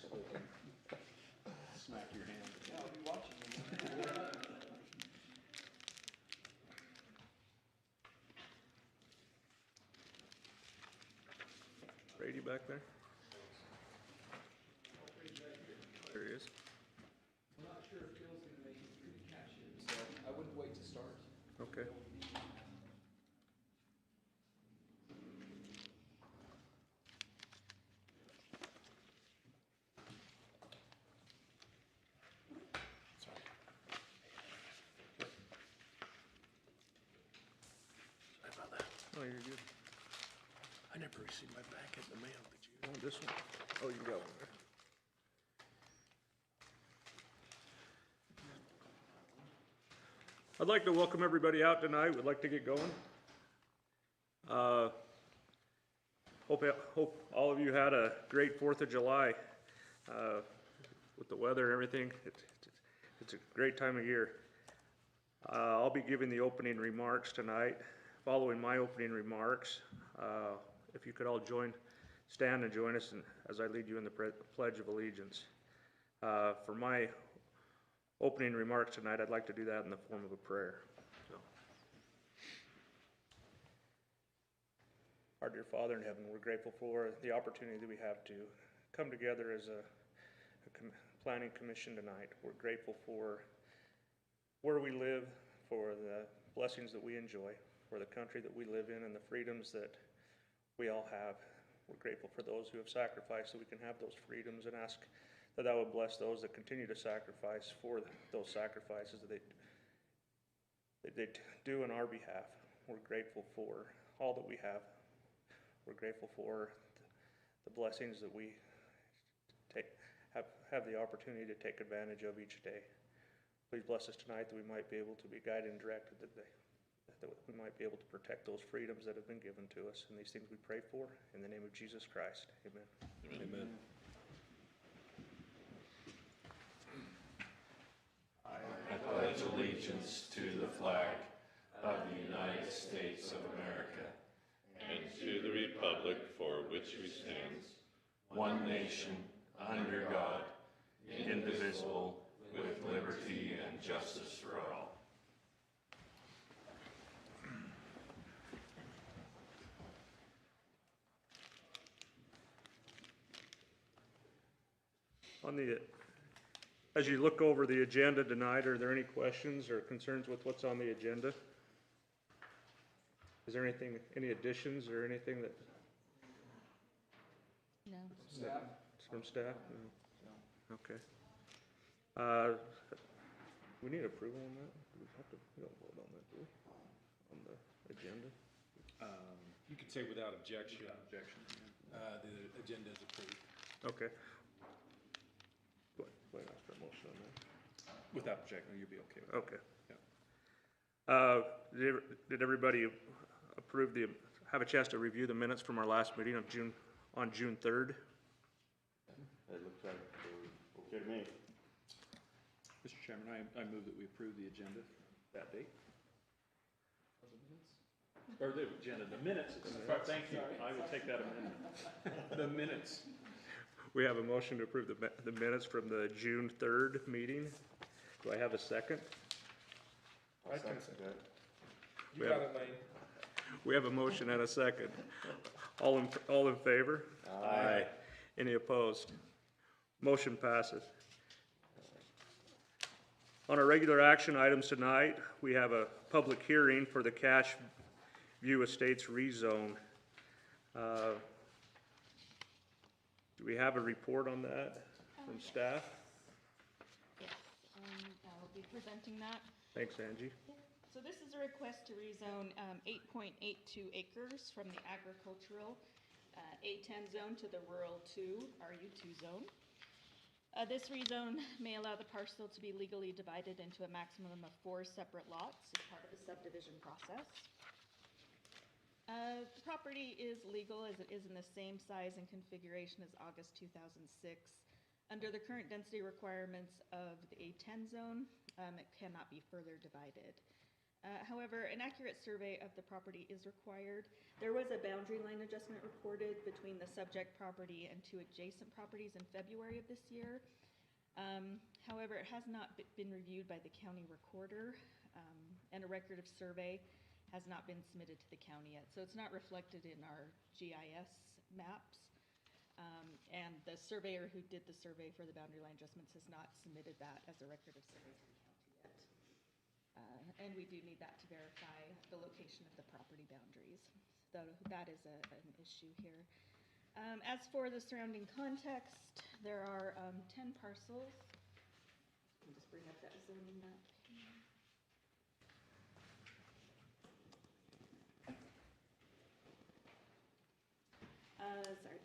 so they can smack your hand. Yeah, I'll be watching you. Brady back there? There he is. I'm not sure if Phil's gonna make it through to catch it, so I wouldn't wait to start. Okay. Sorry about that. Oh, you're good. I never received my packet in the mail, did you? Oh, this one. Oh, you got one there. I'd like to welcome everybody out tonight. We'd like to get going. Hope all of you had a great 4th of July with the weather and everything. It's a great time of year. I'll be giving the opening remarks tonight. Following my opening remarks, if you could all stand and join us as I lead you in the Pledge of Allegiance. For my opening remarks tonight, I'd like to do that in the form of a prayer. So. Our dear Father in heaven, we're grateful for the opportunity that we have to come together as a planning commission tonight. We're grateful for where we live, for the blessings that we enjoy, for the country that we live in and the freedoms that we all have. We're grateful for those who have sacrificed so we can have those freedoms, and ask that thou would bless those that continue to sacrifice for those sacrifices that they do on our behalf. We're grateful for all that we have. We're grateful for the blessings that we have the opportunity to take advantage of each day. Please bless us tonight that we might be able to be guided and directed, that we might be able to protect those freedoms that have been given to us. And these things we pray for in the name of Jesus Christ. Amen. Amen. I pledge allegiance to the flag of the United States of America and to the republic for which it stands, one nation, under God, indivisible, with liberty and justice for all. As you look over the agenda tonight, are there any questions or concerns with what's on the agenda? Is there any additions or anything that? No. Staff? From staff? No. Okay. We need approval on that? We don't vote on that, do we? On the agenda? You could say without objection. Without objection. The agenda is approved. Okay. Wait, ask for a motion on that. Without objection, you'll be okay with it. Okay. Did everybody have a chance to review the minutes from our last meeting on June 3rd? It looks like okay to me. Mr. Chairman, I move that we approve the agenda that date. Or the agenda, the minutes. Thank you. I will take that amendment. The minutes. We have a motion to approve the minutes from the June 3rd meeting. Do I have a second? I'll second that. You got it, Lane. We have a motion and a second. All in favor? Aye. Any opposed? Motion passes. On our regular action items tonight, we have a public hearing for the Cash View Estates rezone. Do we have a report on that from staff? Yes, I'll be presenting that. Thanks, Angie. So this is a request to rezone 8.82 acres from the agricultural A10 zone to the rural 2, RU2 zone. This rezone may allow the parcel to be legally divided into a maximum of 4 separate lots as part of the subdivision process. The property is legal as it is in the same size and configuration as August 2006. Under the current density requirements of the A10 zone, it cannot be further divided. However, an accurate survey of the property is required. There was a boundary line adjustment reported between the subject property and 2 adjacent properties in February of this year. However, it has not been reviewed by the county recorder, and a record of survey has not been submitted to the county yet. So it's not reflected in our GIS maps. And the surveyor who did the survey for the boundary line adjustments has not submitted that as a record of survey to the county yet. And we do need that to verify the location of the property boundaries. So that is an issue here. As for the surrounding context, there are 10 parcels. Let me just bring up that zoning map here. Sorry.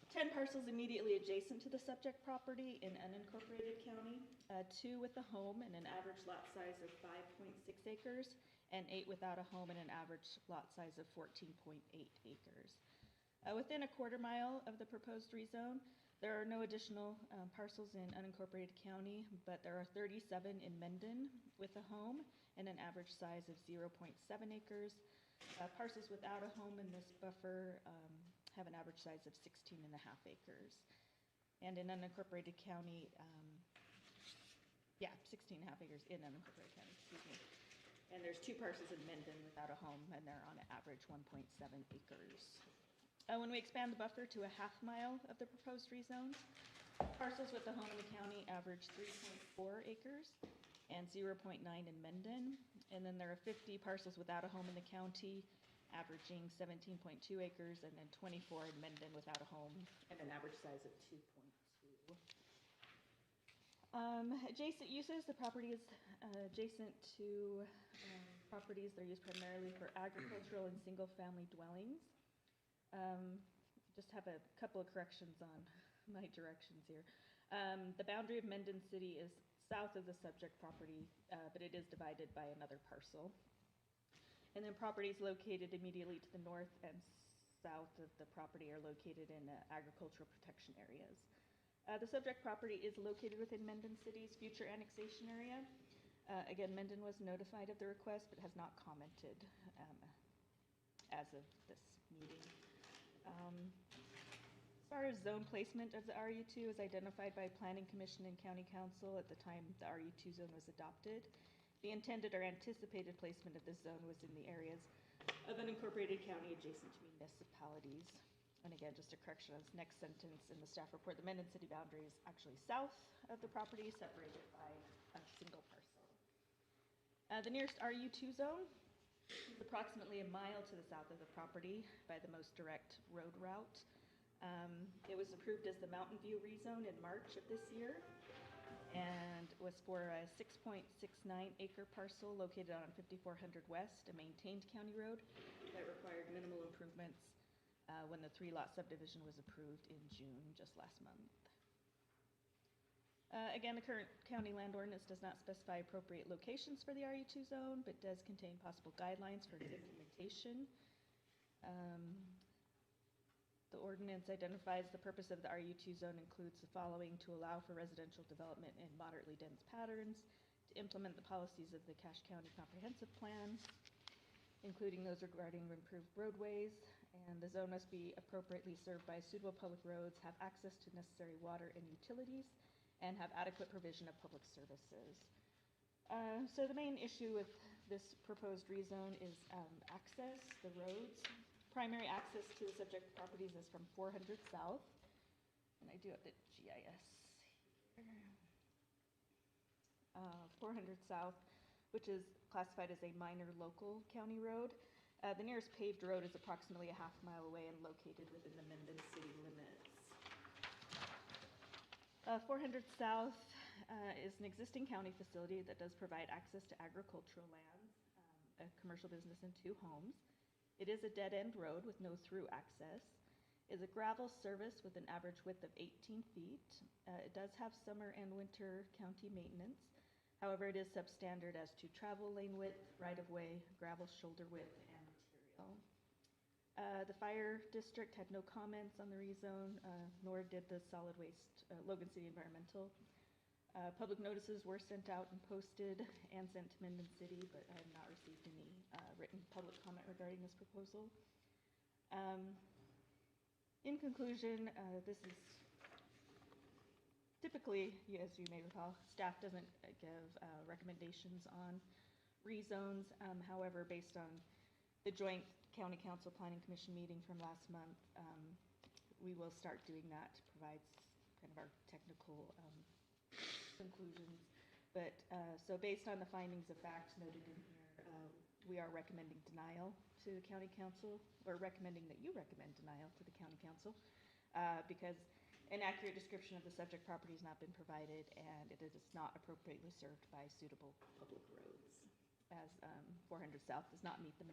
10 parcels immediately adjacent to the subject property in unincorporated county, 2 with a home and an average lot size of 5.6 acres, and 8 without a home and an average lot size of 14.8 acres. Within a quarter mile of the proposed rezone, there are no additional parcels in unincorporated county, but there are 37 in Mendon with a home and an average size of 0.7 acres. Parcels without a home in this buffer have an average size of 16.5 acres. And in unincorporated county, 16.5 acres in unincorporated county, excuse me. And there's 2 parcels in Mendon without a home, and they're on an average 1.7 acres. When we expand the buffer to a half mile of the proposed rezone, parcels with a home in the county average 3.4 acres and 0.9 in Mendon. And then there are 50 parcels without a home in the county, averaging 17.2 acres, and then 24 in Mendon without a home, and an average size of 2.2. Adjacent uses, the property is adjacent to properties that are used primarily for agricultural and single-family dwellings. Just have a couple of corrections on my directions here. The boundary of Mendon City is south of the subject property, but it is divided by another parcel. And then properties located immediately to the north and south of the property are located in agricultural protection areas. The subject property is located within Mendon City's future annexation area. Again, Mendon was notified of the request but has not commented as of this meeting. As far as zone placement of the RU2 is identified by Planning Commission and County Council at the time the RU2 zone was adopted. The intended or anticipated placement of this zone was in the areas of unincorporated county adjacent to municipalities. And again, just a correction on this next sentence in the staff report, the Mendon City boundary is actually south of the property, separated by a single parcel. The nearest RU2 zone is approximately a mile to the south of the property by the most direct road route. It was approved as the Mountain View rezone in March of this year, and was for a 6.69 acre parcel located on 5400 West, a maintained county road that required minimal improvements when the 3-lot subdivision was approved in June, just last month. Again, the current county land ordinance does not specify appropriate locations for the RU2 zone, but does contain possible guidelines for its implementation. The ordinance identifies the purpose of the RU2 zone includes the following: to allow for residential development in moderately dense patterns, to implement the policies of the Cache County Comprehensive Plan, including those regarding improved roadways, and the zone must be appropriately served by suitable public roads, have access to necessary water and utilities, and have adequate provision of public services. So the main issue with this proposed rezone is access, the roads. Primary access to the subject properties is from 400 South, and I do have the GIS here. 400 South, which is classified as a minor local county road. The nearest paved road is approximately a half mile away and located within the Mendon city limits. 400 South is an existing county facility that does provide access to agricultural lands, a commercial business, and 2 homes. It is a dead-end road with no through access. It is a gravel service with an average width of 18 feet. It does have summer and winter county maintenance. However, it is substandard as to travel lane width, right-of-way, gravel shoulder width, and material. The fire district had no comments on the rezone, nor did the solid waste, Logan City Environmental. Public notices were sent out and posted and sent to Minden City, but I have not received any written public comment regarding this proposal. In conclusion, this is typically, as you may recall, staff doesn't give recommendations on rezones. However, based on the joint County Council Planning Commission meeting from last month, we will start doing that to provide kind of our technical conclusions. But so based on the findings of fact noted in here, we are recommending denial to the County Council, or recommending that you recommend denial to the County Council, because an accurate description of the subject property has not been provided, and it is not appropriately served by suitable public roads, as 400 South does not meet the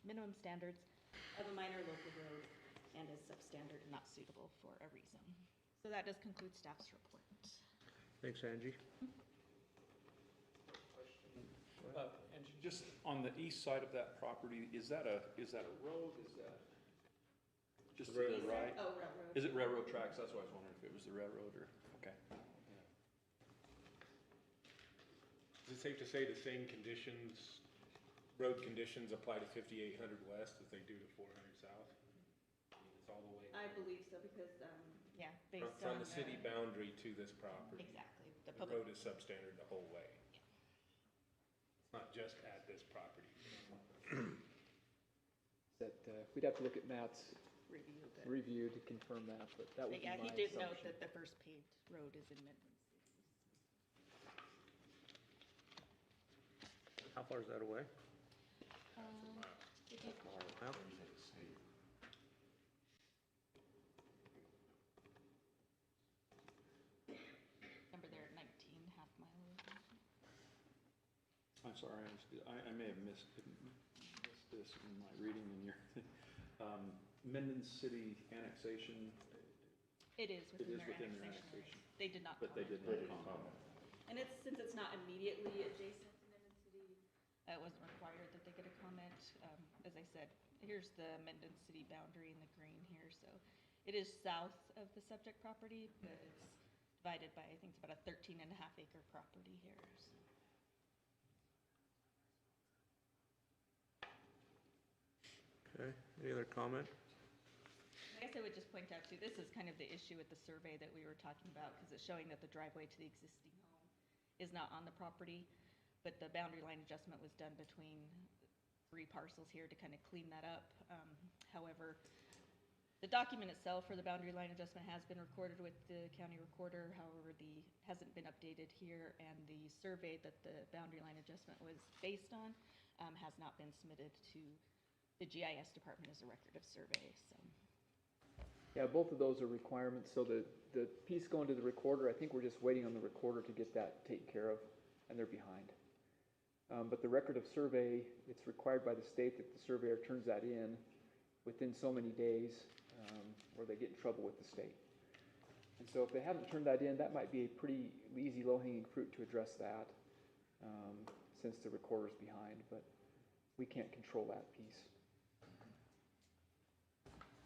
minimum standards of a minor local road and is substandard and not suitable for a rezone. So that does conclude staff's report. Thanks, Angie. And just on the east side of that property, is that a road? Is that just to the right? Oh, railroad. Is it railroad tracks? That's why I was wondering if it was the railroad or, okay. Is it safe to say the same conditions, road conditions apply to 5800 West as they do to 400 South? I mean, it's all the way I believe so, because, yeah, based on. from the city boundary to this property. Exactly. The road is substandard the whole way. It's not just at this property. That, we'd have to look at Matt's Review, but. review to confirm that, but that would be my Yeah, assumption. he did note that the first paved road is in Minden City. How far is that away? If you Mile? remember there at 19, half mile away. I'm sorry, I may have missed this in my reading in your, Minden City annexation, It is it within is their within their annexation. annexation, They did not but they comment. did not comment. And it's, since it's not immediately adjacent to Minden City, it wasn't required that they get a comment. As I said, here's the Minden City boundary in the green here, so it is south of the subject property, but it's divided by, I think it's about a 13.5 acre property here. So. Okay, any other comment? I guess I would just point out too, this is kind of the issue with the survey that we were talking about, because it's showing that the driveway to the existing home is not on the property, but the boundary line adjustment was done between 3 parcels here to kind of clean that up. However, the document itself for the boundary line adjustment has been recorded with the county recorder. However, hasn't been updated here, and the survey that the boundary line adjustment was based on has not been submitted to the GIS department as a record of survey. So. Yeah, both of those are requirements, so the piece going to the recorder, I think we're just waiting on the recorder to get that taken care of, and they're behind. But the record of survey, it's required by the state that the surveyor turns that in within so many days, or they get in trouble with the state. And so if they haven't turned that in, that might be a pretty easy low-hanging fruit to address that, since the recorder's behind, but we can't control that piece.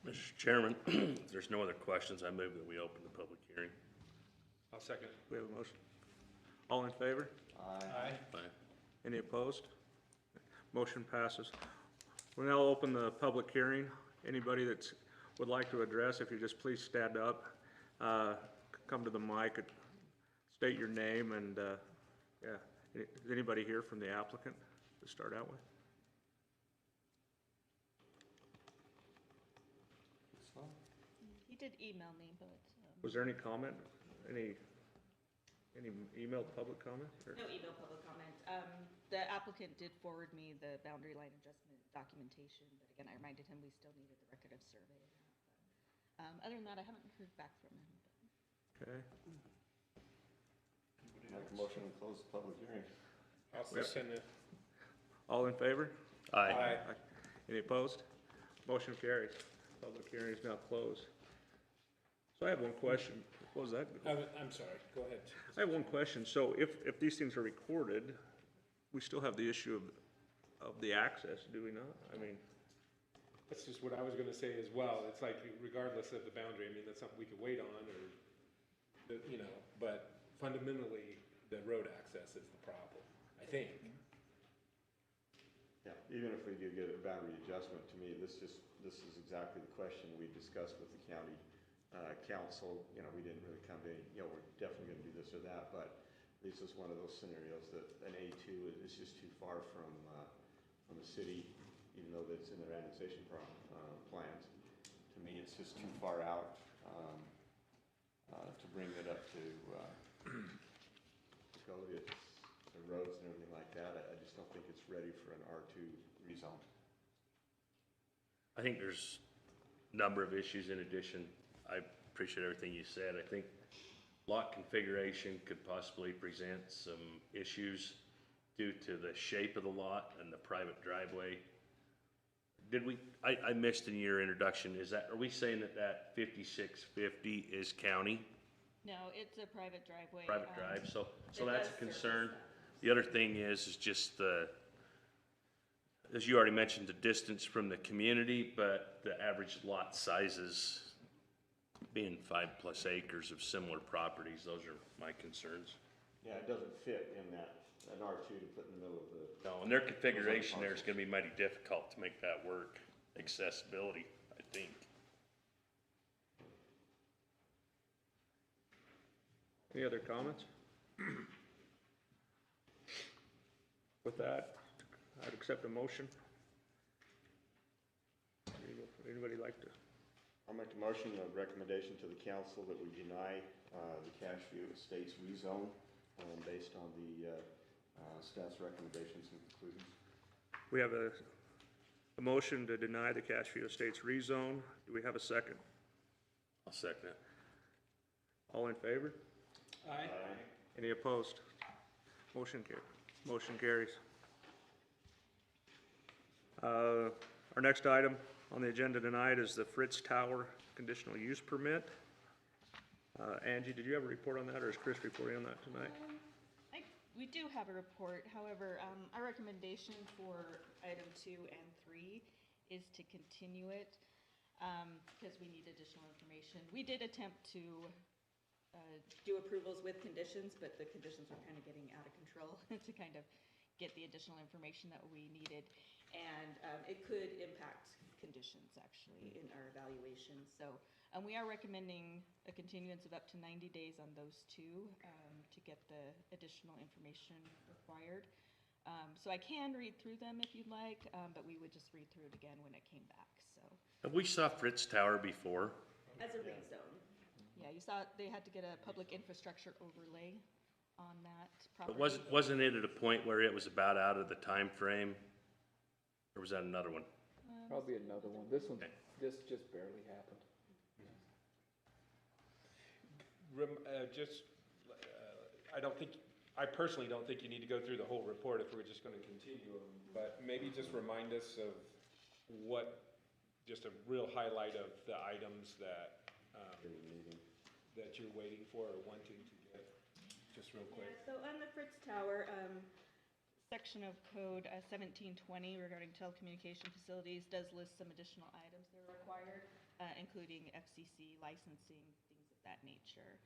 Mr. Chairman, if there's no other questions, I move that we open the public hearing. I'll second. We have a motion. All in favor? Aye. Aye. Any opposed? Motion passes. We'll now open the public hearing. Anybody that would like to address, if you just please stand up, come to the mic, state your name, and, yeah. Is anybody here from the applicant to start out with? He did email me, but. Was there any comment? Any emailed public comment? Or- No email public comment. The applicant did forward me the boundary line adjustment documentation, but again, I reminded him we still needed the record of survey. Other than that, I haven't heard back from him. Okay. Make a motion to close the public hearing. I'll second it. All in favor? Aye. Any opposed? Motion carries. Public hearing is now closed. So I have one question. What was that? I'm sorry, go ahead. I have one question. So if these things are recorded, we still have the issue of the access, do we not? I mean, That's just what I was gonna say as well. It's like regardless of the boundary, I mean, that's something we could wait on or, but fundamentally, the road access is the problem, I think. Yeah, even if we do get a boundary adjustment, to me, this is exactly the question we discussed with the county council. You know, we didn't really come to, we're definitely gonna do this or that, but this is one of those scenarios that an A2 is just too far from the city, even though that's in their annexation plans. To me, it's just too far out to bring it up to go to the roads and everything like that. I just don't think it's ready for an R2 rezone. I think there's a number of issues in addition. I appreciate everything you said. I think lot configuration could possibly present some issues due to the shape of the lot and the private driveway. I missed in your introduction, are we saying that 5650 is county? No, it's a private driveway. Private drive, so it that's a does concern. service The other thing is just as you already mentioned, the distance from the community, but the average lot sizes being 5+ acres of similar properties, those are my concerns. Yeah, it doesn't fit in that, an R2 to put in the middle of the. No, and their configuration there is gonna be mighty difficult to make that work. Accessibility, I think. Any other comments? With that, I'd accept a motion. Anybody like to? I'll make a motion, a recommendation to the council that we deny the Cashview Estates rezone based on the staff's recommendations and conclusions. We have a motion to deny the Cashview Estates rezone. Do we have a second? I'll second it. All in favor? Aye. Any opposed? Motion carries. Our next item on the agenda tonight is the Fritz Tower conditional use permit. Angie, did you have a report on that, or is Chris reporting on that tonight? We do have a report, however, our recommendation for item 2 and 3 is to continue it, because we need additional information. We did attempt to do approvals with conditions, but the conditions were kind of getting out of control to kind of get the additional information that we needed. And it could impact conditions, actually, in our evaluation. So we are recommending a continuance of up to 90 days on those two to get the additional information required. So I can read through them if you'd like, but we would just read through it again when it came back, so. Have we saw Fritz Tower before? As a rezone. Yeah, you saw they had to get a public infrastructure overlay on that property. But wasn't it at a point where it was about out of the time frame? Or was that another one? Probably another one. This one, this just barely happened. I personally don't think you need to go through the whole report if we're just gonna continue them, but maybe just remind us of just a real highlight of the items that, that you're waiting for or wanting to get, just real quick. Yeah, so on the Fritz Tower, section of code 1720 regarding telecommunication facilities does list some additional items that are required, including FCC licensing, things of that nature.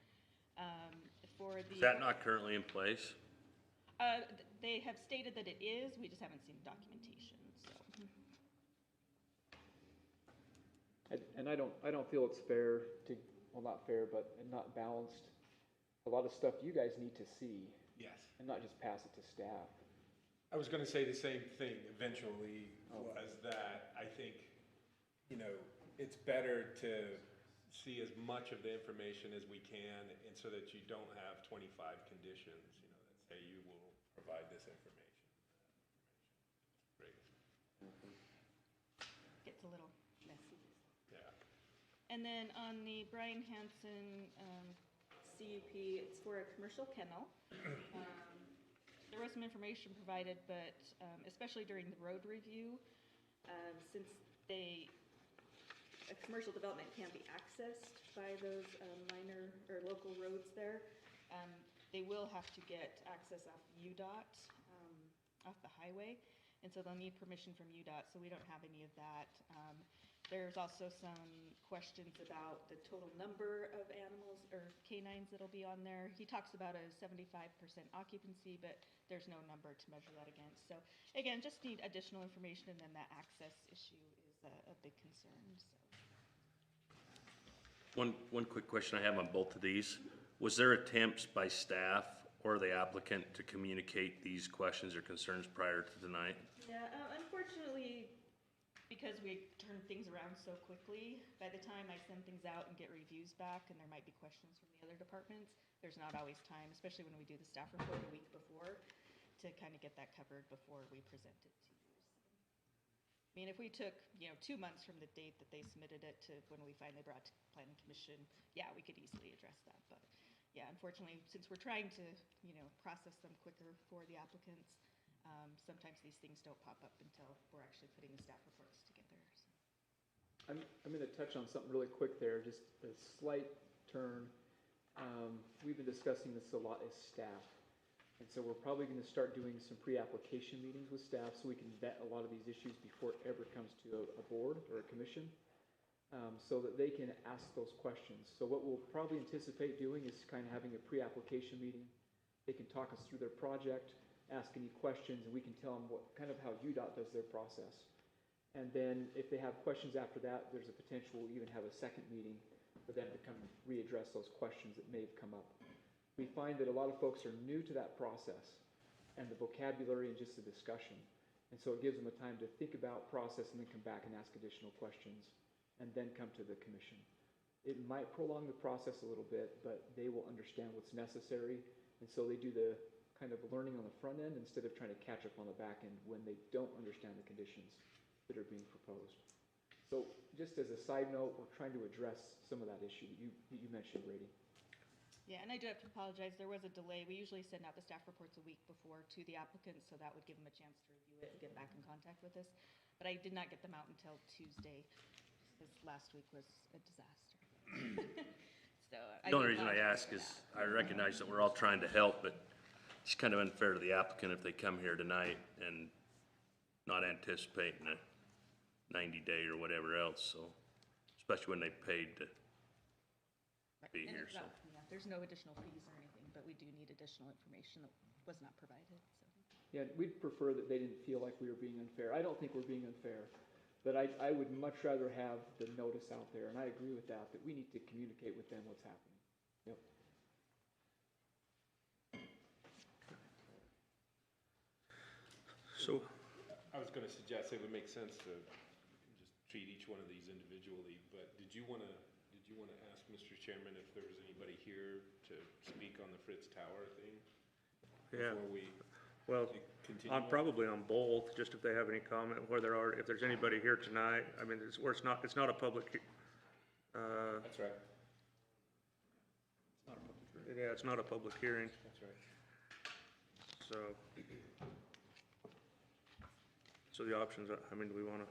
Is that not currently in place? They have stated that it is, we just haven't seen documentation, so. And I don't feel it's fair to, well, not fair, but not balanced. A lot of stuff you guys need to see Yes. and not just pass it to staff. I was gonna say the same thing eventually, was that I think, it's better to see as much of the information as we can, and so that you don't have 25 conditions, that say you will provide this information. Great. Gets a little messy. Yeah. And then on the Brian Hansen CUP, it's for a commercial kennel. There was some information provided, but especially during the road review, since a commercial development can't be accessed by those minor or local roads there, they will have to get access off UDOT, off the highway, and so they'll need permission from UDOT, so we don't have any of that. There's also some questions about the total number of animals or canines that'll be on there. He talks about a 75% occupancy, but there's no number to measure that against. So again, just need additional information, and then that access issue is a big concern, so. One quick question I have on both of these. Was there attempts by staff or the applicant to communicate these questions or concerns prior to tonight? Yeah, unfortunately, because we turn things around so quickly, by the time I send things out and get reviews back, and there might be questions from the other departments, there's not always time, especially when we do the staff report a week before, to kind of get that covered before we present it to you. I mean, if we took, 2 months from the date that they submitted it to when we finally brought to planning commission, yeah, we could easily address that. But yeah, unfortunately, since we're trying to, process them quicker for the applicants, sometimes these things don't pop up until we're actually putting the staff reports together. So. I'm going to touch on something really quick there, just a slight turn. We've been discussing this a lot as staff. And so we're probably going to start doing some pre-application meetings with staff so we can vet a lot of these issues before it ever comes to a board or a commission, so that they can ask those questions. So what we'll probably anticipate doing is kind of having a pre-application meeting. They can talk us through their project, ask any questions, and we can tell them how UDOT does their process. And then if they have questions after that, there's a potential we'll even have a second meeting for them to come readdress those questions that may have come up. We find that a lot of folks are new to that process and the vocabulary and just the discussion. And so it gives them a time to think about process and then come back and ask additional questions and then come to the commission. It might prolong the process a little bit, but they will understand what's necessary. And so they do the kind of learning on the front end instead of trying to catch up on the back end when they don't understand the conditions that are being proposed. So just as a side note, we're trying to address some of that issue that you mentioned, Brady. Yeah, and I do have to apologize. There was a delay. We usually send out the staff reports a week before to the applicants, so that would give them a chance to review it and get back in contact with us. But I did not get them out until Tuesday, because last week was a disaster. So The only reason I apologize ask for is that. I recognize that we're all trying to help, but it's kind of unfair to the applicant if they come here tonight and not anticipating a 90-day or whatever else, so, especially when they paid to be And here, it's so. not- yeah, there's no additional fees or anything, but we do need additional information that was not provided, so. Yeah, we'd prefer that they didn't feel like we were being unfair. I don't think we're being unfair, but I would much rather have the notice out there, and I agree with that we need to communicate with them what's happening. Yep. So, I was gonna suggest it would make sense to just treat each one of these individually, but did you wanna ask Mr. Chairman if there was anybody here to speak on the Fritz Tower thing? yeah, Before we well, continue? I'm probably on both, just if they have any comment, if there's anybody here tonight. I mean, it's not a public, That's right, yeah, it's not a public hearing, that's right. so the options, I mean, do we wanna,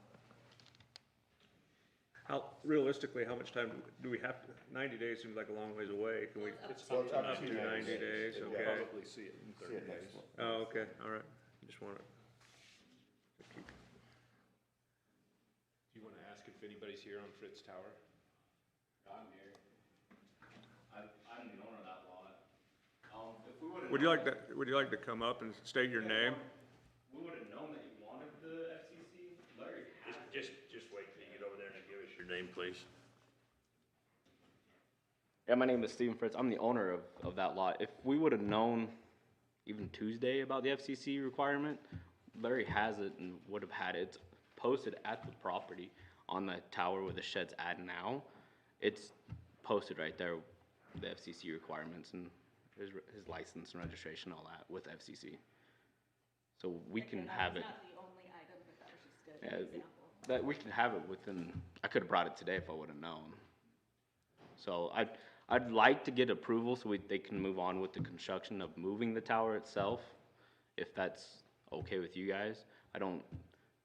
realistically, how much time do we have to, 90 days seems like a long ways away, can we, It's Well, up up to 90 days, Yeah. okay? Probably see it in 30 See it next days. month. Oh, okay, all right, just wanna, Do you wanna ask if anybody's here on Fritz Tower? I'm here. I'm the owner of that lot. If we would've. would you like to come up and state your name? We would've known that you wanted the FCC, Larry has it. Just wait till you get over there and give us your name, please. Yeah, my name is Stephen Fritz. I'm the owner of that lot. If we would've known even Tuesday about the FCC requirement, Larry has it and would've had it posted at the property on the tower where the shed's at now. It's posted right there, the FCC requirements and his license and registration, all that with FCC. So we can Again, have it. That was not the only item, but that was just Yeah, an example. that we can have it within, I could've brought it today if I would've known. So I'd like to get approval so they can move on with the construction of moving the tower itself, if that's okay with you guys. I don't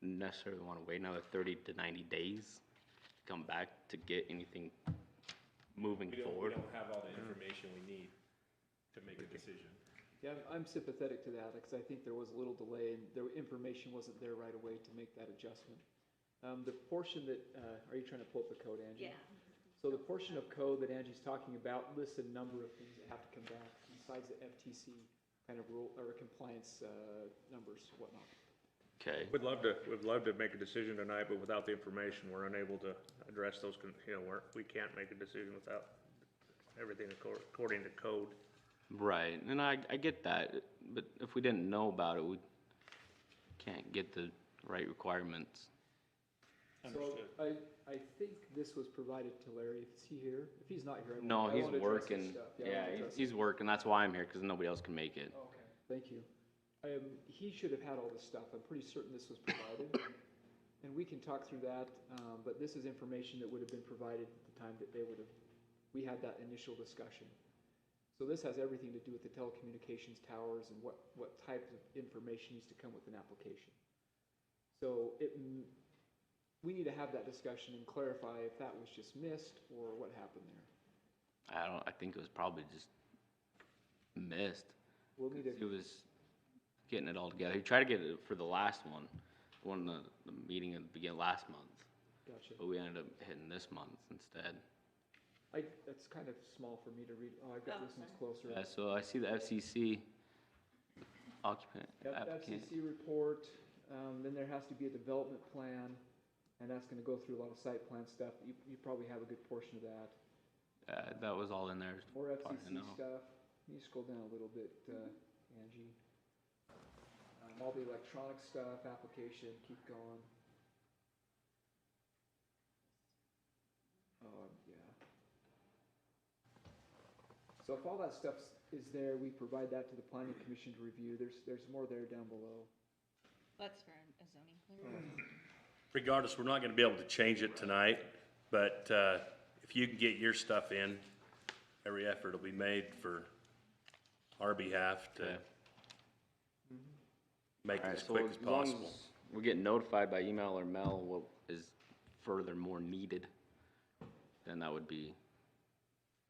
necessarily wanna wait another 30 to 90 days to come back to get anything moving We forward. don't have all the information we need to make a decision. Yeah, I'm sympathetic to that, because I think there was a little delay, and the information wasn't there right away to make that adjustment. The portion that, are you trying to pull up the code, Angie? Yeah. So the portion of code that Angie's talking about lists a number of things that have to come back besides the FTC kind of rule, or compliance, numbers, whatnot. Okay, We'd love to make a decision tonight, but without the information, we're unable to address those, we can't make a decision without everything according to code. right, and I get that, but if we didn't know about it, we can't get the right requirements. Understood. So I think this was provided to Larry. Is he here? If he's not here, I No, won't he's address this working, stuff. I yeah, won't address he's working, that's why I'm here, cause nobody else can make it. Okay, thank you. He should have had all this stuff. I'm pretty certain this was provided. And we can talk through that, but this is information that would have been provided at the time that we had that initial discussion. So this has everything to do with the telecommunications towers and what type of information needs to come with an application. So we need to have that discussion and clarify if that was just missed or what happened there. I think it was probably just missed. We'll need to. He was getting it all together. He tried to get it for the last one, the meeting at the beginning last month, Gotcha. but we ended up hitting this month instead. That's kind of small for me to read. Oh, I've got this one's closer. Yeah, so I see the FCC occupant applicant. FCC report, then there has to be a development plan, and that's gonna go through a lot of site plan stuff. You probably have a good portion of that. That was all in there. More far as I FCC know. stuff. Can you scroll down a little bit, Angie? All the electronic stuff, application, keep going. Yeah. So if all that stuff is there, we provide that to the planning commission to review. There's more there down below. That's for a zoning clearance. Regardless, we're not gonna be able to change it tonight, but, if you can get your stuff in, every effort will be made for our behalf to Okay. make it Alright, as so quick as long possible. we're getting notified by email or mail what is furthermore needed, then that would be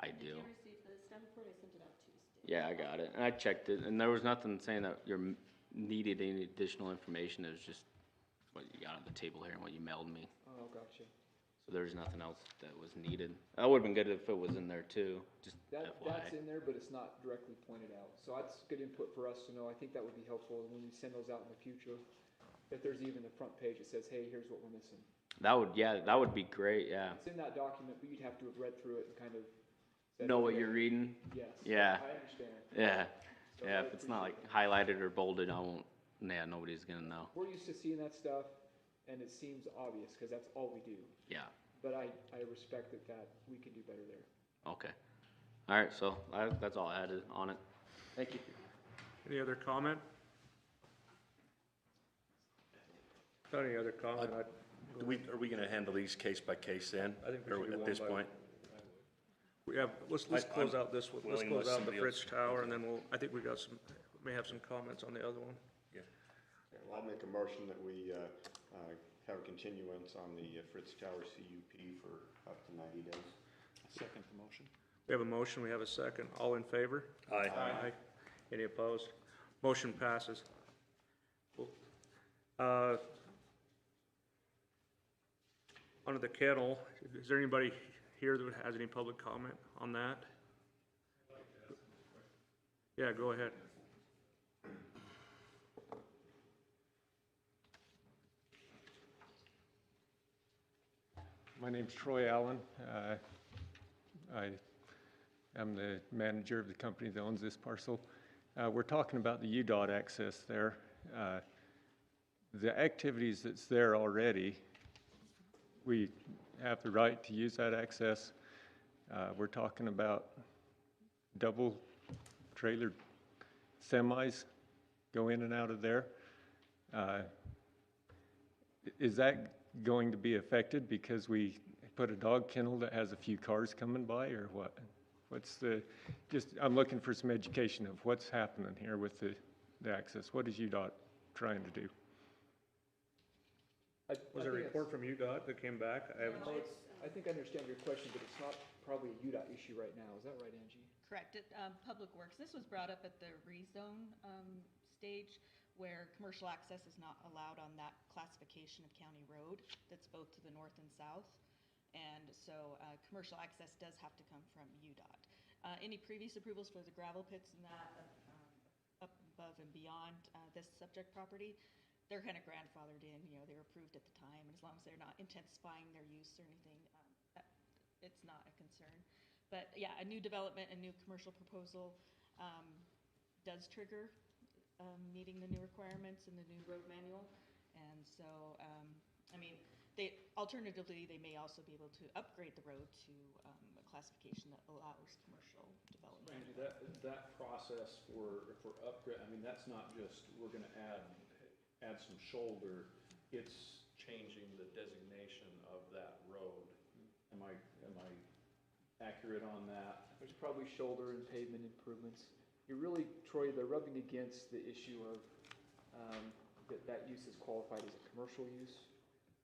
Did ideal. you receive the staff report? I sent it out Tuesday. Yeah, I got it, and I checked it, and there was nothing saying that you needed any additional information, it was just what you got on the table here and what you mailed me. Oh, gotcha. So there's nothing else that was needed. That would've been good if it was in there too, just That's FYI. in there, but it's not directly pointed out. So that's good input for us to know. I think that would be helpful when we send those out in the future. If there's even a front page that says, hey, here's what we're missing. That would be great, yeah. It's in that document, but you'd have to have read through it and kind of. said, Know what okay, you're reading? Yes. Yeah. I understand. Yeah, So yeah, I if it's not like appreciate highlighted or bolded, I won't, nobody's gonna know. it. We're used to seeing that stuff and it seems obvious because that's all we do. Yeah, But I respect that we can do better there. okay. Alright, so that's all I had on it. Thank you. Any other comment? Not any other comment? Are we gonna handle these case by case then? I think we Or should do at one this by- point? Let's close I'm out this one. Let's willing close unless out the somebody Fritz else- Tower, and then I think may have some comments on the other one. Well, I'll make a motion that we have a continuance on the Fritz Tower CUP for up to 90 days. Second the motion. We have a motion, we have a second. All in favor? Aye. Aye. Any opposed? Motion passes. Under the kennel, is there anybody here that has any public comment on that? Yeah, go ahead. My name's Troy Allen. I am the manager of the company that owns this parcel. We're talking about the UDOT access there. The activities that's there already, we have the right to use that access. We're talking about double trailer semis go in and out of there. Is that going to be affected because we put a dog kennel that has a few cars coming by, or what? I'm looking for some education of what's happening here with the access. What is UDOT trying to do? Was there a report from UDOT that came back? I think I understand your question, but it's not probably a UDOT issue right now. Is that right, Angie? Correct. Public Works, this was brought up at the rezone stage where commercial access is not allowed on that classification of county road that's both to the north and south. And so commercial access does have to come from UDOT. Any previous approvals for the gravel pits and that up above and beyond this subject property, they're kind of grandfathered in, you know, they were approved at the time, and as long as they're not intensifying their use or anything, it's not a concern. But yeah, a new development, a new commercial proposal does trigger meeting the new requirements in the new road manual. And so, I mean, alternatively, they may also be able to upgrade the road to a classification that allows commercial development. Randy, that process for upgrade, I mean, that's not just, we're gonna add some shoulder, it's changing the designation of that road. Am I accurate on that? There's probably shoulder and pavement improvements. You're really, Troy, they're rubbing against the issue of that use is qualified as a commercial use,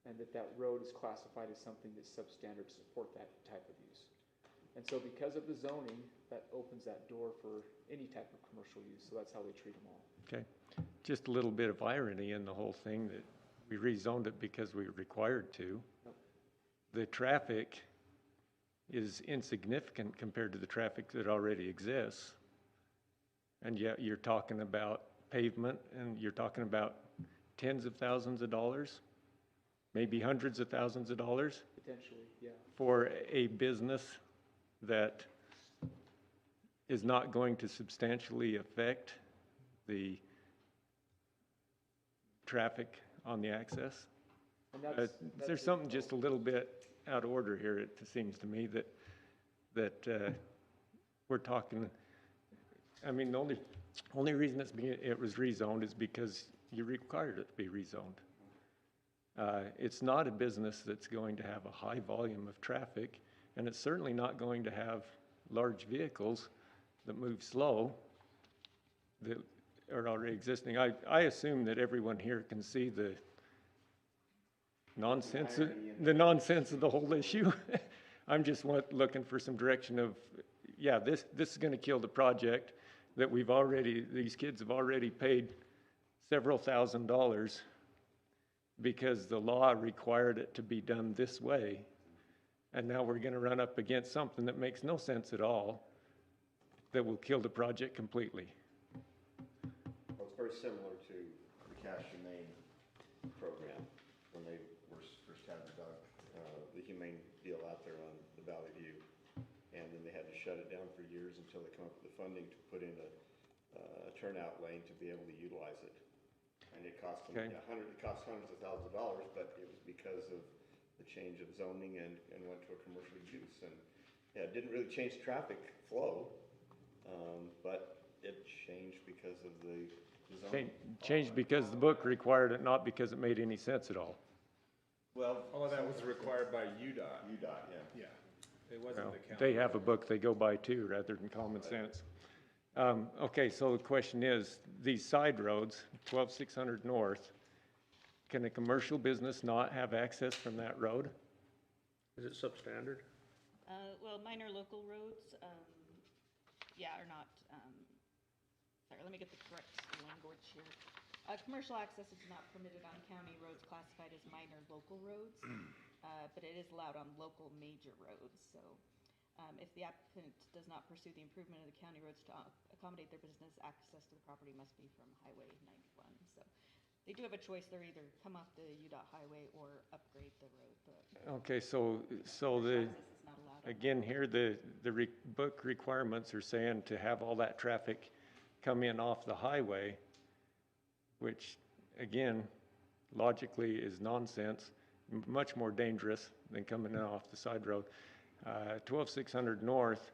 and that road is classified as something that's substandard to support that type of use. And so because of the zoning, that opens that door for any type of commercial use, so that's how they treat them all. Okay, just a little bit of irony in the whole thing that we rezoned it because we were required to. Yep. The traffic is insignificant compared to the traffic that already exists. And yet you're talking about pavement, and you're talking about tens of thousands of dollars, maybe hundreds of thousands of dollars Potentially, yeah. for a business that is not going to substantially affect the traffic on the access. And that's There's something just a little bit out of order here, it seems to me, that we're talking, I mean, the only reason it was rezoned is because you required it to be rezoned. It's not a business that's going to have a high volume of traffic, and it's certainly not going to have large vehicles that move slow that are already existing. I assume that everyone here can see the nonsense of the whole issue. I'm just looking for some direction of, yeah, this is going to kill the project that these kids have already paid several $1,000s because the law required it to be done this way. And now we're going to run up against something that makes no sense at all that will kill the project completely. Well, it's very similar to the Cash Humane program, when they first had the humane deal out there on the Valley View. And then they had to shut it down for years until they come up with the funding to put in a turnout lane to be able to utilize it. And it cost them, Okay. it cost hundreds of thousands of dollars, but it was because of the change of zoning and went to a commercial use. And yeah, it didn't really change traffic flow, but it changed because of the zoning. Changed because the book required it, not because it made any sense at all. Well, All of that was required by UDOT. UDOT, yeah. Yeah, it wasn't Well, the county. they have a book they go by too, rather than common sense. Okay, so the question is, these side roads, 12600 North, can a commercial business not have access from that road? Is it substandard? Well, minor local roads, are not, sorry, let me get the correct language here. Commercial access is not permitted on county roads classified as minor local roads, but it is allowed on local major roads. So if the applicant does not pursue the improvement of the county roads to accommodate their business, access to the property must be from Highway 91. So they do have a choice. They're either come off the UDOT highway or upgrade the road, but Okay, so access is not allowed. again, here, the book requirements are saying to have all that traffic come in off the highway, which, again, logically is nonsense, much more dangerous than coming in off the side road. 12600 North,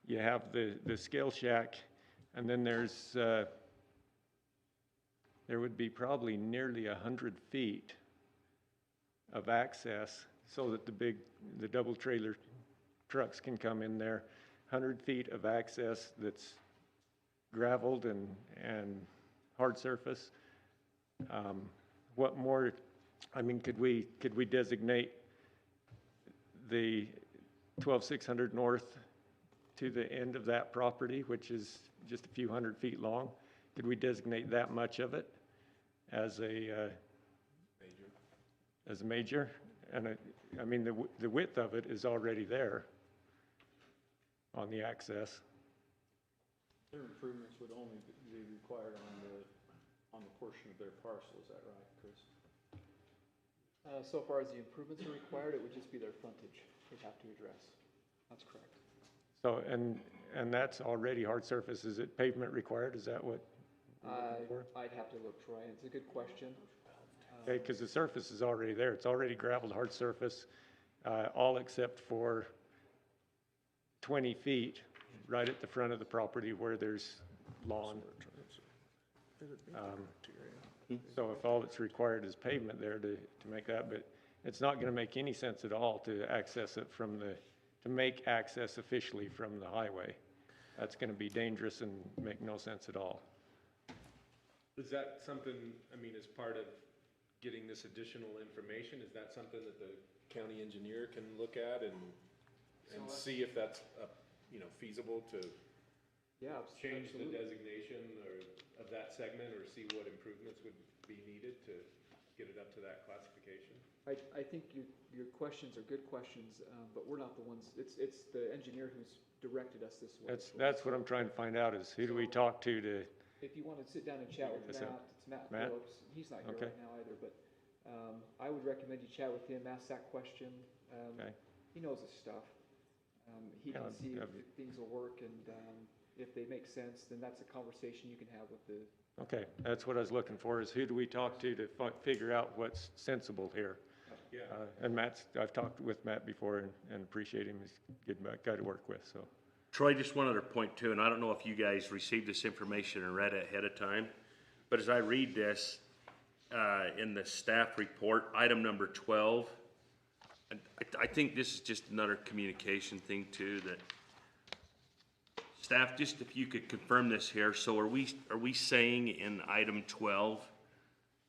you have the scale shack, and then there would be probably nearly 100 feet of access so that the double trailer trucks can come in there. 100 feet of access that's gravelled and hard surface. What more, I mean, could we designate the 12600 North to the end of that property, which is just a few hundred feet long? Could we designate that much of it as a, Major. as a major. And I mean, the width of it is already there on the access. Their improvements would only be required on the portion of their parcel, is that right, Chris? So far as the improvements are required, it would just be their frontage we'd have to address. That's correct. So, and that's already hard surface. Is it pavement required? Is that what you're looking for? I'd have to look, Troy. It's a good question. Okay, because the surface is already there. It's already gravelled hard surface, all except for 20 feet right at the front of the property where there's lawn. So if all that's required is pavement there to make that, but it's not going to make any sense at all to access it from to make access officially from the highway. That's going to be dangerous and make no sense at all. Is that something, I mean, as part of getting this additional information, is that something that the county engineer can look at and see if that's, feasible to Yeah, change the absolutely. designation or of that segment, or see what improvements would be needed to get it up to that classification? I think your questions are good questions, but we're not the ones, it's the engineer who's directed us this way. That's what I'm trying to find out is who do we talk to If you want to sit down and chat with Yes, Matt, sir. it's Matt Matt? Phillips. He's not here Okay. right now either, but I would recommend you chat with him, ask that question. Okay. He knows his stuff. He Yeah, can see if I've- things will work, and if they make sense, then that's a conversation you can have with the. Okay, that's what I was looking for, is who do we talk to figure out what's sensible here? Yeah. And I've talked with Matt before and appreciate him, he's a good guy to work with, so. Troy, just one other point too, and I don't know if you guys received this information and read it ahead of time, but as I read this, in the staff report, item number 12, and I think this is just another communication thing too, that staff, just if you could confirm this here, so are we saying in item 12,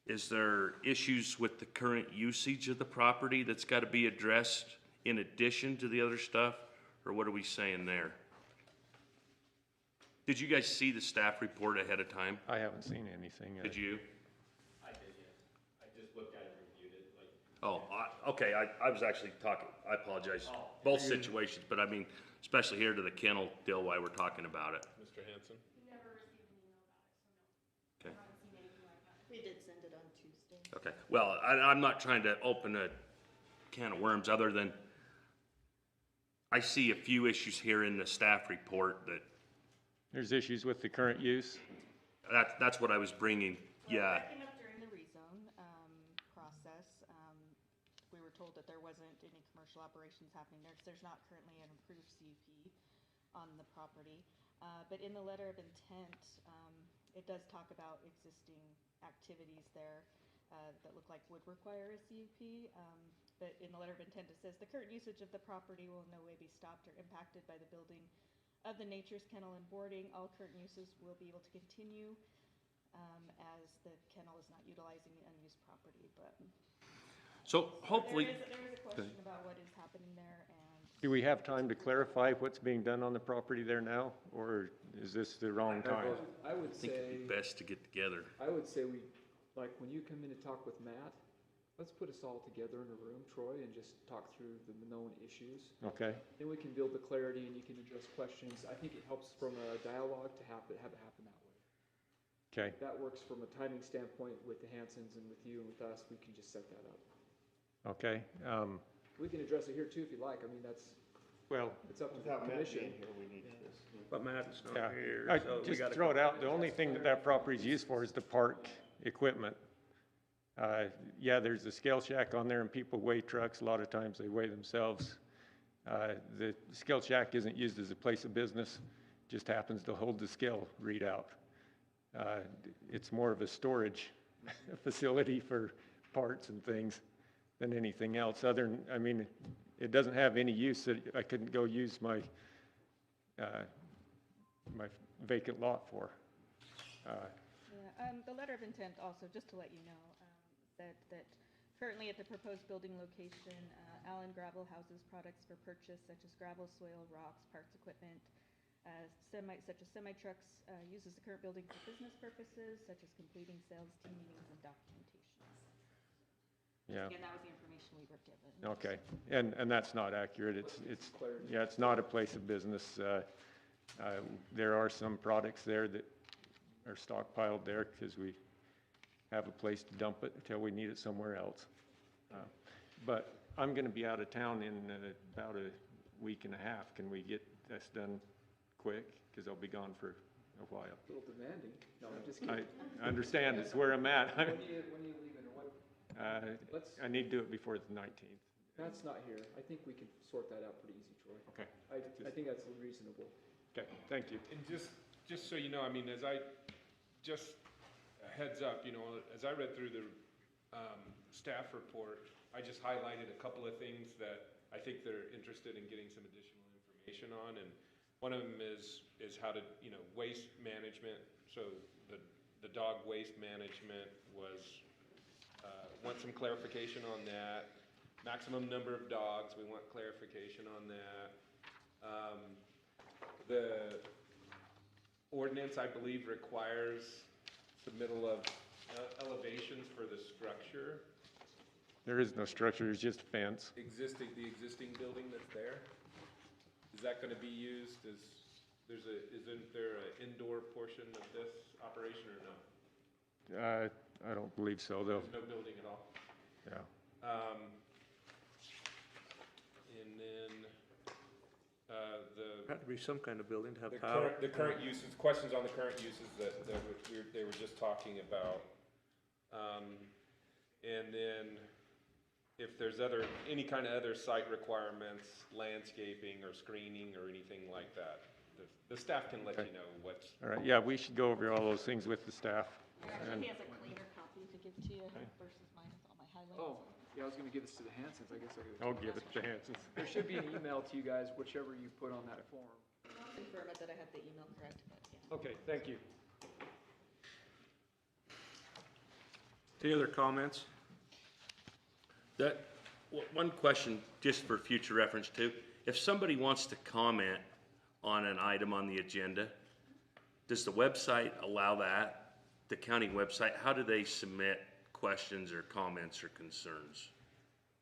is there issues with the current usage of the property that's got to be addressed in addition to the other stuff, or what are we saying there? Did you guys see the staff report ahead of time? I haven't seen anything. Did you? I did, yes. I just looked at it and reviewed it, like. Oh, okay, I was actually talking, I apologize, both situations, but I mean, especially here to the kennel deal while we're talking about it. Mr. Hanson? Okay, We did send it on Tuesday. okay. Well, I'm not trying to open a can of worms, other than I see a few issues here in the staff report that, There's issues with the current use? that's what I was bringing, yeah. Backing up during the rezone process, we were told that there wasn't any commercial operations happening there, because there's not currently an approved CUP on the property. But in the letter of intent, it does talk about existing activities there that look like would require a CUP. But in the letter of intent, it says, the current usage of the property will in no way be stopped or impacted by the building of the nature's kennel and boarding. All current uses will be able to continue as the kennel is not utilizing the unused property. But So hopefully, there is a question about what is happening there, and Do we have time to clarify what's being done on the property there now, or is this the wrong time? I would I think it'd say, be best to get together. like, when you come in to talk with Matt, let's put us all together in a room, Troy, and just talk through the known issues. Okay, Then we can build the clarity and you can address questions. I think it helps from a dialogue to have it happen that way. okay, If that works from a timing standpoint with the Hansons and with you and with us, we can just set that up. okay. We can address it here too if you like. I mean, Well, it's up to the Without Matt commission. being here, we need this. But Matt's yeah, not here, I so we just gotta. throw it out, the only thing that property's used for is to park equipment. Yeah, there's a scale shack on there and people weigh trucks, a lot of times they weigh themselves. The scale shack isn't used as a place of business, just happens to hold the scale readout. It's more of a storage facility for parts and things than anything else, I mean, it doesn't have any use that I couldn't go use my vacant lot for. the letter of intent also, just to let you know, said that currently at the proposed building location, Allen Gravel houses products for purchase such as gravel, soil, rocks, parts, equipment, such as semi-trucks, uses the current building for business purposes, such as completing sales, team meetings, and documentation. Yeah, Again, that was the information we were given. okay. And that's not accurate. It's, yeah, it's not a place of business. There are some products there that are stockpiled there because we have a place to dump it until we need it somewhere else. But I'm gonna be out of town in about a week and a half. Can we get this done quick? Because I'll be gone for a while. A little demanding. No, I'm just I kidding. understand, it's where I'm at. When are you leaving or what? Let's, I need to do it before the 19th. Pat's not here. I think we can sort that out pretty easy, Troy. Okay. I think that's reasonable. Okay, thank you. And just so you know, I mean, just a heads up, you know, as I read through the staff report, I just highlighted a couple of things that I think they're interested in getting some additional information on, and one of them is how to, you know, waste management. So the dog waste management want some clarification on that. Maximum number of dogs, we want clarification on that. The ordinance, I believe, requires submittal of elevations for the structure. There is no structure, it's just a fence. The existing building that's there? Is that gonna be used as, isn't there an indoor portion of this operation or no? I don't believe so, though. There's no building at all? Yeah. And then, Had to be some kind of building to have the power. current uses, questions on the current uses that they were just talking about. And then if there's any kind of other site requirements, landscaping or screening or anything like that, the staff can let you know what's. All right, yeah, we should go over all those things with the staff. Actually, he has a cleaner copy to give to you versus mine with all my highlights. Oh, yeah, I was gonna give this to the Hansons. I guess I could. I'll give it to Hansons. There should be an email to you guys, whichever you put on that form. I'll confirm it that I have the email correct, but yeah. Okay, thank you. Any other comments? One question, just for future reference too. If somebody wants to comment on an item on the agenda, does the website allow that? The county website, how do they submit questions or comments or concerns?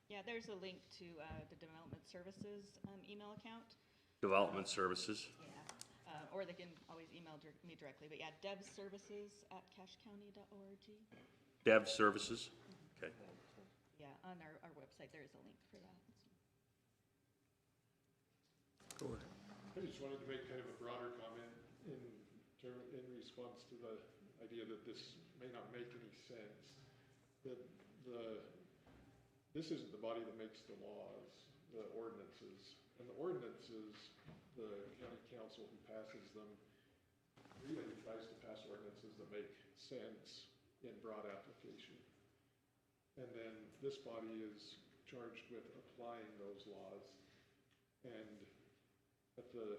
Yeah, there's a link to the Development Services email account. Development Services? Yeah, or they can always email me directly, but yeah, devservices@cashcounty.org. Dev Services? Okay. Yeah, on our website, there is a link for that. Go ahead. I just wanted to make kind of a broader comment in response to the idea that this may not make any sense. This isn't the body that makes the laws, the ordinances. And the ordinances, the county council who passes them really tries to pass ordinances that make sense in broad application. And then this body is charged with applying those laws. And at the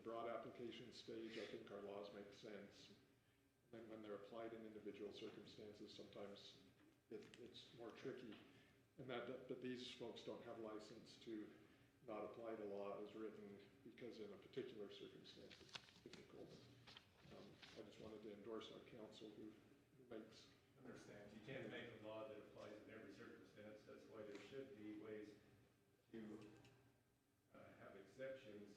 broad application stage, I think our laws make sense. And when they're applied in individual circumstances, sometimes it's more tricky. And but these folks don't have license to not apply the law as written because in a particular circumstance it's difficult. I just wanted to endorse our council who makes. Understand, you can't make a law that applies in every circumstance. That's why there should be ways to have exceptions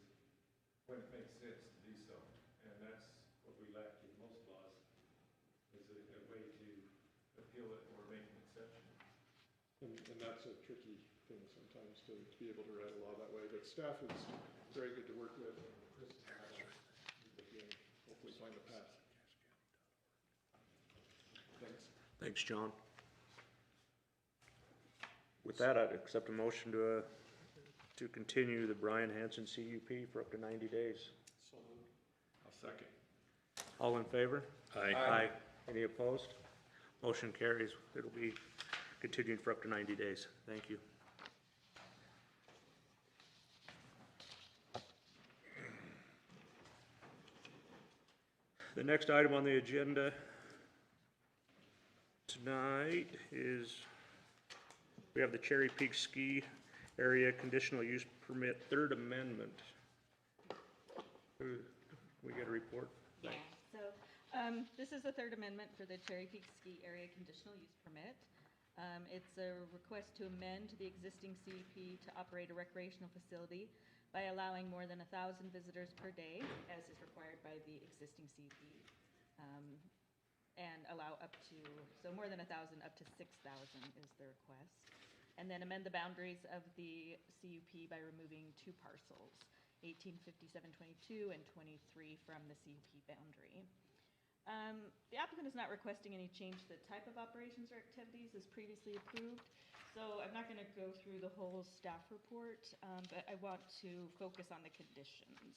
when it makes sense to do so. And that's what we lack in most laws, is a way to appeal it or make an exception. And that's a tricky thing sometimes to be able to write a law that way, but staff is very good to work with. Chris and hopefully find a path. Thanks. Thanks, John. With that, I'd accept a motion to continue the Brian Hanson CUP for up to 90 days. I'll second. All in favor? Aye. Any opposed? Motion carries. It'll be continued for up to 90 days. Thank you. The next item on the agenda tonight is, we have the Cherry Peak Ski Area Conditional Use Permit, Third Amendment. We get a report? Yeah, so, this is the third amendment for the Cherry Peak Ski Area Conditional Use Permit. It's a request to amend the existing CUP to operate a recreational facility by allowing more than 1,000 visitors per day, as is required by the existing CUP. And allow up to, so more than 1,000, up to 6,000 is the request. And then amend the boundaries of the CUP by removing two parcels, 185722 and 23 from the CUP boundary. The applicant is not requesting any change to the type of operations or activities as previously approved. So I'm not going to go through the whole staff report, but I want to focus on the conditions.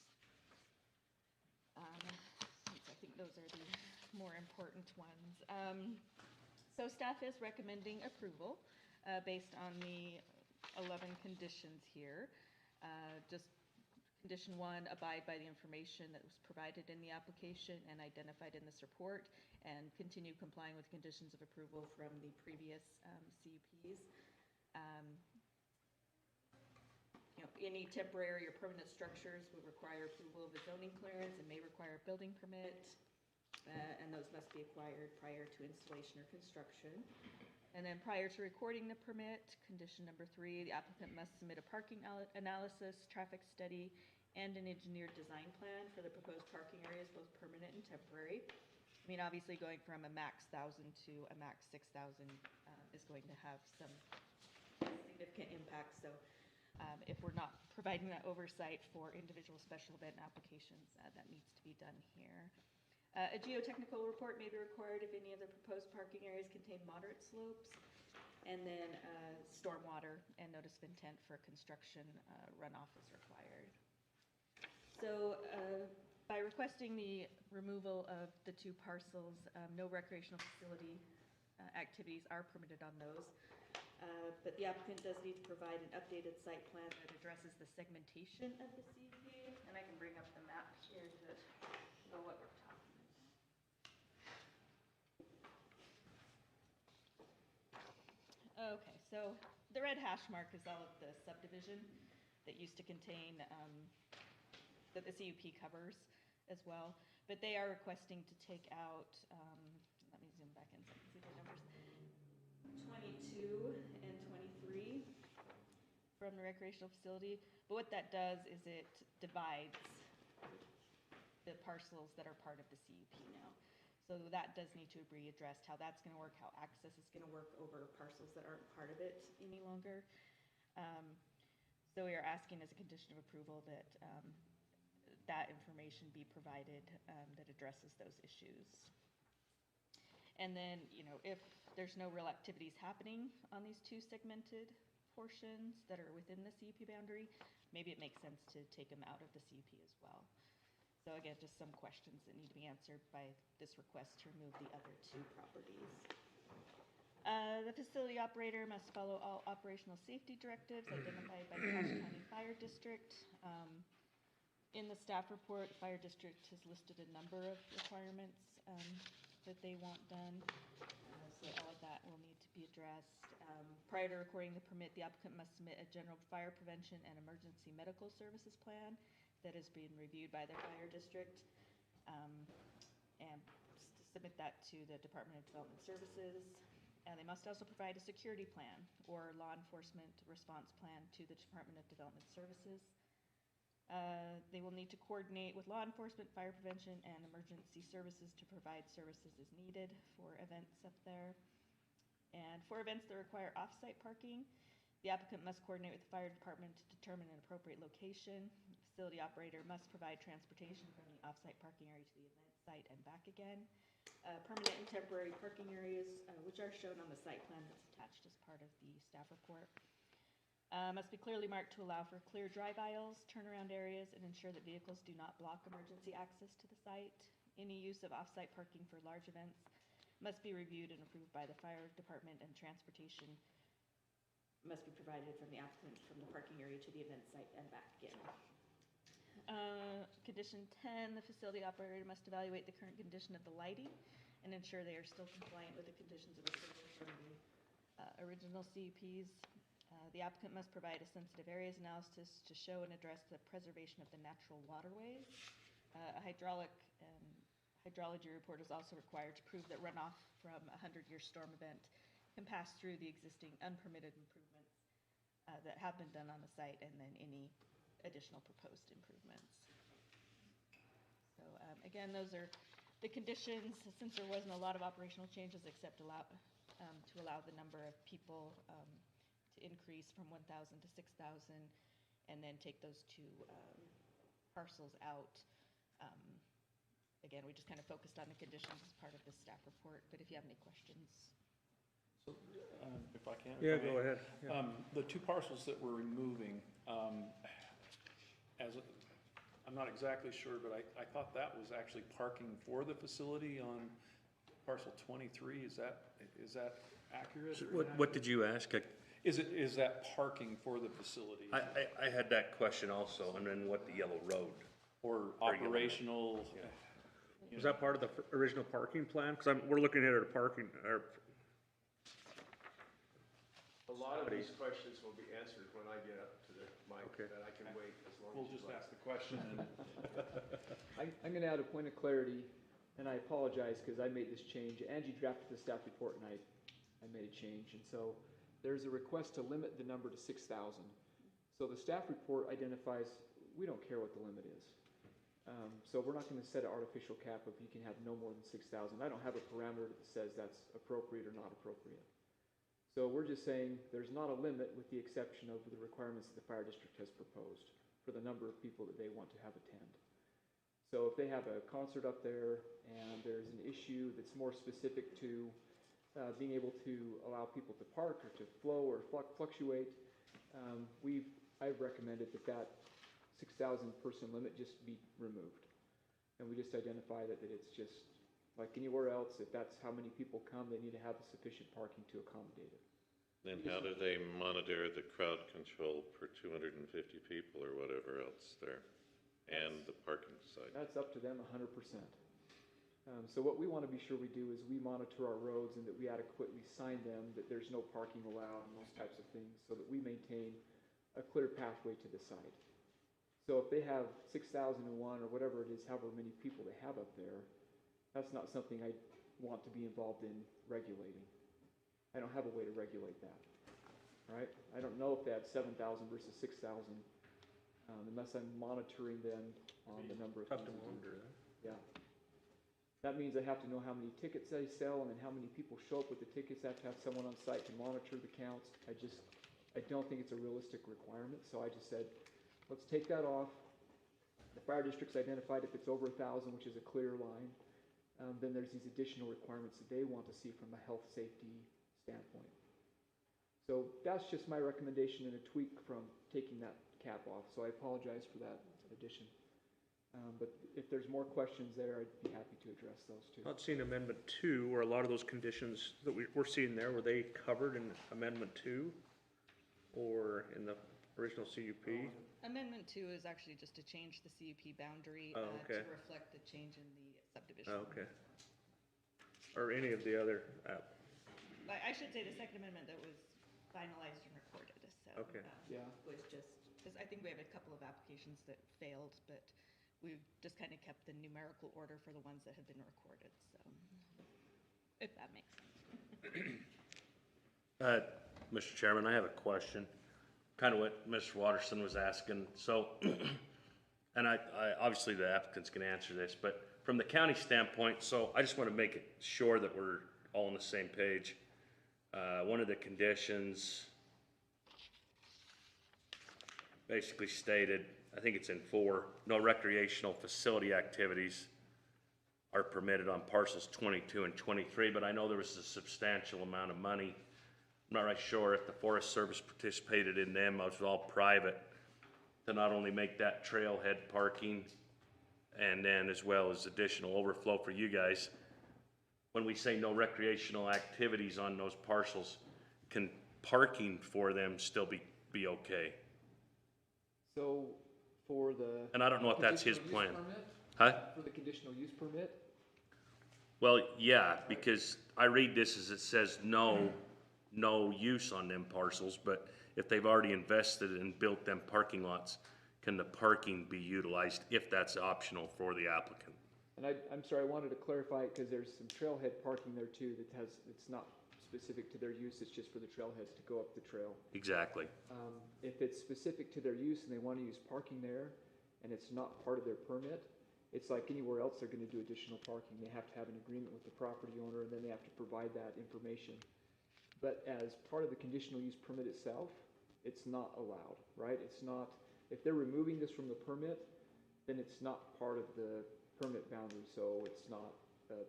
Since I think those are the more important ones. So staff is recommending approval based on the 11 conditions here. Just condition 1, abide by the information that was provided in the application and identified in this report, and continue complying with conditions of approval from the previous CUPs. Any temporary or permanent structures would require approval of a zoning clearance and may require a building permit. And those must be acquired prior to installation or construction. And then prior to recording the permit, condition number 3, the applicant must submit a parking analysis, traffic study, and an engineered design plan for the proposed parking areas, both permanent and temporary. I mean, obviously going from a max 1,000 to a max 6,000 is going to have some significant impact. So if we're not providing that oversight for individual special event applications, that needs to be done here. A geotechnical report may be required if any of the proposed parking areas contain moderate slopes. And then stormwater and notice of intent for construction runoff is required. So by requesting the removal of the two parcels, no recreational facility activities are permitted on those. But the applicant does need to provide an updated site plan that addresses the segmentation of the CUP. And I can bring up the map here to know what we're talking about. Okay, so the red hash mark is all of the subdivision that used to contain, that the CUP covers as well. But they are requesting to take out, let me zoom back in so I can see the numbers, 22 and 23 from the recreational facility. But what that does is it divides the parcels that are part of the CUP now. So that does need to be addressed, how that's going to work, how access is going to work over parcels that aren't part of it any longer. So we are asking as a condition of approval that that information be provided that addresses those issues. And then, if there's no real activities happening on these two segmented portions that are within the CUP boundary, maybe it makes sense to take them out of the CUP as well. So again, just some questions that need to be answered by this request to remove the other two properties. The facility operator must follow all operational safety directives identified by the Cache County Fire District. In the staff report, the fire district has listed a number of requirements that they want done. So all of that will need to be addressed. Prior to recording the permit, the applicant must submit a general fire prevention and emergency medical services plan that is being reviewed by their fire district, and submit that to the Department of Development Services. And they must also provide a security plan or law enforcement response plan to the Department of Development Services. They will need to coordinate with law enforcement, fire prevention, and emergency services to provide services as needed for events up there. And for events that require off-site parking, the applicant must coordinate with the fire department to determine an appropriate location. The facility operator must provide transportation from the off-site parking area to the event site and back again. Permanent and temporary parking areas, which are shown on the site plan that's attached as part of the staff report, must be clearly marked to allow for clear drive aisles, turnaround areas, and ensure that vehicles do not block emergency access to the site. Any use of off-site parking for large events must be reviewed and approved by the fire department, and transportation must be provided from the applicant from the parking area to the event site and back again. Condition 10, the facility operator must evaluate the current condition of the lighting and ensure they are still compliant with the conditions of approval from the original CUPs. The applicant must provide a sensitive areas analysis to show and address the preservation of the natural waterways A hydrology report is also required to prove that runoff from a 100-year storm event can pass through the existing unpermitted improvements that have been done on the site, and then any additional proposed improvements. So again, those are the conditions, since there wasn't a lot of operational changes except to allow the number of people to increase from 1,000 to 6,000, and then take those two parcels out. Again, we just kind of focused on the conditions as part of the staff report, but if you have any questions. So, if I can. Yeah, go ahead. Yeah. The two parcels that we're removing, I'm not exactly sure, but I thought that was actually parking for the facility on parcel 23. Is that accurate? or What did you ask? Is that parking for the facility? I had that question also, and then what the yellow road? Or Or yellow. operational? Was that part of the original parking plan? Because we're looking at a parking, or A lot of these questions will be answered when I get up to the mic, Okay. but I can wait as long We'll as just you like. ask the question and I'm gonna add a point of clarity, and I apologize, because I made this change. Angie drafted the staff report, and I made a change, and so there's a request to limit the number to 6,000. So the staff report identifies, we don't care what the limit is. So we're not gonna set an artificial cap of you can have no more than 6,000. I don't have a parameter that says that's appropriate or not appropriate. So we're just saying there's not a limit with the exception of the requirements that the fire district has proposed for the number of people that they want to have attend. So if they have a concert up there and there's an issue that's more specific to being able to allow people to park or to flow or fluctuate, I've recommended that 6,000 person limit just be removed. And we just identify that it's just like anywhere else, if that's how many people come, they need to have sufficient parking to accommodate it. Then how do they monitor the crowd control per 250 people or whatever else there? And the parking site? That's up to them 100%. So what we want to be sure we do is we monitor our roads and that we adequately sign them, that there's no parking allowed and those types of things, so that we maintain a clear pathway to the site. So if they have 6,001 or whatever it is, however many people they have up there, that's not something I want to be involved in regulating. I don't have a way to regulate that, right? I don't know if they have 7,000 versus 6,000 unless I'm monitoring them on the number of tough things to they do. monitor. Yeah. That means I have to know how many tickets they sell and then how many people show up with the tickets. I have to have someone on site to monitor the counts. I don't think it's a realistic requirement, so I just said, let's take that off. The fire district's identified if it's over 1,000, which is a clear line. Then there's these additional requirements that they want to see from a health safety standpoint. So that's just my recommendation and a tweak from taking that cap off. So I apologize for that addition. But if there's more questions there, I'd be happy to address those too. Not seeing Amendment 2, where a lot of those conditions that we're seeing there, were they covered in Amendment 2? Or in the original CUP? Amendment 2 is actually just to change the CUP boundary Oh, okay. to reflect the change in the subdivision. Oh, okay. Or any of the other, I should say the second amendment that was finalized and recorded, so. Okay. Yeah. Was just, because I think we have a couple of applications that failed, but we've just kind of kept the numerical order for the ones that have been recorded, so. If that makes sense. Mr. Chairman, I have a question, kind of what Mr. Watterson was asking. So, and I obviously the applicants can answer this, but from the county standpoint, so I just want to make it sure that we're all on the same page. One of the conditions basically stated, I think it's in 4, no recreational facility activities are permitted on parcels 22 and 23, but I know there was a substantial amount of money. I'm not right sure if the Forest Service participated in them. It was all private to not only make that trailhead parking and then as well as additional overflow for you guys. When we say no recreational activities on those parcels, can parking for them still be okay? So for the. And I don't know if that's his conditional use plan. permit? Huh? For the conditional use permit? Well, yeah, because I read this as it says no use on them parcels, but if they've already invested and built them parking lots, can the parking be utilized if that's optional for the applicant? And I'm sorry, I wanted to clarify it because there's some trailhead parking there too that has, it's not specific to their use, it's just for the trailheads to go up the trail. Exactly. If it's specific to their use and they want to use parking there and it's not part of their permit, it's like anywhere else they're going to do additional parking. They have to have an agreement with the property owner and then they have to provide that information. But as part of the conditional use permit itself, it's not allowed, right? It's not, if they're removing this from the permit, then it's not part of the permit boundary, so it's not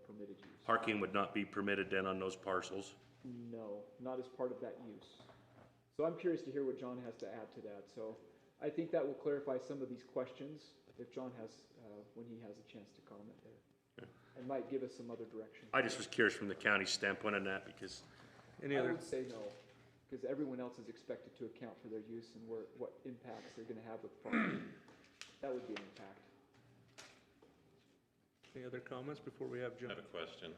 permitted use. Parking would not be permitted then on those parcels? No, not as part of that use. So I'm curious to hear what John has to add to that. So I think that will clarify some of these questions if John has, when he has a chance to comment there. And might give us some other direction. I just was curious from the county standpoint on that because Any I other, would say no, because everyone else is expected to account for their use and what impacts they're gonna have with property. That would be an impact. any other comments before we have I John? have a question.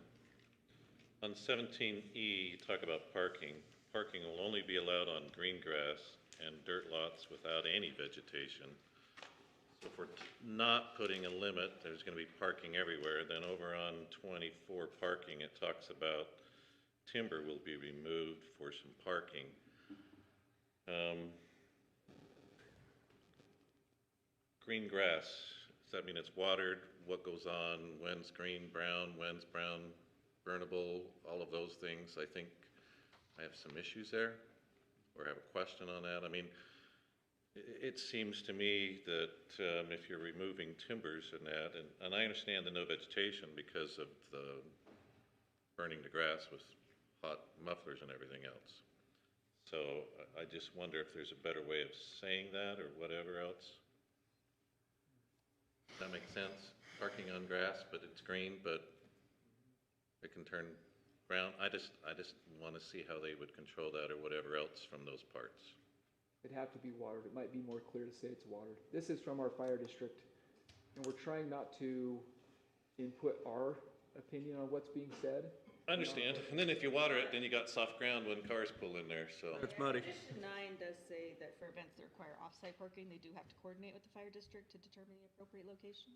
On 17E, you talk about parking. Parking will only be allowed on green grass and dirt lots without any vegetation. So if we're not putting a limit, there's going to be parking everywhere. Then over on 24 parking, it talks about timber will be removed for some parking. Green grass, does that mean it's watered? What goes on? When's green, brown? When's brown burnable? All of those things. I think I have some issues there, or have a question on that. I mean, it seems to me that if you're removing timbers and that, and I understand the no vegetation because of the burning the grass with hot mufflers and everything else. So I just wonder if there's a better way of saying that or whatever else. Does that make sense? Parking on grass, but it's green, but it can turn brown. I just want to see how they would control that or whatever else from those parts. It'd have to be watered. It might be more clear to say it's watered. This is from our fire district, and we're trying not to input our opinion on what's being said. I understand. And then if you water it, then you got soft ground when cars pull in there, so. It's muddy. Condition 9 does say that for events that require off-site parking, they do have to coordinate with the fire district to determine the appropriate location.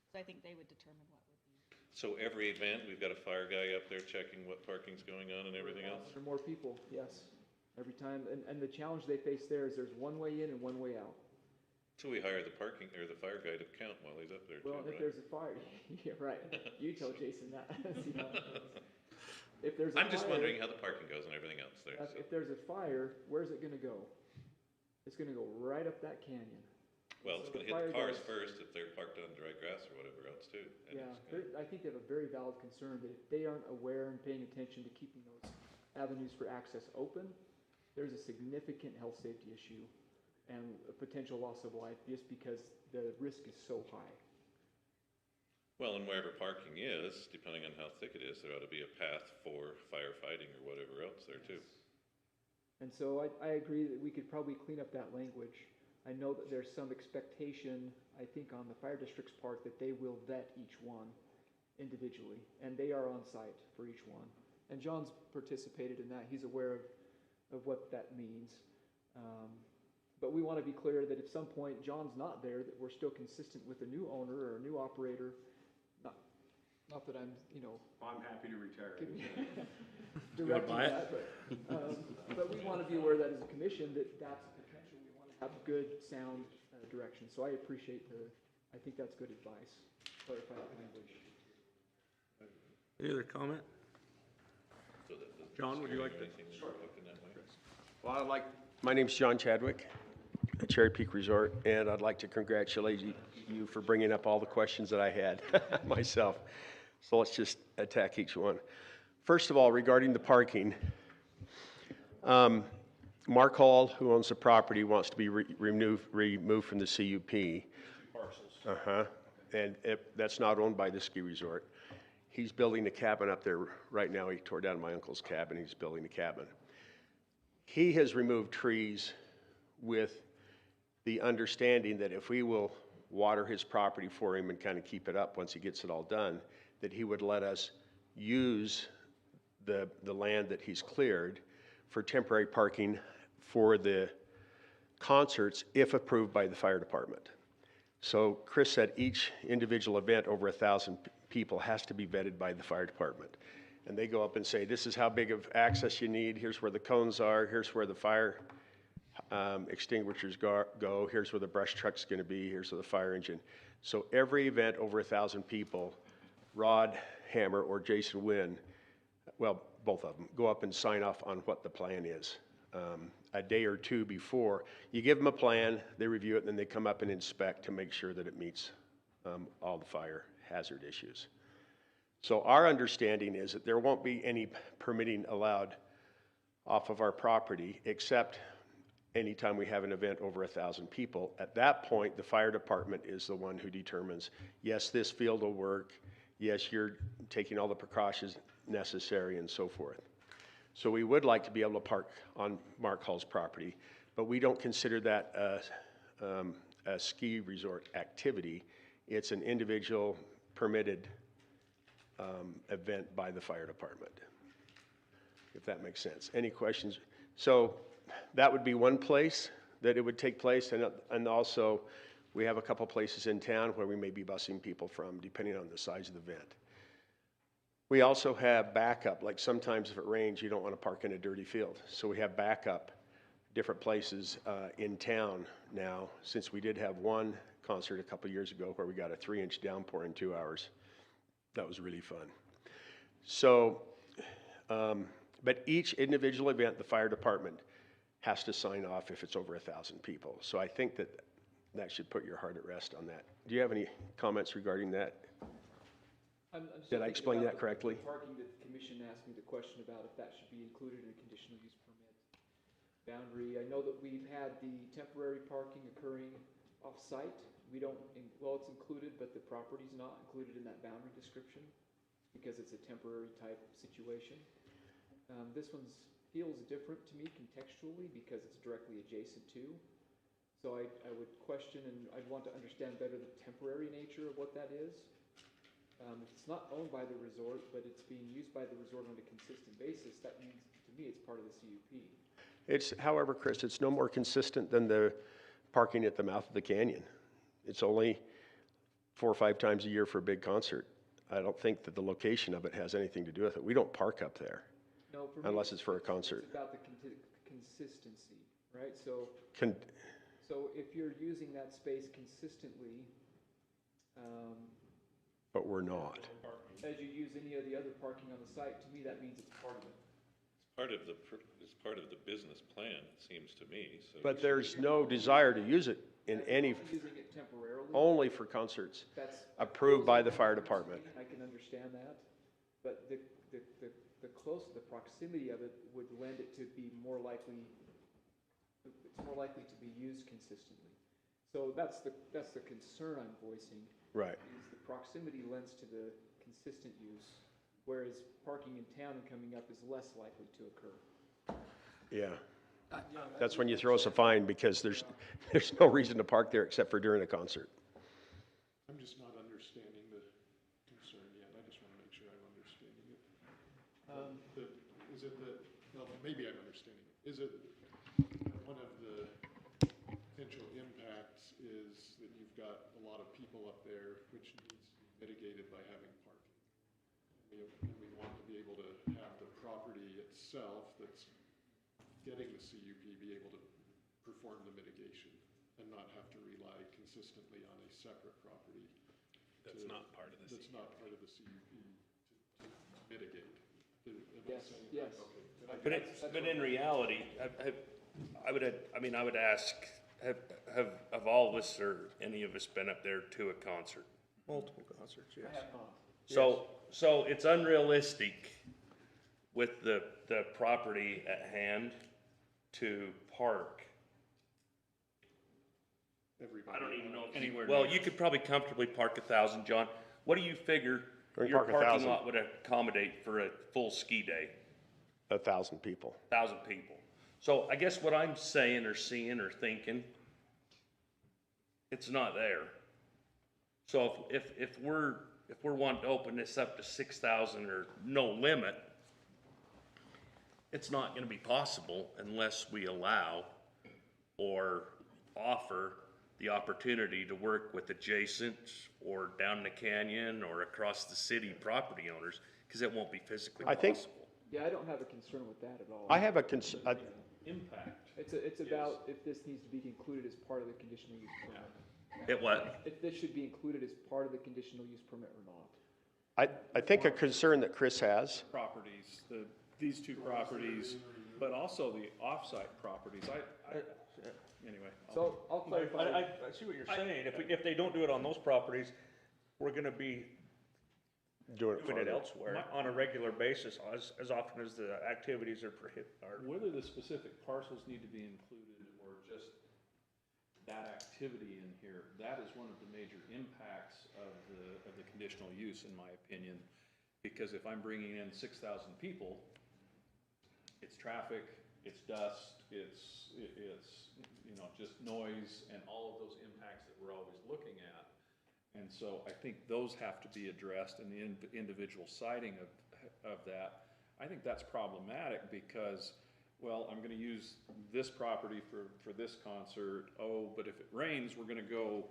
So I think they would determine what would be. So every event, we've got a fire guy up there checking what parking's going on and everything else? There are more people, yes, every time. And the challenge they face there is there's one way in and one way out. So we hire the parking, or the fire guy to count while he's up there too, Well, if right? there's a fire, yeah, right. You tell Jason that. See how it goes. If there's a I'm just fire- wondering how the parking goes and everything else there, so. If there's a fire, where's it gonna go? It's gonna go right up that canyon. Well, it's so gonna the hit the fire cars goes- first if they're parked on dry grass or whatever else too. And Yeah, it's gonna- I think they have a very valid concern that if they aren't aware and paying attention to keeping those avenues for access open, there's a significant health safety issue and a potential loss of life just because the risk is so high. Well, and wherever parking is, depending on how thick it is, there ought to be a path for firefighting or whatever else there too. And so I agree that we could probably clean up that language. I know that there's some expectation, I think, on the fire district's part that they will vet each one individually, and they are on site for each one. And John's participated in that. He's aware of what that means. But we want to be clear that if some point John's not there, that we're still consistent with a new owner or a new operator. Not that I'm, I'm happy to retire. directing buy it? that, but we want to be aware that as a commission, that's a potential. We want to have good, sound direction. So I appreciate I think that's good advice. Clarify that language. Any other comment? So that the John, would you like steering to- or anything would work in that way? Well, my name's John Chadwick at Cherry Peak Resort, and I'd like to congratulate you for bringing up all the questions that I had myself. So let's just attack each one. First of all, regarding the parking, Mark Hall, who owns the property, wants to be removed from the CUP. Parcels. Uh-huh. And that's not owned by the ski resort. He's building a cabin up there right now. He tore down my uncle's cabin. He's building a cabin. He has removed trees with the understanding that if we will water his property for him and kind of keep it up once he gets it all done, that he would let us use the land that he's cleared for temporary parking for the concerts if approved by the fire department. So Chris said each individual event over 1,000 people has to be vetted by the fire department. And they go up and say, this is how big of access you need, here's where the cones are, here's where the fire extinguishers go, here's where the brush truck's gonna be, here's where the fire engine. So every event over 1,000 people, Rod Hammer or Jason Wynn, well, both of them, go up and sign off on what the plan is. A day or two before, you give them a plan, they review it, and then they come up and inspect to make sure that it meets all the fire hazard issues. So our understanding is that there won't be any permitting allowed off of our property except anytime we have an event over 1,000 people. At that point, the fire department is the one who determines, yes, this field will work, yes, you're taking all the precautions necessary and so forth. So we would like to be able to park on Mark Hall's property, but we don't consider that a ski resort activity. It's an individual permitted event by the fire department, if that makes sense. Any questions? So that would be one place that it would take place, and also we have a couple places in town where we may be busing people from, depending on the size of the event. We also have backup, like sometimes if it rains, you don't want to park in a dirty field. So we have backup, different places in town now, since we did have one concert a couple years ago where we got a 3-inch downpour in 2 hours. That was really fun. So, but each individual event, the fire department has to sign off if it's over 1,000 people. So I think that that should put your heart at rest on that. Do you have any comments regarding that? Did I explain that correctly? Parking that the commission asked me the question about if that should be included in a conditional use permit boundary. I know that we've had the temporary parking occurring off-site. We don't, well, it's included, but the property's not included in that boundary description because it's a temporary type situation. This one feels different to me contextually because it's directly adjacent to. So I would question, and I'd want to understand better the temporary nature of what that is. If it's not owned by the resort, but it's being used by the resort on a consistent basis, that means, to me, it's part of the CUP. It's, however, Chris, it's no more consistent than the parking at the mouth of the canyon. It's only 4 or 5 times a year for a big concert. I don't think that the location of it has anything to do with it. We don't park up there. No, for unless me, it's for a concert. It's about the consistency, right? So if you're using that space consistently, but we're not. as you use any of the other parking on the site, to me, that means it's part of it. It's part of the business plan, it seems to me, so. But there's no desire to use it in any, Using it temporarily. only for concerts That's approved by the fire department. I can understand that, but the proximity of it would lend it to be more likely, it's more likely to be used consistently. So that's the concern I'm voicing. Right. Is the proximity lends to the consistent use, whereas parking in town and coming up is less likely to occur. Yeah. That's when you throw us a fine because there's no reason to park there except for during a concert. I'm just not understanding the concern yet. I just want to make sure I'm understanding it. Is it that, well, maybe I'm understanding it. Is it one of the potential impacts is that you've got a lot of people up there, which needs to be mitigated by having parking? And we want to be able to have the property itself that's getting the CUP be able to perform the mitigation and not have to rely consistently on a separate property. That's not part of the That's not part of the CUP to mitigate. Yes. But in reality, I would ask, have all of us or any of us been up there to a concert? Multiple concerts, yes. So it's unrealistic with the property at hand to park. I don't even know if anywhere. Well, you could probably comfortably park 1,000, John. What do you figure your park parking 1,000. lot would accommodate for a full ski day? 1,000 people. 1,000 people. So I guess what I'm saying or seeing or thinking, it's not there. So if we're wanting to open this up to 6,000 or no limit, it's not going to be possible unless we allow or offer the opportunity to work with adjacent or down the canyon or across the city property owners, because it won't be physically I think- possible. Yeah, I don't have a concern with that at all. I have a Impact. It's about if this needs to be included as part of the conditional use permit. It what? If this should be included as part of the conditional use permit or not. I think a concern that Chris has, Properties, these two properties, but also the off-site properties. Anyway. So I'll clarify. I see what you're saying. If they don't do it on those properties, we're gonna be doing it doing it further. elsewhere on a regular basis, as often as the activities are Whether the specific parcels need to be included or just that activity in here, that is one of the major impacts of the conditional use, in my opinion. Because if I'm bringing in 6,000 people, it's traffic, it's dust, it's, you know, just noise and all of those impacts that we're always looking at. And so I think those have to be addressed in the individual siting of that. I think that's problematic because, well, I'm gonna use this property for this concert. Oh, but if it rains, we're gonna go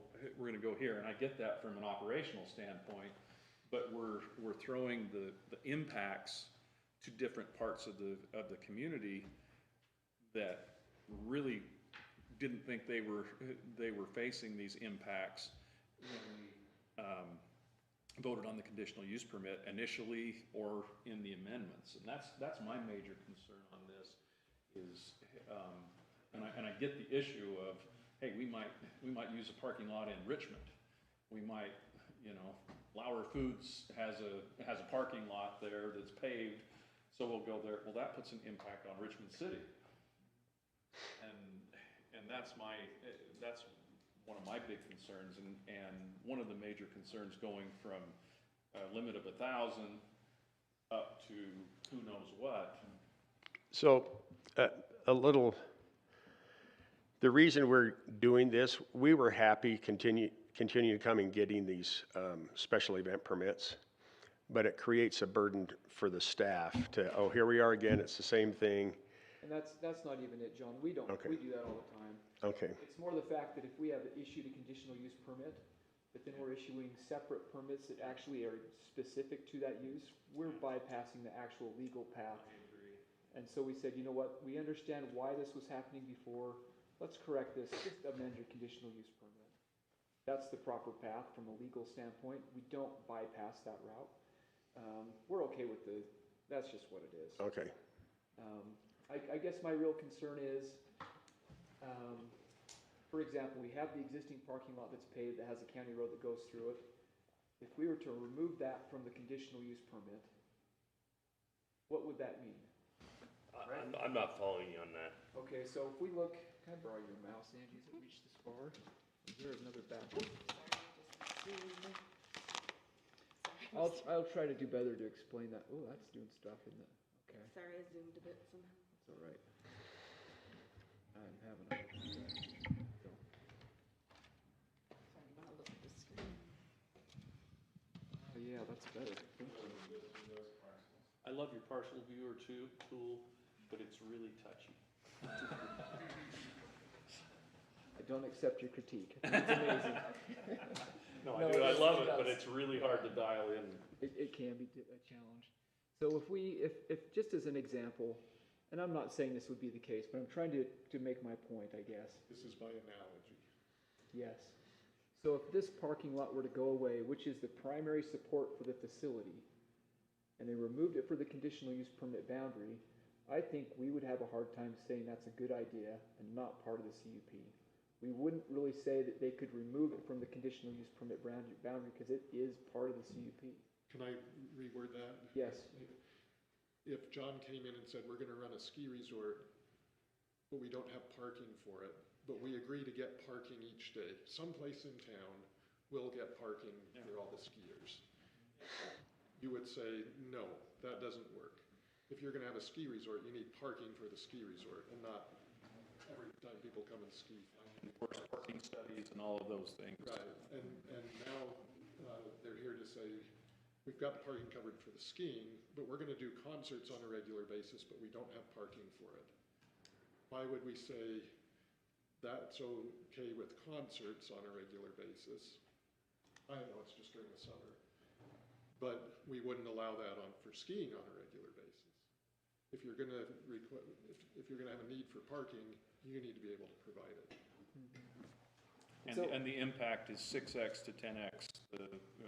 here. And I get that from an operational standpoint, but we're throwing the impacts to different parts of the community that really didn't think they were facing these impacts when we voted on the conditional use permit initially or in the amendments. And that's my major concern on this is, and I get the issue of, hey, we might use a parking lot in Richmond. We might, you know, Lauer Foods has a parking lot there that's paved, so we'll go there. Well, that puts an impact on Richmond City. And that's one of my big concerns, and one of the major concerns going from a limit of 1,000 up to who knows what. So, the reason we're doing this, we were happy continue to come and getting these special event permits, but it creates a burden for the staff to, oh, here we are again, it's the same thing. And that's not even it, John. We do that all the time. Okay, It's more the fact that if we have issued a conditional use permit, but then we're issuing separate permits that actually are specific to that use, we're bypassing the actual legal path. And so we said, you know what, we understand why this was happening before, let's correct this, just amend your conditional use permit. That's the proper path from a legal standpoint. We don't bypass that route. We're okay with that's just what it is. okay. I guess my real concern is, for example, we have the existing parking lot that's paved that has a county road that goes through it. If we were to remove that from the conditional use permit, what would that mean? I'm not following you on that. Okay, so if we look, can I borrow your mouse, Angie? Does it reach this far? Is there another back? I'll try to do better to explain that. Oh, that's doing stuff, isn't it? Okay, Sorry, I zoomed a bit somehow. that's all right. I'm having a. So, Sorry, I'm gonna look at the screen. oh, yeah, that's better. Thank you. I love your parcel viewer tool, but it's really touchy. I don't accept your critique. It's amazing. No, No, I do, I it love it, does. but it's really hard to dial in. It can be a challenge. So if just as an example, and I'm not saying this would be the case, but I'm trying to make my point, I guess. This is my analogy. Yes. So if this parking lot were to go away, which is the primary support for the facility, and they removed it for the conditional use permit boundary, I think we would have a hard time saying that's a good idea and not part of the CUP. We wouldn't really say that they could remove it from the conditional use permit boundary because it is part of the CUP. Can I reword that? Yes. If John came in and said, we're gonna run a ski resort, but we don't have parking for it, but we agree to get parking each day, someplace in town will get parking for all the skiers. You would say, no, that doesn't work. If you're gonna have a ski resort, you need parking for the ski resort and not every time people come and ski. Parking studies and all of those things. Right, and now they're here to say, we've got parking covered for the skiing, but we're gonna do concerts on a regular basis, but we don't have parking for it. Why would we say, that's okay with concerts on a regular basis. I know it's just during the summer. But we wouldn't allow that for skiing on a regular basis. If you're gonna if you're gonna have a need for parking, you need to be able to provide it. And the impact is 6x to 10x,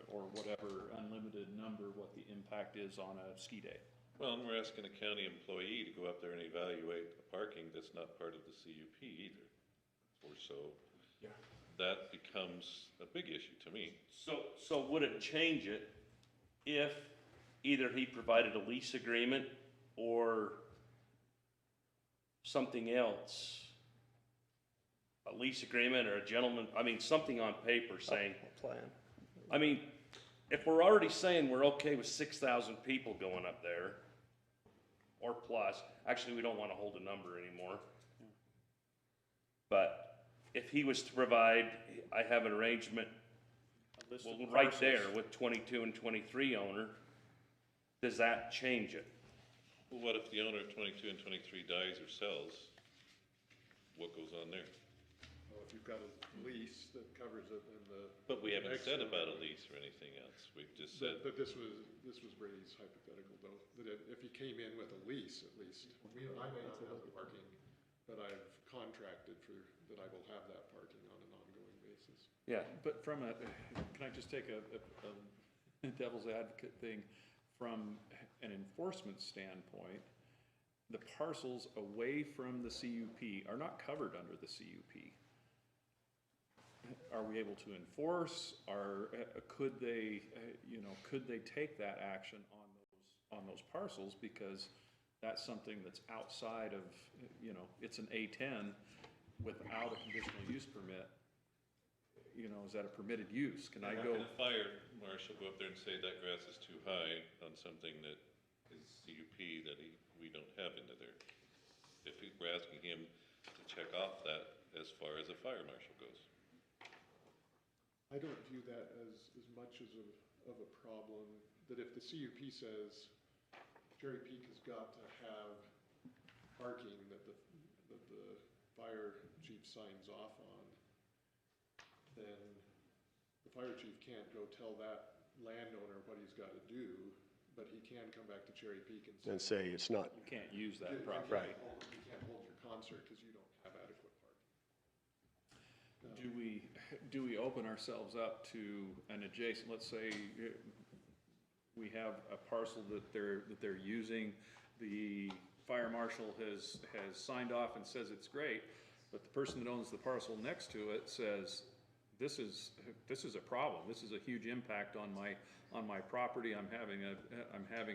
or whatever unlimited number, what the impact is on a ski day. Well, and we're asking a county employee to go up there and evaluate the parking that's not part of the CUP either. Or so, that becomes a big issue to me. So would it change it if either he provided a lease agreement or something else? A lease agreement or a gentleman, I mean, something on paper saying, Plan. I mean, if we're already saying we're okay with 6,000 people going up there, or plus, actually, we don't want to hold a number anymore. But if he was to provide, I have an arrangement, well, right there with 22 and 23 owner, does that change it? Well, what if the owner of 22 and 23 dies or sells? What goes on there? Well, if you've got a lease that covers it, then But we haven't said about a lease or anything else. We've just said, But this was Brady's hypothetical though, that if he came in with a lease at least, I may not have the parking, but I've contracted that I will have that parking on an ongoing basis. Yeah. But can I just take a devil's advocate thing? From an enforcement standpoint, the parcels away from the CUP are not covered under the CUP. Are we able to enforce, could they take that action on those parcels? Because that's something that's outside of, it's an A10 without a conditional use permit. Is that a permitted use? Can I go? can a fire marshal go up there and say that grass is too high on something that is CUP that we don't have into there? If we're asking him to check off that as far as a fire marshal goes. I don't view that as much of a problem, that if the CUP says Cherry Peak has got to have parking that the fire chief signs off on, then the fire chief can't go tell that landowner what he's got to do, but he can come back to Cherry Peak and say it's not. You can't use that You property. can't hold your concert because you don't have adequate parking. Do we open ourselves up to an adjacent, let's say, we have a parcel that they're using, the fire marshal has signed off and says it's great, but the person that owns the parcel next to it says, this is a problem, this is a huge impact on my property, I'm having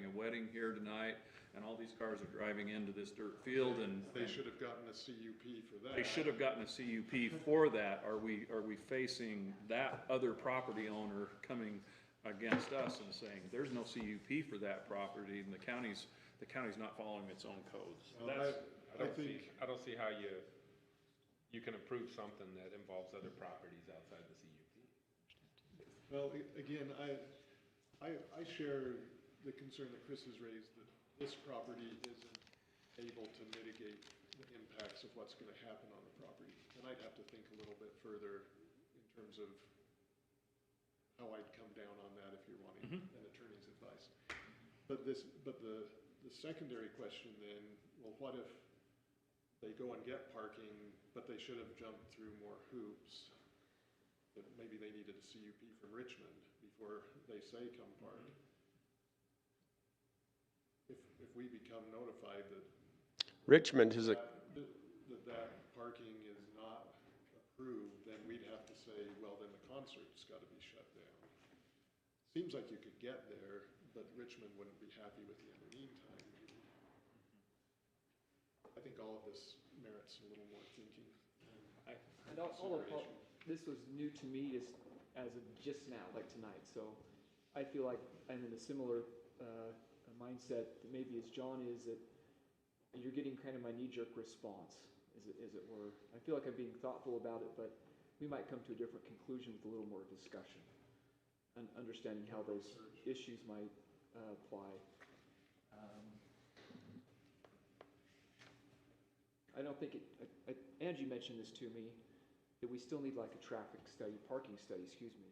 a wedding here tonight, and all these cars are driving into this dirt field, and They should have gotten a CUP for that. they should have gotten a CUP for that. Are we facing that other property owner coming against us and saying, there's no CUP for that property, and the county's not following its own codes? Well, I don't see how you can approve something that involves other properties outside the CUP. Well, again, I share the concern that Chris has raised, that this property isn't able to mitigate the impacts of what's gonna happen on the property. And I'd have to think a little bit further in terms of how I'd come down on that if you're wanting an attorney's advice. But the secondary question then, well, what if they go and get parking, but they should have jumped through more hoops? That maybe they needed a CUP from Richmond before they say come park. If we become notified that Richmond is that parking is not approved, then we'd have to say, well, then the concert's gotta be shut down. Seems like you could get there, but Richmond wouldn't be happy with you in the meantime, maybe. I think all of this merits a little more thinking. And all of this was new to me as of just now, like tonight, so I feel like I'm in a similar mindset that maybe as John is, that you're getting kind of my knee-jerk response, as it were. I feel like I'm being thoughtful about it, but we might come to a different conclusion with a little more discussion and understanding how those issues might apply. I don't think Angie mentioned this to me, that we still need like a traffic study, parking study, excuse me,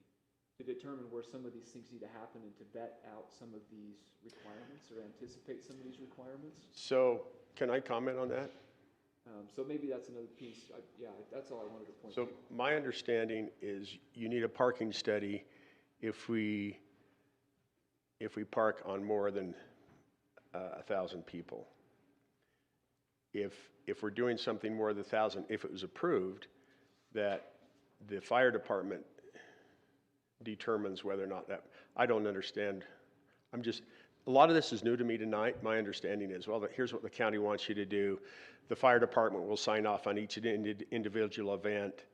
to determine where some of these things need to happen and to vet out some of these requirements or anticipate some of these requirements. So can I comment on that? So maybe that's another piece. Yeah, that's all I wanted to point So to. my understanding is you need a parking study if we park on more than 1,000 people. If we're doing something more than 1,000, if it was approved, that the fire department determines whether or not that, I don't understand. A lot of this is new to me tonight. My understanding is, well, here's what the county wants you to do. The fire department will sign off on each individual event,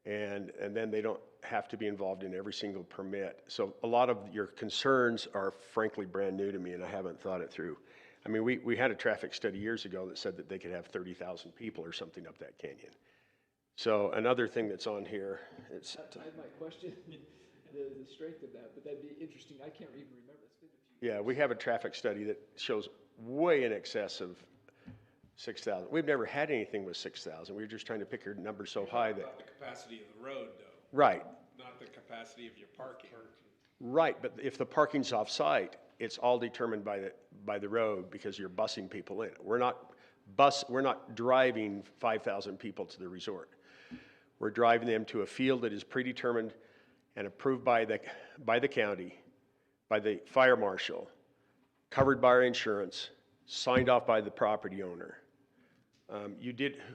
and then they don't have to be involved in every single permit. So a lot of your concerns are frankly brand new to me, and I haven't thought it through. I mean, we had a traffic study years ago that said that they could have 30,000 people or something up that canyon. So another thing that's on here, it's... I might question the strength of that, but that'd be interesting. I can't even remember. It's been a few years. Yeah, we have a traffic study that shows way in excess of 6,000. We've never had anything with 6,000. We were just trying to pick a number so high that... About the capacity of the road, though. Right, Not the capacity of your parking. right, but if the parking's off-site, it's all determined by the road because you're busing people in. We're not driving 5,000 people to the resort. We're driving them to a field that is predetermined and approved by the county, by the fire marshal, covered by our insurance, signed off by the property owner.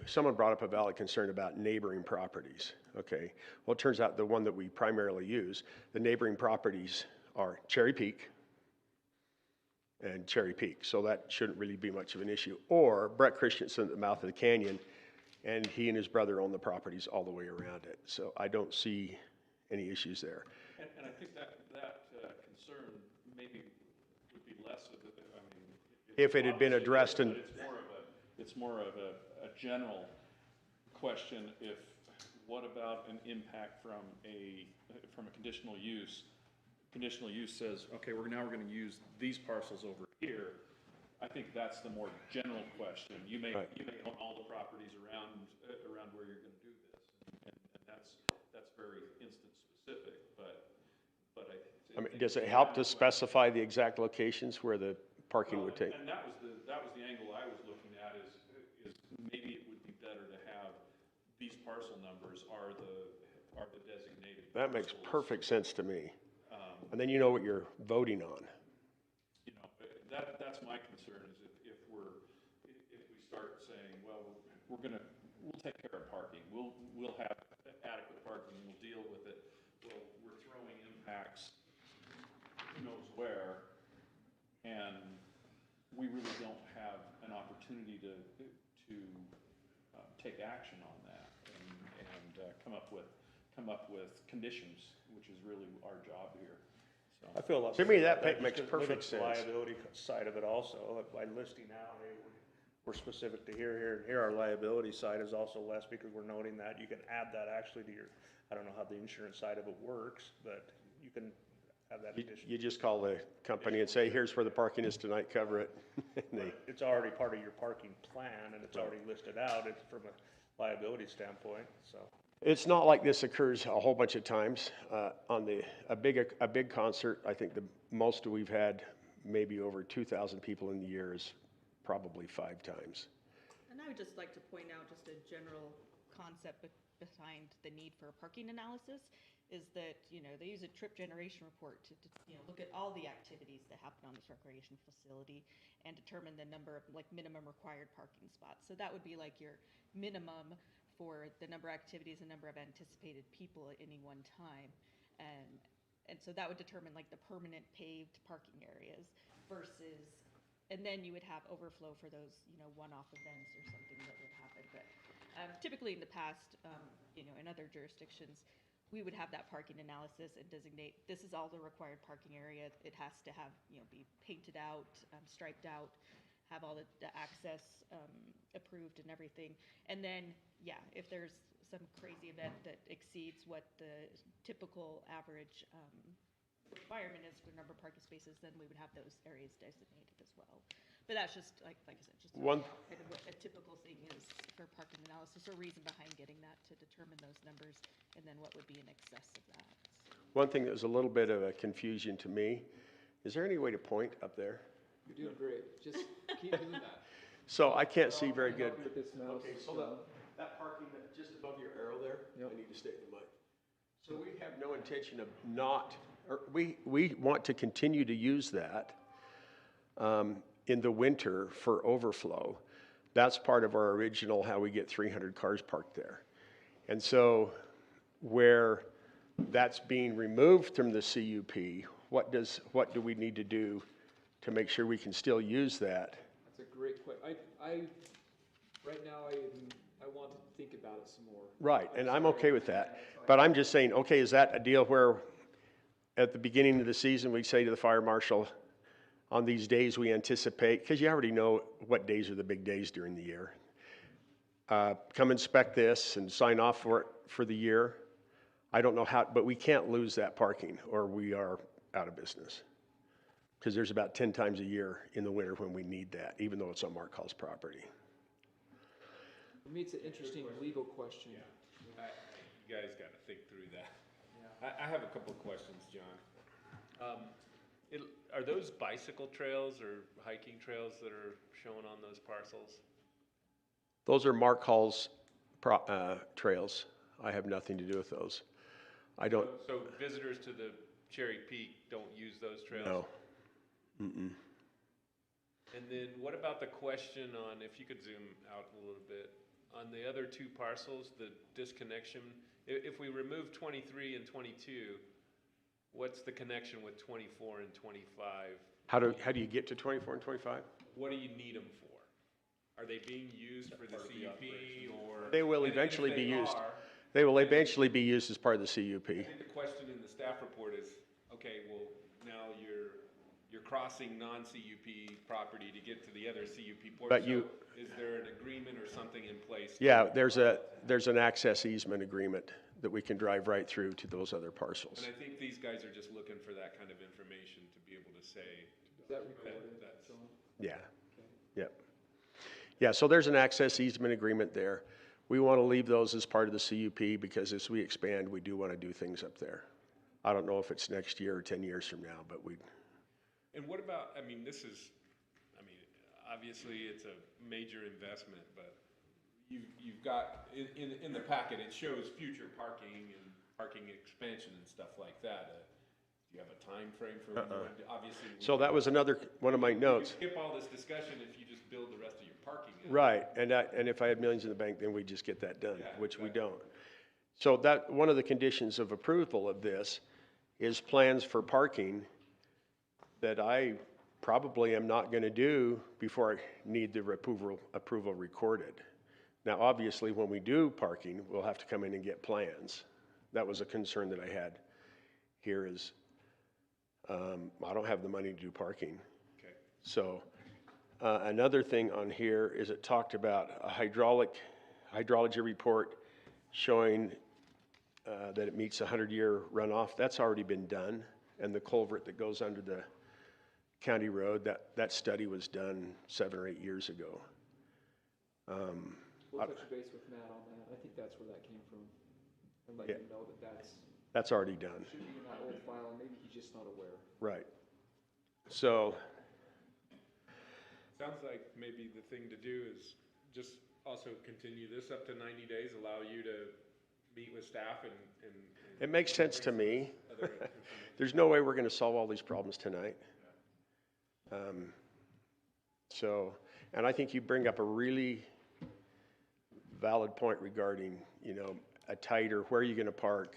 Someone brought up a valid concern about neighboring properties, okay? Well, it turns out the one that we primarily use, the neighboring properties are Cherry Peak and Cherry Peak, so that shouldn't really be much of an issue. Or Brett Christensen at the mouth of the canyon, and he and his brother own the properties all the way around it. So I don't see any issues there. And I think that concern maybe would be less of it, I mean. If it had been addressed in... It's more of a general question what about an impact from a conditional use? Conditional use says, okay, we're gonna use these parcels over here. I think that's the more general question. You may own all the properties around where you're gonna do this, and that's very instance specific, but I mean, does it help to specify the exact locations where the parking would take? And that was the angle I was looking at is maybe it would be better to have these parcel numbers are the designated. That makes parcels. perfect sense to me. And then you know what you're voting on. You know, that's my concern is if we start saying, well, we'll take care of parking, we'll have adequate parking, we'll deal with it. Well, we're throwing impacts who knows where, and we really don't have an opportunity to take action on that and come up with conditions, which is really our job here. So. I feel like. To me, that just makes limits perfect the sense. liability side of it also, by listing out, hey, we're specific to here, and here, our liability side is also less because we're noting that. You can add that actually to your, I don't know how the insurance side of it works, but you can have that addition. You just call the company and say, here's where the parking is tonight, cover it. And It's already part of your parking plan, and it's already listed out, it's from a liability standpoint, so. It's not like this occurs a whole bunch of times. On a big concert, I think the most we've had, maybe over 2,000 people in the year, is probably 5 times. And I would just like to point out just a general concept behind the need for a parking analysis is that, they use a trip generation report to look at all the activities that happen on this recreation facility and determine the number of minimum required parking spots. So that would be like your minimum for the number of activities and number of anticipated people at any one time. And so that would determine the permanent paved parking areas versus, and then you would have overflow for those, one-off events or something that would happen. But typically in the past, in other jurisdictions, we would have that parking analysis and designate, this is all the required parking area. It has to have, be painted out, striped out, have all the access approved and everything. And then, if there's some crazy event that exceeds what the typical average requirement is for number of parking spaces, then we would have those areas designated as well. But that's just, like I said, just One- kind of what a typical thing is for parking analysis, or reason behind getting that to determine those numbers, and then what would be in excess of that. One thing that was a little bit of a confusion to me, is there any way to point up there? You're doing great. Just keep doing that. So I can't see very good. With this mouse. That parking just above your arrow there, Yep. I need to stay in the mic. So we have no intention of not, or we want to continue to use that in the winter for overflow. That's part of our original, how we get 300 cars parked there. And so where that's being removed from the CUP, what do we need to do to make sure we can still use that? That's a great question. Right now, I want to think about it some more. Right, and I'm okay with that. But I'm just saying, okay, is that a deal where at the beginning of the season, we say to the fire marshal, on these days we anticipate, because you already know what days are the big days during the year. Come inspect this and sign off for it for the year. I don't know how, but we can't lose that parking or we are out of business. Because there's about 10 times a year in the winter when we need that, even though it's on Mark Hall's property. For me, it's an interesting legal question. You guys got to think through that. I have a couple of questions, John. Are those bicycle trails or hiking trails that are shown on those parcels? Those are Mark Hall's trails. I have nothing to do with those. I don't, So visitors to the Cherry Peak don't use those trails? no. Mm-mm. And then what about the question on, if you could zoom out a little bit, on the other two parcels, the disconnection? If we remove 23 and 22, what's the connection with 24 and 25? How do you get to 24 and 25? What do you need them for? Are they being used for the CUP or? They will and if eventually be they used. are, They will eventually be used as part of the CUP. I think the question in the staff report is, okay, well, now you're crossing non-CUP property to get to the other CUP portion. But you- So is there an agreement or something in place? Yeah, there's an access easement agreement that we can drive right through to those other parcels. And I think these guys are just looking for that kind of information to be able to say Is that recorded? that's. John? Yeah, yep. Yeah, so there's an access easement agreement there. We want to leave those as part of the CUP because as we expand, we do want to do things up there. I don't know if it's next year or 10 years from now, but And what about, obviously it's a major investment, but you've got, in the packet, it shows future parking and parking expansion and stuff like that. Do you have a time frame for when you want to, obviously? so that was another, one of my notes. You skip all this discussion if you just build the rest of your parking. in. Right, and if I had millions in the bank, then we'd just get that done, Yeah, which we exactly. don't. So that, one of the conditions of approval of this is plans for parking that I probably am not gonna do before I need the approval recorded. Now, obviously, when we do parking, we'll have to come in and get plans. That was a concern that I had here is, I don't have the money to do parking. Okay. So, another thing on here is it talked about a hydrology report showing that it meets a 100-year runoff. That's already been done. And the culvert that goes under the county road, that study was done 7 or 8 years ago. We'll touch base with Matt on that. I think that's where that came from. And let Yeah. him know that That's already done. should be in that old file. Maybe he's just not aware. Right. So, Sounds like maybe the thing to do is just also continue this up to 90 days, allow you to meet with staff and. it makes sense to me. other information. There's no way we're gonna solve all these problems tonight. So, and I think you bring up a really valid point regarding, a tighter, where are you gonna park,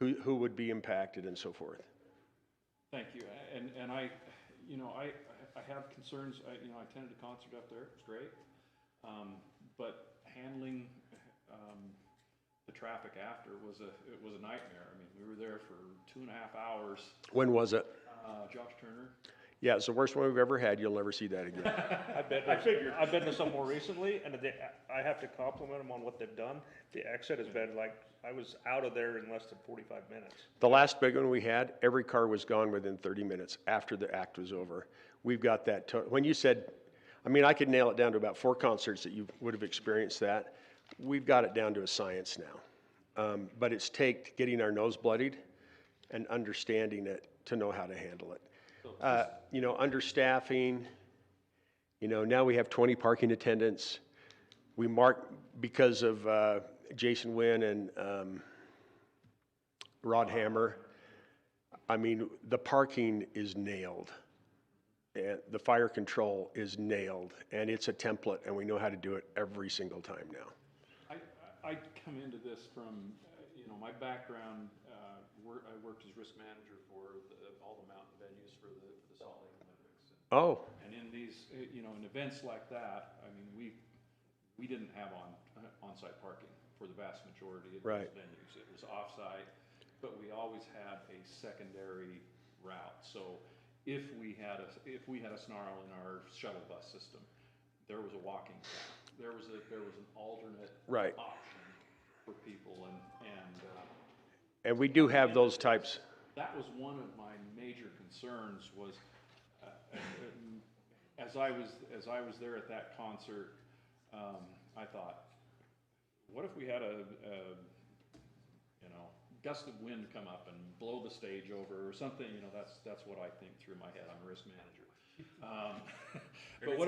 who would be impacted and so forth. Thank you, and I have concerns, I attended a concert up there, it was great. But handling, the traffic after it was a nightmare. I mean, we were there for 2.5 hours. When was it? Josh Turner. Yeah, it's the worst one we've ever had. You'll never see that again. I've been to some more recently, and I have to compliment them on what they've done. The exit has been like, I was out of there in less than 45 minutes. The last big one we had, every car was gone within 30 minutes after the act was over. We've got that, when you said I mean, I could nail it down to about 4 concerts that you would have experienced that. We've got it down to a science now. But it's take getting our nose bloodied and understanding it to know how to handle it. You know, understaffing, you know, now we have 20 parking attendants. We mark, because of Jason Wynn and Rod Hammer, I mean, the parking is nailed. And the fire control is nailed, and it's a template, and we know how to do it every single time now. I come into this from, you know, my background, I worked as risk manager for all the mountain venues for the Salt Lake Olympics. Oh. And in these, you know, in events like that, I mean, we didn't have on-site parking for the vast majority of Right. those venues. It was off-site, but we always had a secondary route. So if we had a snarl in our shuttle bus system, there was a walking path. There was an alternate Right. option for people, And we do have those types. that was one of my major concerns was, as I was there at that concert, I thought, what if we had a you know, gust of wind come up and blow the stage over or something? You know, that's what I think through my head. I'm a risk manager. But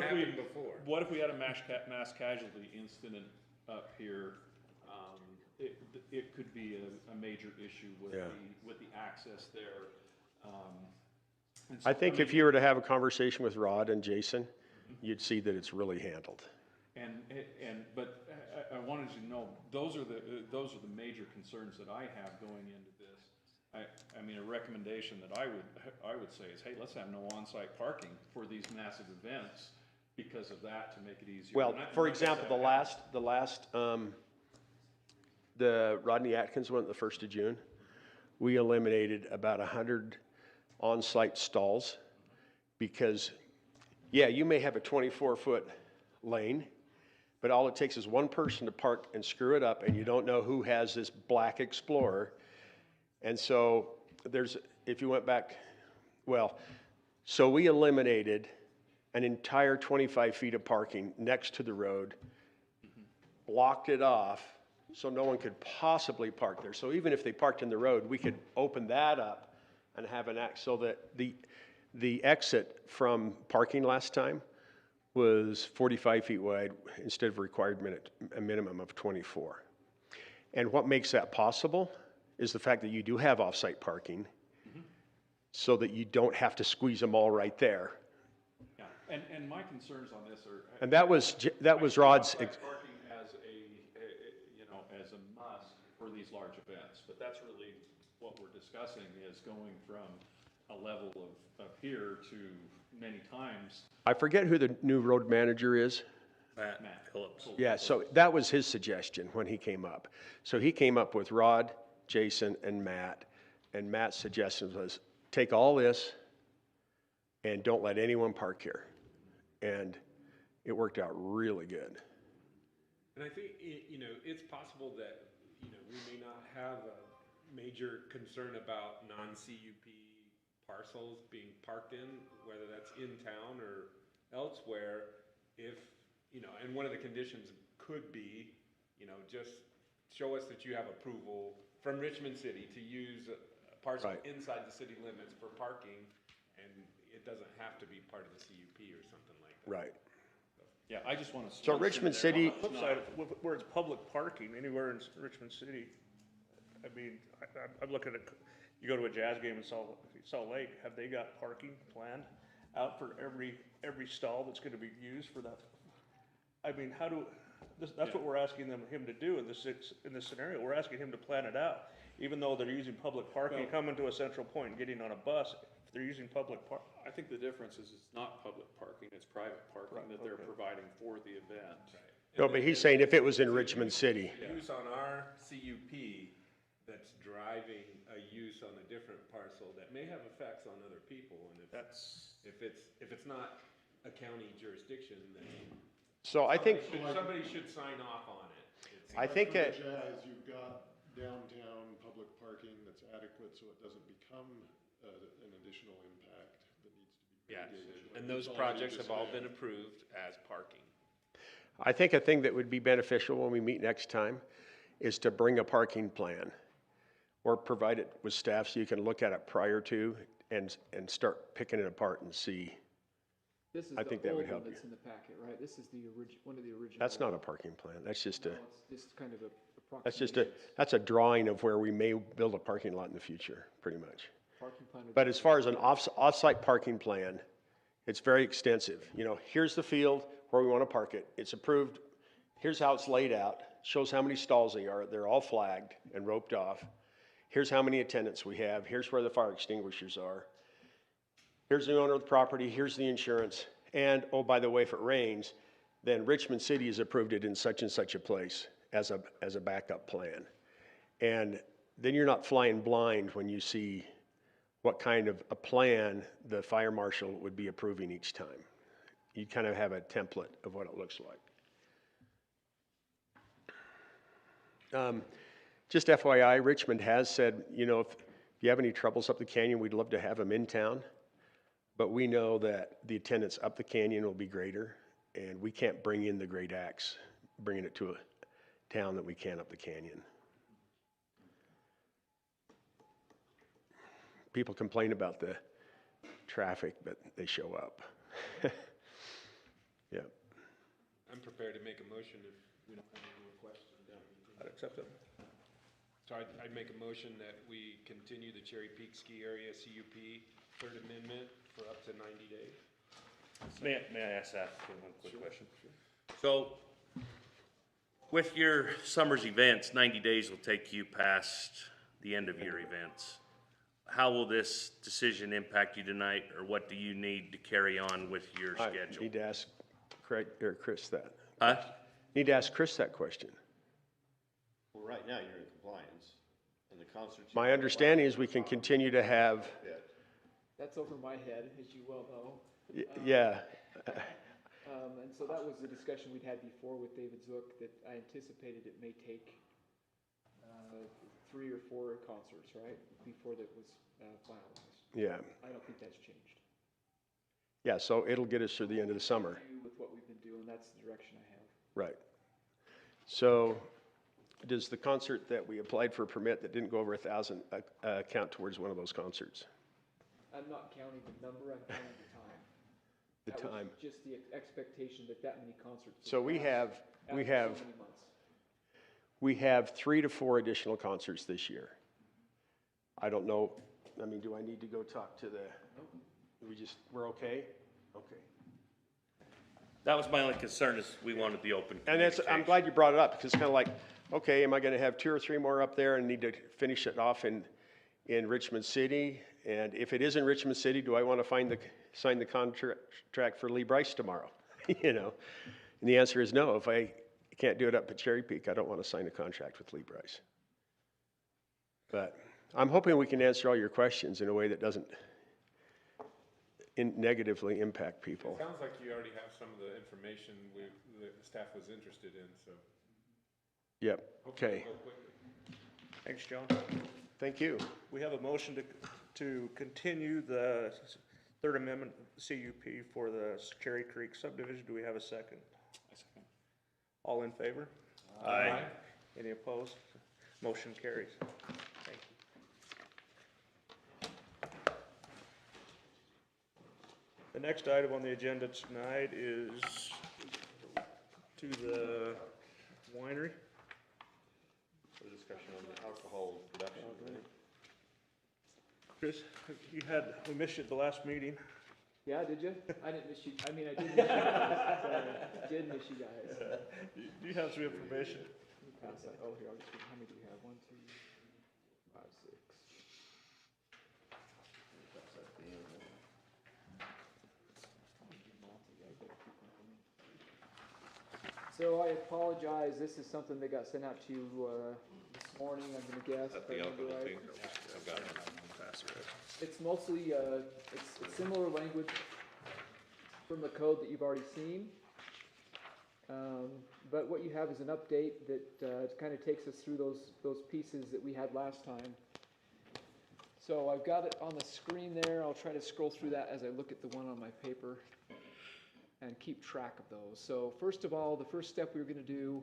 what if we had a mass casualty incident up here? It could be a major issue with the access there. And so, I think if you were to have a conversation with Rod and Jason, you'd see that it's really handled. But I wanted you to know, those are the major concerns that I have going into this. I mean, a recommendation that I would say is, hey, let's have no on-site parking for these massive events because of that, to make it easier. Well, for example, the Rodney Atkins one, the 1st of June, we eliminated about 100 on-site stalls because, yeah, you may have a 24-foot lane, but all it takes is one person to park and screw it up, and you don't know who has this black Explorer. And so if you went back, so we eliminated an entire 25 feet of parking next to the road, blocked it off so no one could possibly park there. So even if they parked in the road, we could open that up and have so that the exit from parking last time was 45 feet wide instead of a minimum of 24. And what makes that possible is the fact that you do have off-site parking, so that you don't have to squeeze them all right there. Yeah, and my concerns on this are. And that was Rod's. Parking as a must for these large events, but that's really what we're discussing, is going from a level of here to many times. I forget who the new road manager is. Matt Phillips. Yeah, so that was his suggestion when he came up. So he came up with Rod, Jason, and Matt's suggestion was, take all this and don't let anyone park here. And it worked out really good. And I think, it's possible that, we may not have a major concern about non-CUP parcels being parked in, whether that's in town or elsewhere, if, and one of the conditions could be, just show us that you have approval from Richmond City to use a parcel inside the city limits for parking, and it doesn't have to be part of the CUP or something like that. Right. Yeah, I just want to. So Richmond City. On the flip side, where it's public parking, anywhere in Richmond City, I mean, I'm looking at, you go to a Jazz game in Salt Lake, have they got parking planned out for every stall that's gonna be used for that? I mean, that's what we're asking him to do in this scenario. We're asking him to plan it out, even though they're using public parking, coming to a central point and getting on a bus. If they're using public park. I think the difference is it's not public parking, it's private parking that they're providing for the event. No, but he's saying if it was in Richmond City. Use on our CUP that's driving a use on a different parcel that may have effects on other people, and if it's not a county jurisdiction, then. So I think. Somebody should sign off on it. I think For the Jazz, you've got downtown public parking that's adequate, so it doesn't become an additional impact that needs to be. Yeah, engaged. and those It's already projects have all been disbanded. approved as parking. I think a thing that would be beneficial when we meet next time is to bring a parking plan or provide it with staff so you can look at it prior to and start picking it apart and see. This is I the think that would old help one you. that's in the packet, right? This is the one of the original. That's not a parking plan. That's just a, No, it's just kind of a that's just a, approximation. that's a drawing of where we may build a parking lot in the future, pretty much. Parking plan would But be- as far as an off-site parking plan, it's very extensive. You know, here's the field where we want to park it. It's approved. Here's how it's laid out. Shows how many stalls they are. They're all flagged and roped off. Here's how many attendants we have. Here's where the fire extinguishers are. Here's the owner of the property. Here's the insurance. And, oh, by the way, if it rains, then Richmond City has approved it in such and such a place as a backup plan. And then you're not flying blind when you see what kind of a plan the fire marshal would be approving each time. You kind of have a template of what it looks like. Just FYI, Richmond has said, you know, if you have any troubles up the canyon, we'd love to have them in town. But we know that the attendance up the canyon will be greater, and we can't bring in the great acts, bringing it to a town that we can up the canyon. People complain about the traffic, but they show up. Yeah. I'm prepared to make a motion if we don't have any more questions. I'd accept it. So I'd make a motion that we continue the Cherry Peak Ski Area CUP Third Amendment for up to 90 days. May I ask that one quick question? So, with your summer's events, 90 days will take you past the end of your events. How will this decision impact you tonight, or what do you need to carry on with your I schedule? need to ask Craig, or Chris that. Huh? Need to ask Chris that question. Well, right now, you're in compliance, and the concerts. My understanding is we can continue to have, That's over my head, as you well know. yeah, And so that was the discussion we'd had before with David Zook, that I anticipated it may take 3 or 4 concerts, right, before that was finalized. yeah. I don't think that's changed. Yeah, so it'll get us through the end of the summer. With what we've been doing, that's the direction I have. Right. So does the concert that we applied for a permit that didn't go over 1,000 count towards one of those concerts? I'm not counting the number, I'm counting the time. The That was time. just the expectation that many concerts. would So we pass have after so many months. we have 3 to 4 additional concerts this year. I don't know, I mean, do I need to go talk to the, we're okay? Okay. That was my only concern, is we wanted the open And that's, I'm communication. glad you brought it up, because it's kind of like, okay, am I gonna have 2 or 3 more up there and need to finish it off in Richmond City? And if it is in Richmond City, do I want to sign the contract for Lee Bryce tomorrow? You know? And the answer is no. If I can't do it up at Cherry Peak, I don't want to sign a contract with Lee Bryce. But I'm hoping we can answer all your questions in a way that doesn't negatively impact people. It sounds like you already have some of the information the staff was interested in, so. Yep, hopefully okay. it'll go quickly. Thanks, John. Thank you. We have a motion to continue the Third Amendment CUP for the Cherry Creek subdivision. Do we have a second? All in favor? Aye. Any opposed? Motion carries. Thank you. The next item on the agenda tonight is to the winery. For discussion on the alcohol production. Chris, we missed you at the last meeting. Yeah, did you? I didn't miss you, I mean, I did miss you guys. Sorry, did miss you guys. Do you have some information? Let me pass that. Oh, here, I'll just, how many do you have? 1, 2, 5, 6. So I apologize, this is something that got sent out to you this morning, I'm gonna guess. if I remember right. I've got it. It's mostly, it's similar language from the code that you've already seen. But what you have is an update that kind of takes us through those pieces that we had last time. So I've got it on the screen there. I'll try to scroll through that as I look at the one on my paper and keep track of those. So first of all, the first step we were going to do,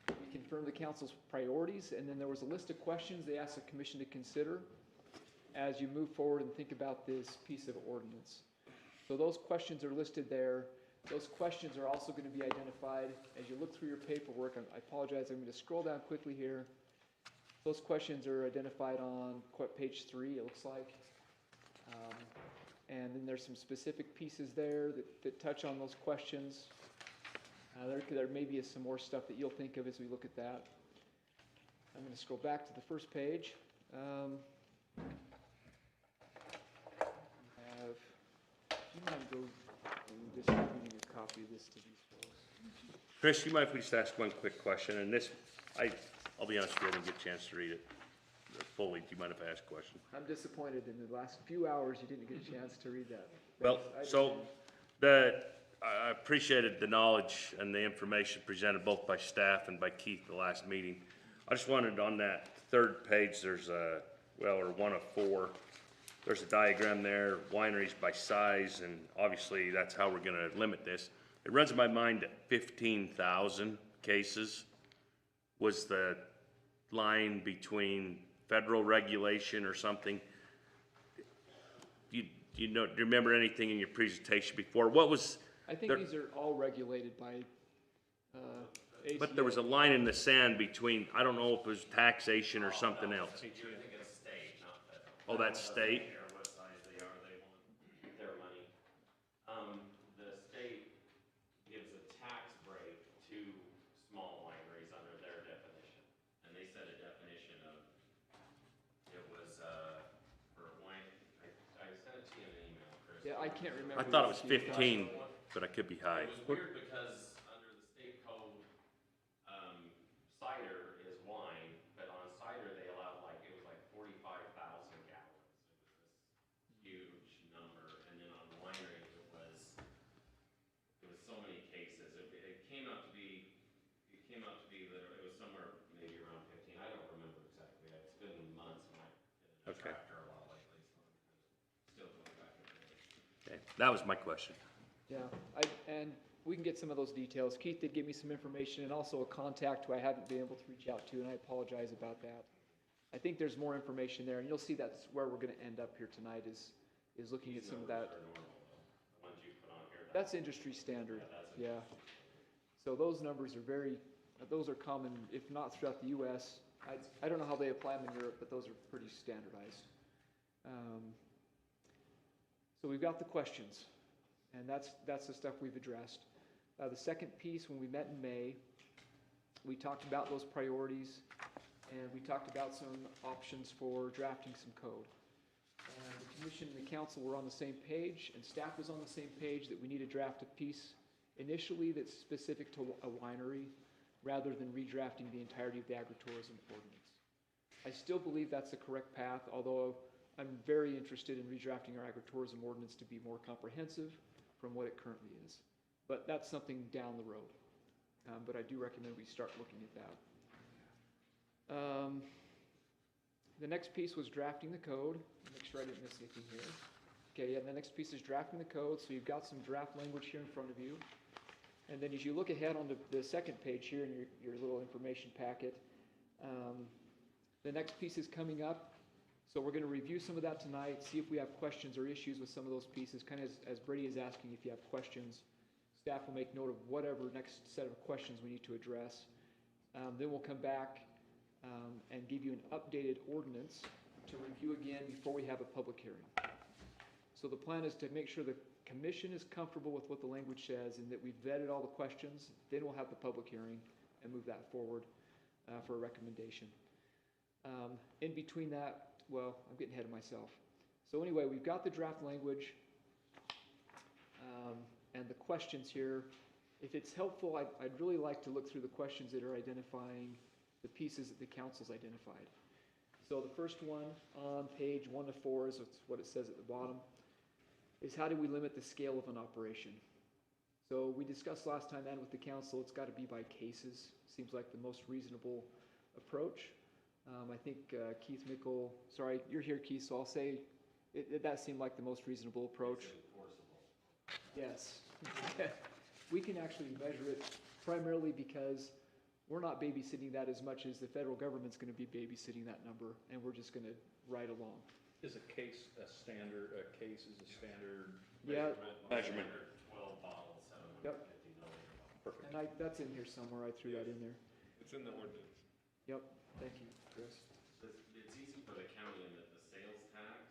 we confirmed the council's priorities, and then there was a list of questions they asked the commission to consider as you move forward and think about this piece of ordinance. So those questions are listed there. Those questions are also going to be identified as you look through your paperwork. I apologize, I'm going to scroll down quickly here. Those questions are identified on page 3, it looks like. And then there's some specific pieces there that touch on those questions. There may be some more stuff that you'll think of as we look at that. I'm going to scroll back to the first page. Do you mind go distributing a copy of this to these folks? Chris, you mind if we just ask one quick question? And this, I'll be honest with you, I didn't get a chance to read it fully. Do you mind if I ask a question? I'm disappointed in the last few hours you didn't get a chance to read that. Well, so I appreciated the knowledge and the information presented both by staff and by Keith at the last meeting. I just wanted on that third page, there's or one of 4, there's a diagram there, wineries by size, and obviously that's how we're gonna limit this. It runs in my mind that 15,000 cases was the line between federal regulation or something. Do you remember anything in your presentation before? What was? I think these are all regulated by ACA. But there was a line in the sand between, I don't know if it was taxation or something else. You're thinking of state, not federal. Oh, that's state? Or what size they are, they want their money. The state gives a tax break to small wineries under their definition. And they set a definition of, it was, for wine, I sent it to you in an email, Chris. Yeah, I can't remember. I thought it was what you 15, but I could be high. It was weird because under the state code, cider is wine, but on cider they allowed it was like 45,000 gallons. It was this huge number, and then on wineries it was so many cases. It came out to be that it was somewhere maybe around 15. I don't remember exactly. It's been months, and I've been in a Okay. tractor a lot lately, so I'm still going back and forth. Okay, that was my question. Yeah, and we can get some of those details. Keith did give me some information and also a contact who I haven't been able to reach out to, and I apologize about that. I think there's more information there, and you'll see that's where we're gonna end up here tonight is looking at some of that. The ones you put on here. That's industry standard, Yeah, yeah. So those numbers are those are common, if not throughout the US. I don't know how they apply them in Europe, but those are pretty standardized. So we've got the questions, and that's the stuff we've addressed. The second piece, when we met in May, we talked about those priorities, and we talked about some options for drafting some code. The commission and the council were on the same page, and staff was on the same page that we need to draft a piece initially that's specific to a winery, rather than redrafting the entirety of the agritourism ordinance. I still believe that's the correct path, although I'm very interested in redrafting our agritourism ordinance to be more comprehensive from what it currently is. But that's something down the road. But I do recommend we start looking at that. The next piece was drafting the code. Make sure I didn't miss anything here. Okay, yeah, the next piece is drafting the code. So you've got some draft language here in front of you. And then as you look ahead on the second page here in your little information packet, the next piece is coming up. So we're going to review some of that tonight, see if we have questions or issues with some of those pieces, kind of as Brady is asking if you have questions. Staff will make note of whatever next set of questions we need to address. Then we'll come back and give you an updated ordinance to review again before we have a public hearing. So the plan is to make sure the commission is comfortable with what the language says and that we've vetted all the questions. Then we'll have the public hearing and move that forward for a recommendation. In between that, well, I'm getting ahead of myself. So anyway, we've got the draft language and the questions here. If it's helpful, I'd really like to look through the questions that are identifying the pieces that the council's identified. So the first one on page 1 to 4 is what it says at the bottom, is how do we limit the scale of an operation? So we discussed last time and with the council, it's got to be by cases. Seems like the most reasonable approach. I think Keith Mickle, sorry, you're here, Keith, so I'll say that seemed like the most reasonable approach. Yes. We can actually measure it primarily because we're not babysitting that as much as the federal government's going to be babysitting that number, and we're just going to ride along. Is a case a standard, a case is a standard Yeah. Measurement. 12 bottles, Yep. 750 milliliters. Perfect. And that's in here somewhere, I threw that in there. It's in the ordinance. Yep, thank you, Chris. It's easy for the county in that the sales tax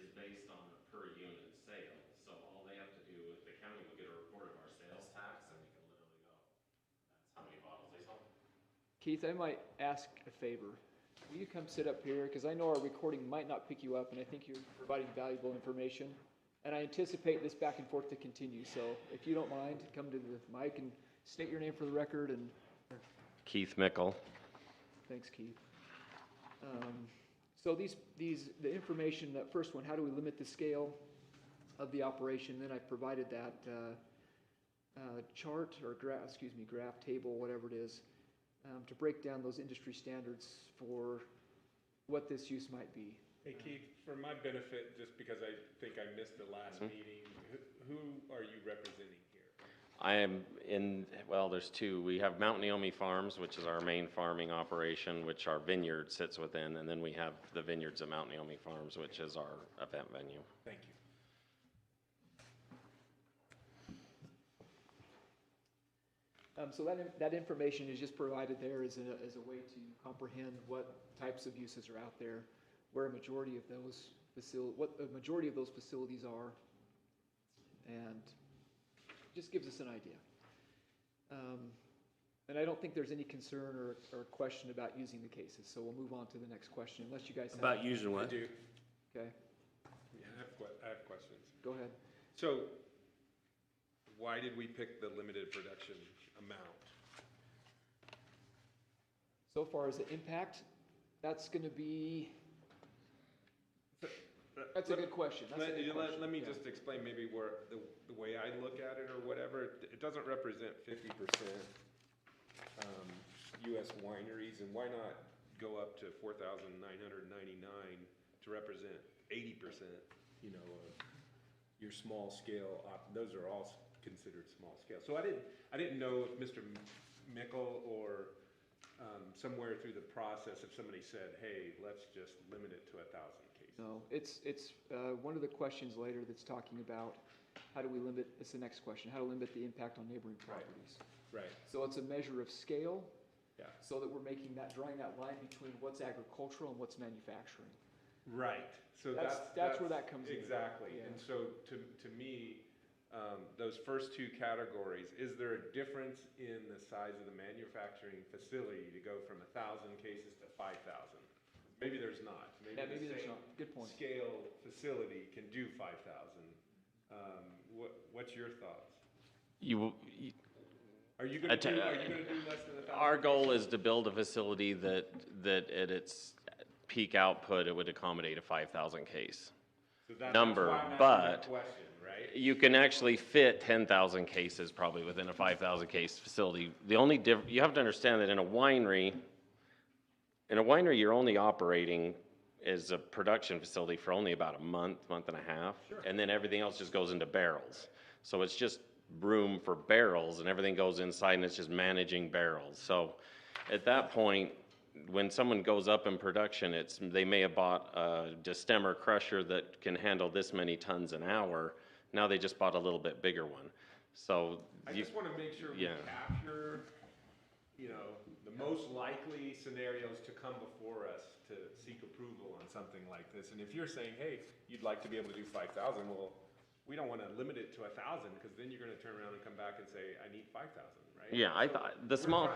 is based on a per unit sale. So all they have to do is the county will get a report of our sales tax and we can literally go, that's how many bottles they sold. Keith, I might ask a favor. Will you come sit up here? Because I know our recording might not pick you up, and I think you're providing valuable information. And I anticipate this back and forth to continue, so if you don't mind, come to the mic and state your name for the record, and Keith Mickle. thanks, Keith. So the information, that first one, how do we limit the scale of the operation? Then I provided that chart or graph table, whatever it is, to break down those industry standards for what this use might be. Hey Keith, for my benefit, just because I think I missed the last meeting, who are you representing here? I am well, there's two. We have Mount Naomi Farms, which is our main farming operation, which our vineyard sits within, and then we have the vineyards of Mount Naomi Farms, which is our event venue. Thank you. So that information is just provided there as a way to comprehend what types of uses are out there, where a majority of those facilities are, and just gives us an idea. And I don't think there's any concern or question about using the cases, so we'll move on to the next question, unless you guys have. About using I what? do. Okay, Yeah, I have questions. go ahead. So, why did we pick the limited production amount? So far as the impact, that's gonna be, that's a good question. That's a good question. Let me Yeah. just explain maybe where, the way I look at it or whatever. It doesn't represent 50% US wineries, and why not go up to 4,999 to represent 80%, you know, of your small scale, those are all considered small scale. So I didn't know if Mr. Mickle or somewhere through the process, if somebody said, hey, let's just limit it to 1,000 cases. No, it's one of the questions later that's talking about how do we limit, it's the next question, how to limit the impact on neighboring properties. Right. So it's a measure of scale, Yeah. so that we're drawing that line between what's agricultural and what's manufacturing. Right, so That's where that comes in. Exactly, Yeah. and so to me, those first two categories, is there a difference in the size of the manufacturing facility to go from 1,000 cases to 5,000? Maybe there's not. Yeah, maybe the there's same not. Good point. Scale facility can do 5,000. What's your thoughts? Are you gonna do less than 1,000? Our goal is to build a facility that at its peak output, it would accommodate a 5,000 case So that's number, why I'm asking but that question, right? you can actually fit 10,000 cases probably within a 5,000 case facility. The only you have to understand that in a winery, you're only operating as a production facility for only about a month and a half. Sure. And then everything else just goes into barrels. So it's just room for barrels and everything goes inside and it's just managing barrels. So at that point, when someone goes up in production, they may have bought a destemmer crusher that can handle this many tons an hour. Now they just bought a little bit bigger one. So I just want to make sure we capture, you know, the most likely scenarios to come before us to seek approval on something like this. And if you're saying, hey, you'd like to be able to do 5,000, well, we don't want to limit it to 1,000 because then you're going to turn around and come back and say, I need 5,000, right? yeah, I thought the small.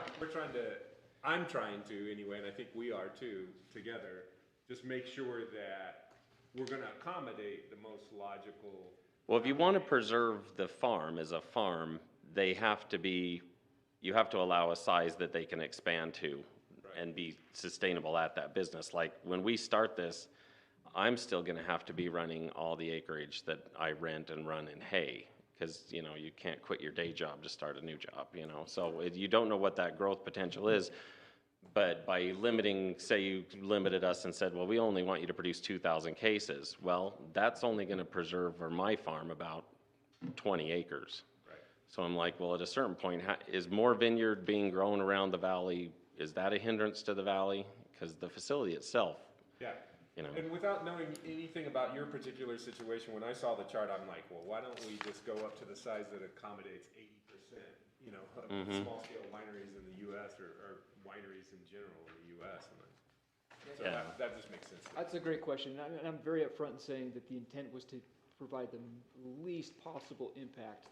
I'm trying to anyway, and I think we are too, together, just make sure that we're going to accommodate the most logical. Well, if you want to preserve the farm as a farm, you have to allow a size that they can expand to and be sustainable at that business. Like when we start this, I'm still going to have to be running all the acreage that I rent and run in hay because, you know, you can't quit your day job to start a new job, you know. So you don't know what that growth potential is. But by limiting, say you limited us and said, well, we only want you to produce 2,000 cases. Well, that's only gonna preserve for my farm about 20 acres. Right. So I'm like, well, at a certain point, is more vineyard being grown around the valley, is that a hindrance to the valley? Because the facility itself, Yeah. you know. And without knowing anything about your particular situation, when I saw the chart, I'm like, well, why don't we just go up to the size that accommodates 80%, you know, of small scale wineries in the US or wineries in general in the US. So Yeah. that just makes sense. That's a great question, and I'm very upfront in saying that the intent was to provide the least possible impact.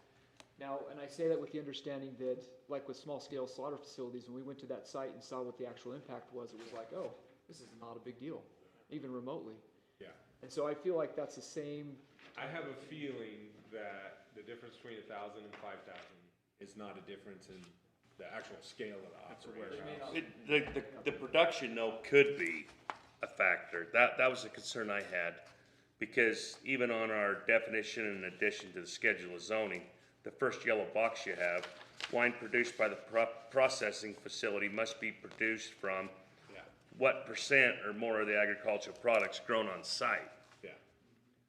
Now, and I say that with the understanding that, like with small-scale slaughter facilities, when we went to that site and saw what the actual impact was, it was like, oh, this is not a big deal, even remotely. Yeah. And so I feel like that's the same. I have a feeling that the difference between 1,000 and 5,000 is not a difference in the actual scale of the operation. The production though could be a factor. That was a concern I had, because even on our definition in addition to the schedule of zoning, the first yellow box you have, wine produced by the processing facility must be produced from what percent or more of the agricultural products grown on site. Yeah.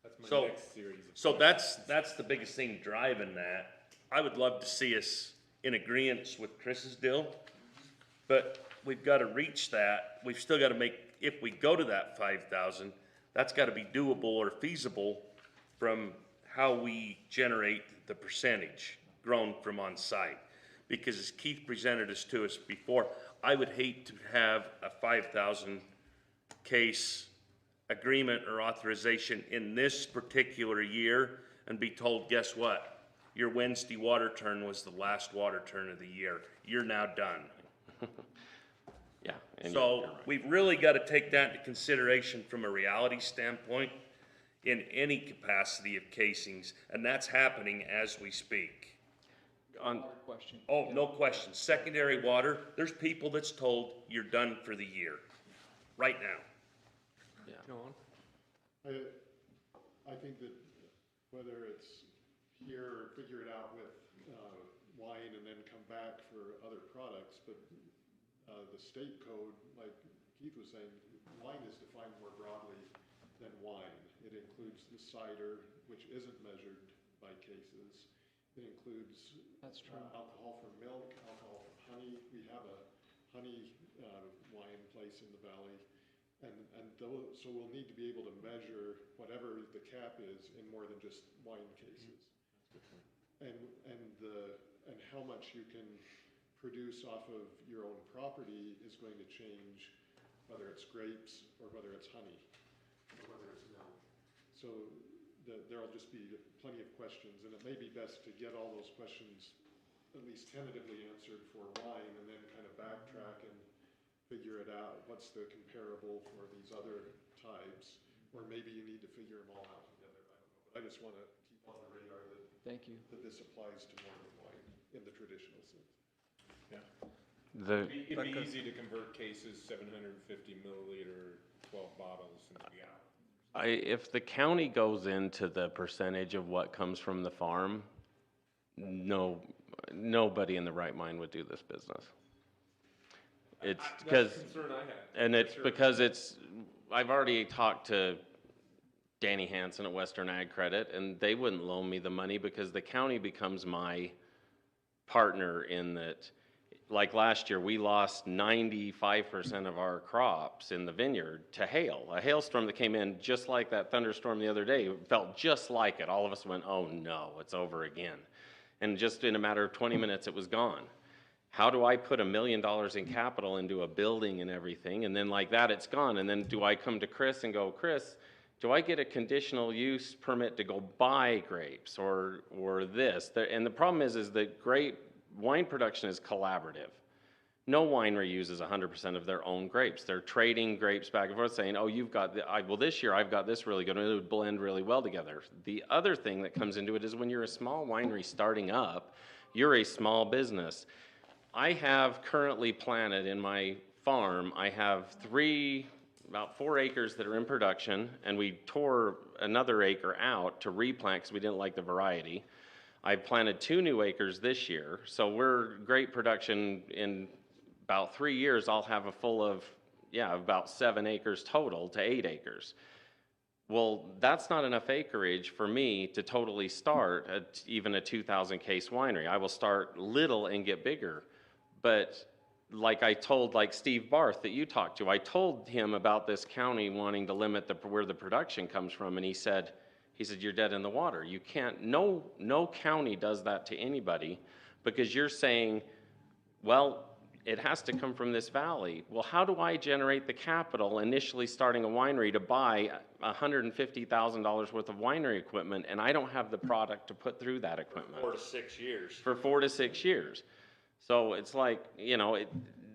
That's my next series of So that's the biggest thing driving that. I would love to see us in agreement with Chris's deal, but we've got to reach that. We've still got to make, if we go to that 5,000, that's got to be doable or feasible from how we generate the percentage grown from on site. Because as Keith presented this to us before, I would hate to have a 5,000 case agreement or authorization in this particular year and be told, guess what? Your Wednesday water turn was the last water turn of the year. You're now done. Yeah. And So you're right. we've really got to take that into consideration from a reality standpoint in any capacity of casings, and that's happening as we speak. Question. Oh, no question. Secondary water, there's people that's told you're done for the year, right now. Go on. I think that whether it's here or figure it out with wine and then come back for other products, but the state code, like Keith was saying, wine is defined more broadly than wine. It includes the cider, which isn't measured by cases. It includes alcohol from milk, alcohol from honey. We have a honey wine place in the valley. So we'll need to be able to measure whatever the cap is in more than just wine cases. And how much you can produce off of your own property is going to change whether it's grapes or whether it's honey or whether it's milk. So there'll just be plenty of questions, and it may be best to get all those questions at least tentatively answered for wine and then kind of backtrack and figure it out. What's the comparable for these other types? Or maybe you need to figure them all out together. I don't know. But I just want to keep on the radar that, Thank you. that this applies to more than wine in the traditional sense. Yeah. It'd be easy to convert cases, 750 milliliter, 12 bottles into the hour. If the county goes into the percentage of what comes from the farm, nobody in the right mind would do this business. It's because, That's the concern I had. and it's Sure. because I've already talked to Danny Hansen at Western Ag Credit, and they wouldn't loan me the money because the county becomes my partner in that. Like last year, we lost 95% of our crops in the vineyard to hail. A hailstorm that came in just like that thunderstorm the other day, felt just like it. All of us went, oh no, it's over again. And just in a matter of 20 minutes, it was gone. How do I put $1 million in capital into a building and everything, and then like that, it's gone? And then do I come to Chris and go, Chris, do I get a conditional use permit to go buy grapes or this? And the problem is that wine production is collaborative. No winery uses 100% of their own grapes. They're trading grapes back and forth saying, oh, you've got, well, this year I've got this really good, and it would blend really well together. The other thing that comes into it is when you're a small winery starting up, you're a small business. I have currently planted in my farm, I have about 4 acres that are in production, and we tore another acre out to replant because we didn't like the variety. I've planted 2 new acres this year, so we're great production in about 3 years, I'll have a full of, about 7 acres total to 8 acres. Well, that's not enough acreage for me to totally start even a 2,000 case winery. I will start little and get bigger. But like I told Steve Barth that you talked to, I told him about this county wanting to limit where the production comes from, and he said, you're dead in the water. You can't, no county does that to anybody, because you're saying, well, it has to come from this valley. Well, how do I generate the capital initially starting a winery to buy $150,000 worth of winery equipment, and I don't have the product to put through that equipment? 4 to 6 years. For 4 to 6 years. So it's like,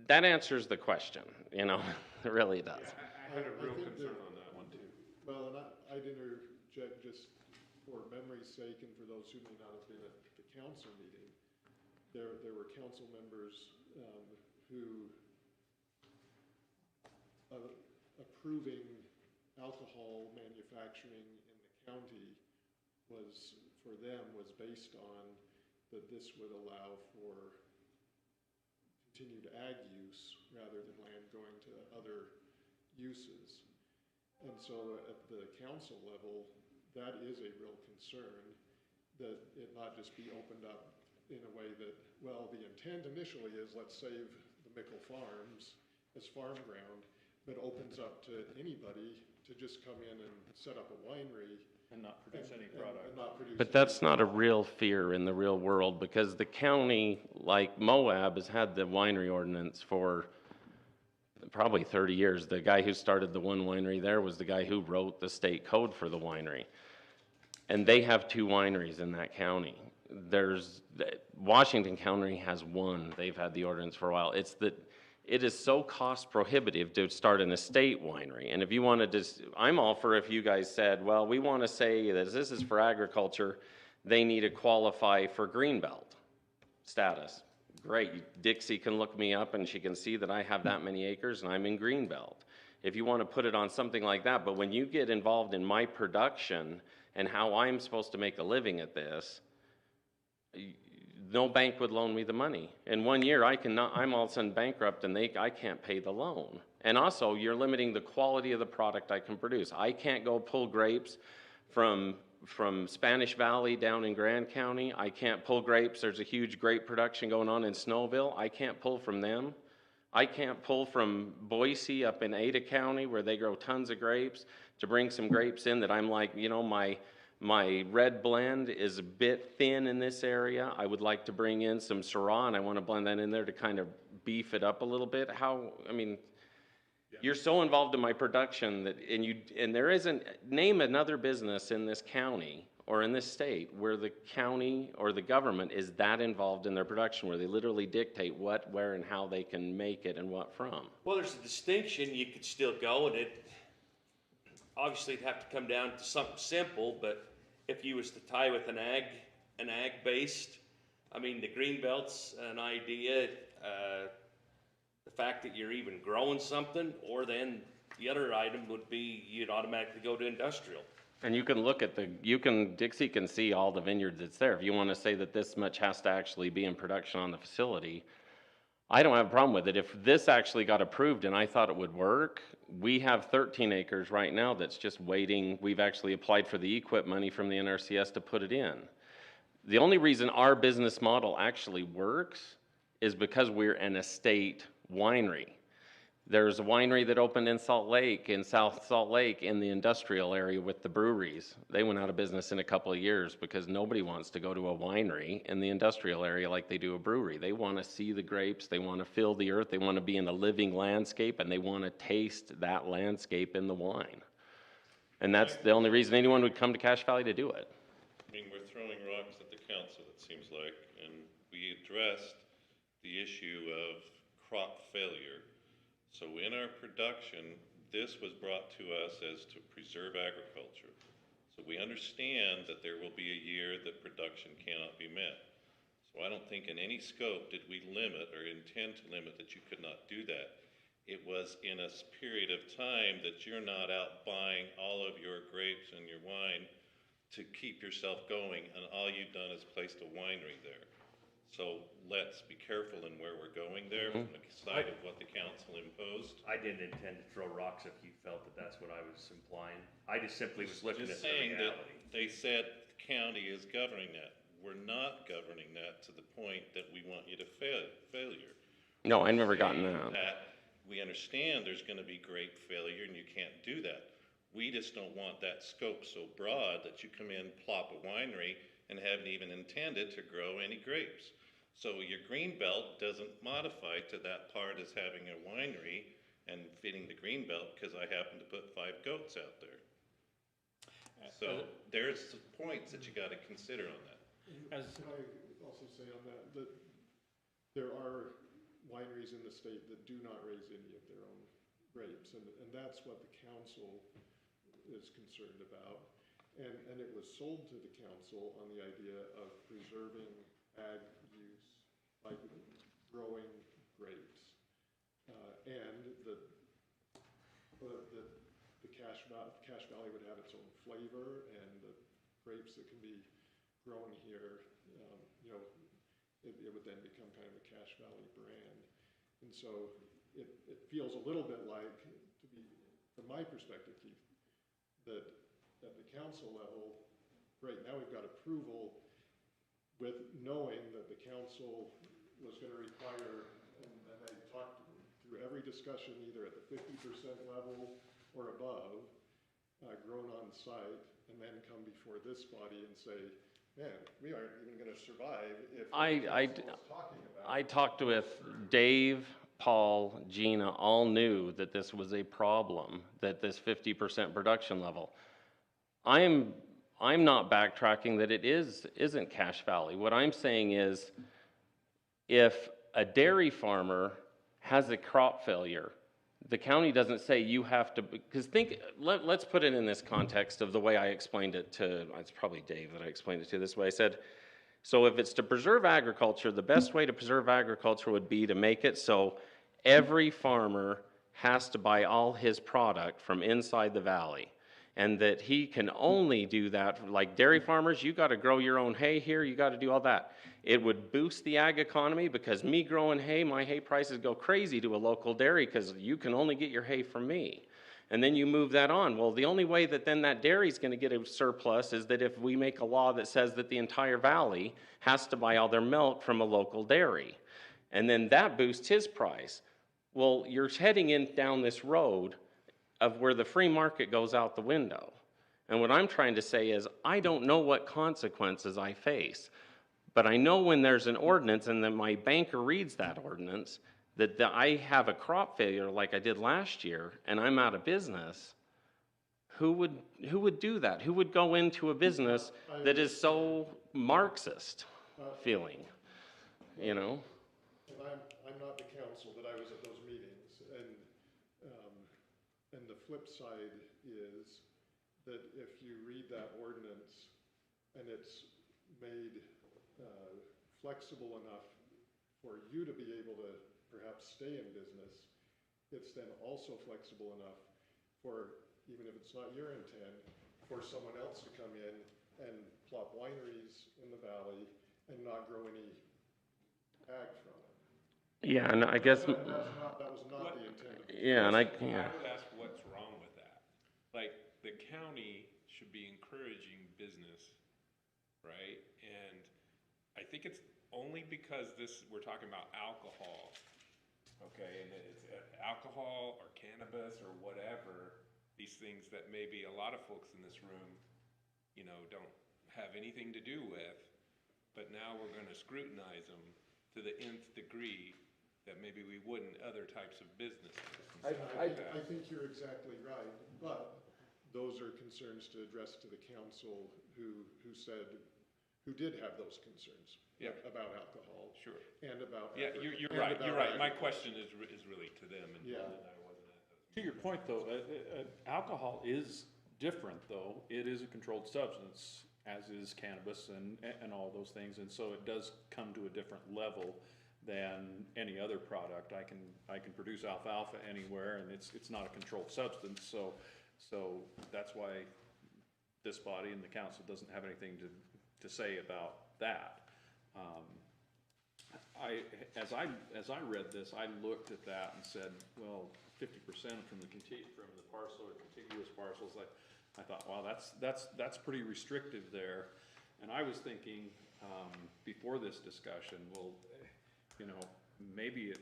that answers the question, it really does. I had a real concern on that one too. Well, and I'd interject just for memory's sake and for those who may not have been at the council meeting, there were council members who approving alcohol manufacturing in the county was, for them, was based on that this would allow for continued ag use rather than land going to other uses. And so at the council level, that is a real concern, that it not just be opened up in a way that, well, the intent initially is let's save the Mickle Farms as farm ground, but opens up to anybody to just come in and set up a winery And not produce any product. and not produce But that's not a real fear in the real world, because the county, like Moab, has had the winery ordinance for probably 30 years. The guy who started the one winery there was the guy who wrote the state code for the winery. And they have 2 wineries in that county. Washington County has 1. They've had the ordinance for a while. It's that it is so cost prohibitive to start an estate winery. And if you wanted to, I'm all for if you guys said, well, we want to say that this is for agriculture, they need to qualify for Greenbelt status. Great, Dixie can look me up and she can see that I have that many acres and I'm in Greenbelt. If you want to put it on something like that, but when you get involved in my production and how I'm supposed to make a living at this, no bank would loan me the money. In 1 year, I'm all of a sudden bankrupt and I can't pay the loan. And also, you're limiting the quality of the product I can produce. I can't go pull grapes from Spanish Valley down in Grand County. I can't pull grapes. There's a huge grape production going on in Snowville. I can't pull from them. I can't pull from Boise up in Ada County where they grow tons of grapes to bring some grapes in that I'm like, my red blend is a bit thin in this area. I would like to bring in some Syrah, and I want to blend that in there to kind of beef it up a little bit. You're so involved in my production and there isn't, name another business in this county or in this state where the county or the government is that involved in their production, where they literally dictate what, where, and how they can make it and what from. Well, there's a distinction. You could still go, and obviously it'd have to come down to something simple, but if you was to tie with an ag-based, the Greenbelt's an idea, the fact that you're even growing something, or then the other item would be you'd automatically go to industrial. And you can look at Dixie can see all the vineyards that's there. If you want to say that this much has to actually be in production on the facility, I don't have a problem with it. If this actually got approved and I thought it would work, we have 13 acres right now that's just waiting. We've actually applied for the EQIP money from the NRCS to put it in. The only reason our business model actually works is because we're an estate winery. There's a winery that opened in South Salt Lake in the industrial area with the breweries. They went out of business in a couple of years because nobody wants to go to a winery in the industrial area like they do a brewery. They want to see the grapes, they want to feel the earth, they want to be in a living landscape, and they want to taste that landscape in the wine. And that's the only reason anyone would come to Cache Valley to do it. We're throwing rocks at the council, it seems like, and we addressed the issue of crop failure. So in our production, this was brought to us as to preserve agriculture. So we understand that there will be a year that production cannot be met. So I don't think in any scope did we limit or intend to limit that you could not do that. It was in a period of time that you're not out buying all of your grapes and your wine to keep yourself going, and all you've done is placed a winery there. So let's be careful in where we're going there from the side of what the council imposed. I didn't intend to throw rocks if you felt that that's what I was implying. I just simply was looking at Just the saying that reality. they said the county is governing that. We're not governing that to the point that we want you to failure. No, I've never gotten Saying that. we understand there's gonna be great failure and you can't do that. We just don't want that scope so broad that you come in, plop a winery, and haven't even intended to grow any grapes. So your green belt doesn't modify to that part as having a winery and fitting the green belt because I happen to put 5 goats out there. So there's some points that you gotta consider on that. Can I also say on that, that there are wineries in the state that do not raise any of their own grapes, and that's what the council is concerned about. And it was sold to the council on the idea of preserving ag use by growing grapes. And the Cache Valley would have its own flavor, and the grapes that can be grown here, you know, it would then become kind of a Cache Valley brand. And so it feels a little bit like, to be, from my perspective, Keith, that at the council level, right now we've got approval with knowing that the council was gonna require, and I talked through every discussion, either at the 50% level or above, grown on site, and then come before this body and say, man, we aren't even gonna survive if I talked with Dave, Paul, Gina, all knew that this was a problem, that this 50% production level. I'm not backtracking that it isn't Cache Valley. What I'm saying is, if a dairy farmer has a crop failure, the county doesn't say you have to, because let's put it in this context of the way I explained it to, it's probably Dave that I explained it to this way. I said, so if it's to preserve agriculture, the best way to preserve agriculture would be to make it so every farmer has to buy all his product from inside the valley. And that he can only do that, like dairy farmers, you gotta grow your own hay here, you gotta do all that. It would boost the ag economy because me growing hay, my hay prices go crazy to a local dairy because you can only get your hay from me. And then you move that on. Well, the only way that then that dairy's gonna get a surplus is that if we make a law that says that the entire valley has to buy all their milk from a local dairy. And then that boosts his price. Well, you're heading down this road of where the free market goes out the window. And what I'm trying to say is, I don't know what consequences I face, but I know when there's an ordinance and then my banker reads that ordinance, that I have a crop failure like I did last year and I'm out of business, who would do that? Who would go into a business that is so Marxist feeling, you know? And I'm not the council, but I was at those meetings, and the flip side is that if you read that ordinance and it's made flexible enough for you to be able to perhaps stay in business, it's then also flexible enough for, even if it's not your intent, for someone else to come in and plop wineries in the valley and not grow any ag from it. Yeah, and I guess. That was not the intent of it. Yeah, and I would ask what's wrong with that? Like, the county should be encouraging business, right? And I think it's only because we're talking about alcohol, okay? And it's alcohol or cannabis or whatever, these things that maybe a lot of folks in this room, you know, don't have anything to do with, but now we're gonna scrutinize them to the nth degree that maybe we wouldn't other types of businesses. I think you're exactly right, but those are concerns to address to the council who did have those concerns. Yeah. About alcohol. Sure. And about. Yeah, you're right. My question is really to them, and Yeah. I wasn't at those. To your point, though, alcohol is different, though. It is a controlled substance, as is cannabis and all those things, and so it does come to a different level than any other product. I can produce alfalfa anywhere, and it's not a controlled substance, so that's why this body and the council doesn't have anything to say about that. as I read this, I looked at that and said, well, 50% from the parcel or contiguous parcels, I thought, wow, that's pretty restrictive there. And I was thinking, before this discussion, well, you know, maybe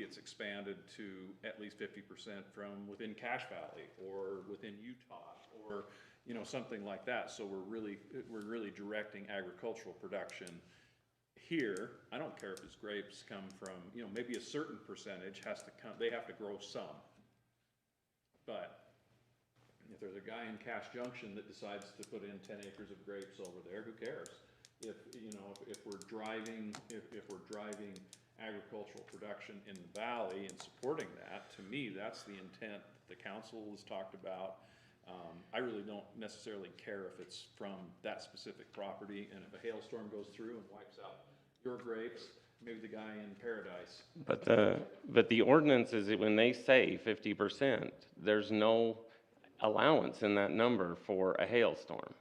it's expanded to at least 50% from within Cache Valley or within Utah or, you know, something like that. So we're really directing agricultural production here. I don't care if his grapes come from, you know, maybe a certain percentage has to come, they have to grow some. But if there's a guy in Cache Junction that decides to put in 10 acres of grapes over there, who cares? If, you know, if we're driving agricultural production in the valley and supporting that, to me, that's the intent that the council has talked about. I really don't necessarily care if it's from that specific property, and if a hailstorm goes through and wipes out your grapes, maybe the guy in Paradise. But the ordinance is that when they say 50%, there's no allowance in that number for a hailstorm.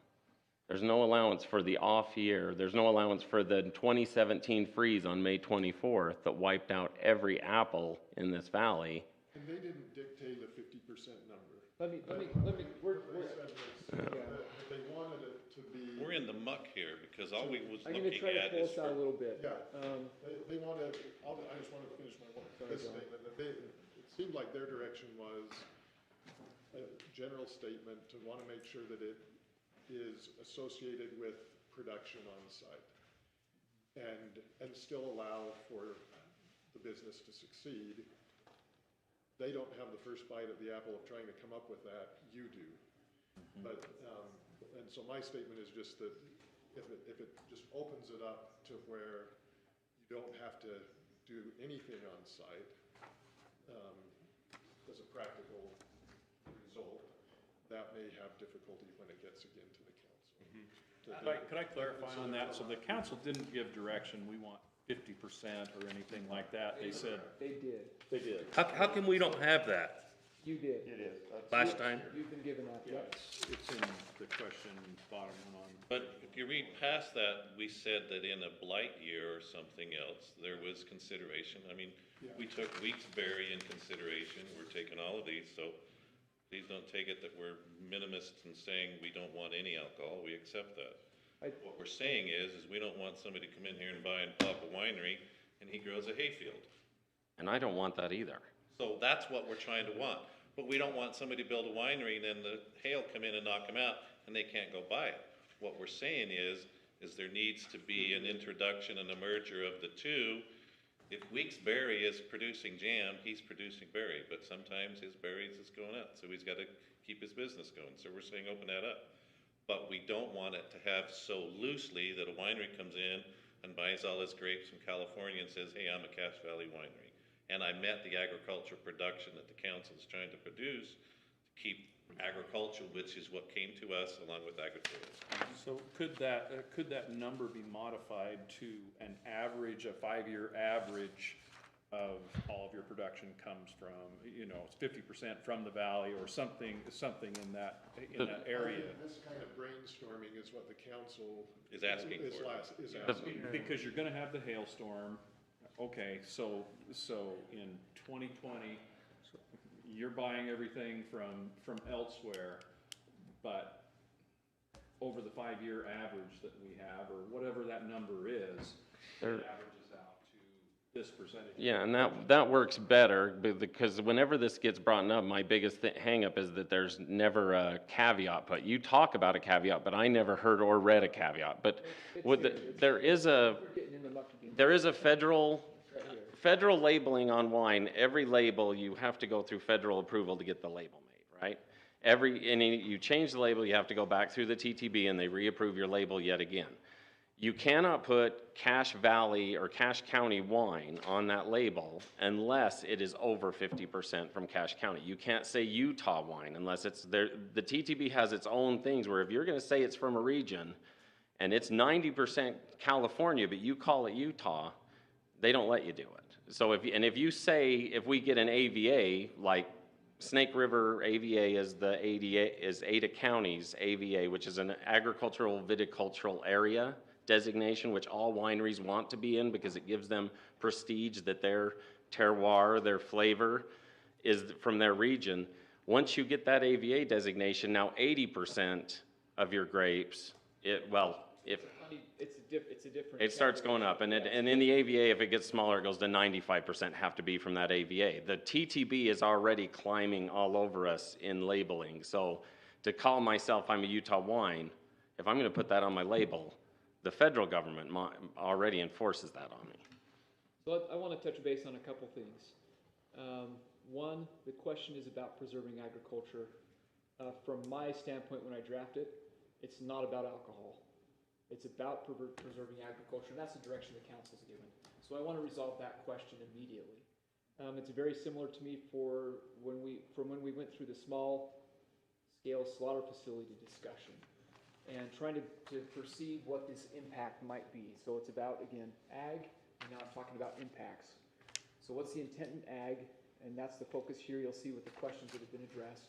There's no allowance for the off year. There's no allowance for the 2017 freeze on May 24th that wiped out every apple in this valley. And they didn't dictate a 50% number. Let me, What they said was that they wanted it to be. We're in the muck here because all we was I'm looking gonna try to at pull is us out a little bit. Yeah, they wanted, I just wanted to finish my this statement, that it seemed like their direction was a general statement to want to make sure that it is associated with production on site and still allow for the business to succeed. They don't have the first bite at the apple of trying to come up with that, you do. But, and so my statement is just that if it just opens it up to where you don't have to do anything on site, as a practical result, that may have difficulty when it gets again to the council. Could I clarify on that? So the council didn't give direction, we want 50% or anything like that. They said. They did. They did. How come we don't have that? You did. It is. Last time? You've been given that, Yeah, yes. it's in the question bottom one on. But if you read past that, we said that in a blight year or something else, there was consideration. I mean, we took Weeksbury in consideration, we're taking all of these, so please don't take it that we're minimalists and saying we don't want any alcohol, we accept that. What we're saying is we don't want somebody to come in here and buy and pop a winery and he grows a hayfield. And I don't want that either. So that's what we're trying to want. But we don't want somebody to build a winery and then the hail come in and knock them out and they can't go buy it. What we're saying is there needs to be an introduction and a merger of the two. If Weeksbury is producing jam, he's producing berry, but sometimes his berries is going out, so he's got to keep his business going. So we're saying open that up. But we don't want it to have so loosely that a winery comes in and buys all his grapes from California and says, hey, I'm a Cache Valley winery. And I met the agricultural production that the council is trying to produce to keep agriculture, which is what came to us along with agritourism. So could that number be modified to an average, a 5-year average of all of your production comes from, you know, 50% from the valley or something in that area? This kind of brainstorming is what the council Is asking is for. asking. Because you're gonna have the hailstorm. Okay, so in 2020, you're buying everything from elsewhere, but over the 5-year average that we have, or whatever that number is, it averages out to this percentage. Yeah, and that works better because whenever this gets brought up, my biggest hangup is that there's never a caveat put. You talk about a caveat, but I never heard or read a caveat. But there is a federal labeling on wine. Every label, you have to go through federal approval to get the label made, right? You change the label, you have to go back through the TTB and they reapprove your label yet again. You cannot put Cache Valley or Cache County wine on that label unless it is over 50% from Cache County. You can't say Utah wine unless it's there. The TTB has its own things where if you're going to say it's from a region and it's 90% California, but you call it Utah, they don't let you do it. So if you say, if we get an AVA, like Snake River AVA is Ada County's AVA, which is an agricultural viticultural area, designation, which all wineries want to be in because it gives them prestige that their terroir, their flavor is from their region. Once you get that AVA designation, now 80% of your grapes, if It's a different. it starts going up, and in the AVA, if it gets smaller, it goes to 95% have to be from that AVA. The TTB is already climbing all over us in labeling, so to call myself, I'm a Utah wine, if I'm gonna put that on my label, the federal government already enforces that on me. So I want to touch base on a couple things. One, the question is about preserving agriculture. From my standpoint, when I draft it, it's not about alcohol. It's about preserving agriculture, and that's the direction the council's given. So I want to resolve that question immediately. It's very similar to me from when we went through the small scale slaughter facility discussion and trying to perceive what this impact might be. So it's about, again, ag, and now I'm talking about impacts. So what's the intent in ag? And that's the focus here. You'll see with the questions that have been addressed.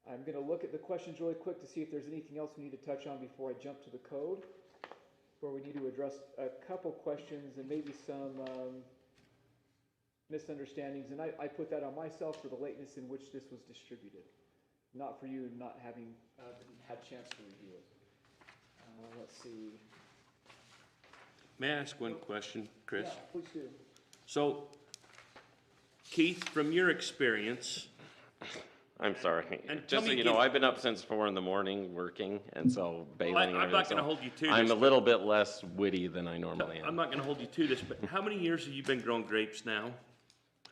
I'm going to look at the questions really quick to see if there's anything else we need to touch on before I jump to the code, where we need to address a couple questions and maybe some misunderstandings. And I put that on myself for the lateness in which this was distributed, not for you not having had a chance to review it. Let's see. May I ask one question, Chris? Yeah, please do. So, Keith, from your experience, I'm sorry. And tell Just so me you know, again- I've been up since 4 in the morning working, and so baling and I'm not everything, gonna so hold you to I'm this, a but- little bit less witty than I normally I'm am. not gonna hold you to this, but how many years have you been growing grapes now?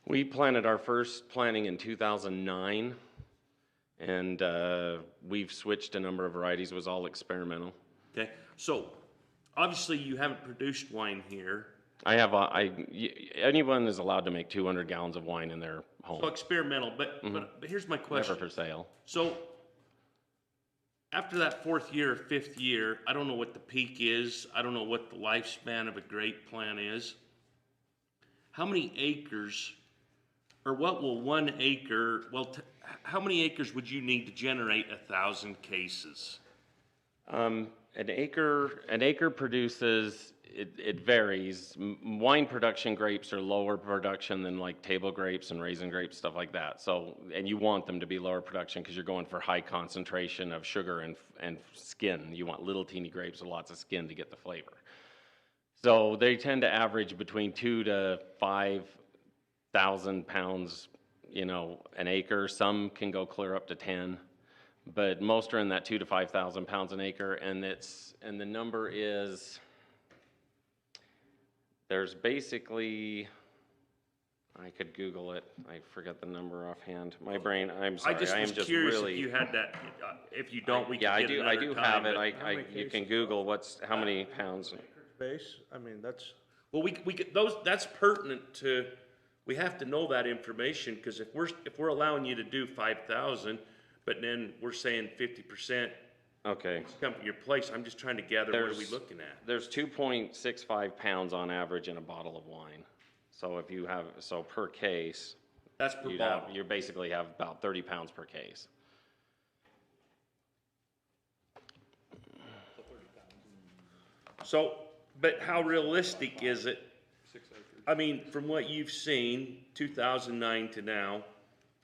We planted our first planting in 2009, and we've switched a number of varieties. It was all experimental. Okay, so, obviously you haven't produced wine here, I have, anyone is allowed to make 200 gallons of wine in their home. so experimental, but here's my Never question. for sale. So, after that 4th year, 5th year, I don't know what the peak is, I don't know what the lifespan of a grape plant is. How many acres, or what will 1 acre, how many acres would you need to generate 1,000 cases? An acre produces, it varies. Wine production grapes are lower production than like table grapes and raisin grapes, stuff like that. So, and you want them to be lower production because you're going for high concentration of sugar and skin. You want little teeny grapes with lots of skin to get the flavor. So they tend to average between 2,000 to 5,000 pounds, an acre. Some can go clear up to 10. But most are in that 2,000 to 5,000 pounds an acre, and the number is, there's basically, I could Google it. I forget the number offhand. My brain, I'm sorry. I just was am curious really, if you had that, if you don't, we can Yeah, get it I another do time, have it. but- You can Google how many pounds. Base, I mean, that's. Well, we could, that's pertinent to, we have to know that information, because if we're allowing you to do 5,000, but then we're saying 50% Okay. come from your place, I'm just trying to gather what are we There's- looking at? There's 2.65 pounds on average in a bottle of wine. So if you have, per case, That's per bottle. you basically have about 30 pounds per case. So, but how realistic is it? I mean, from what you've seen, 2009 to now,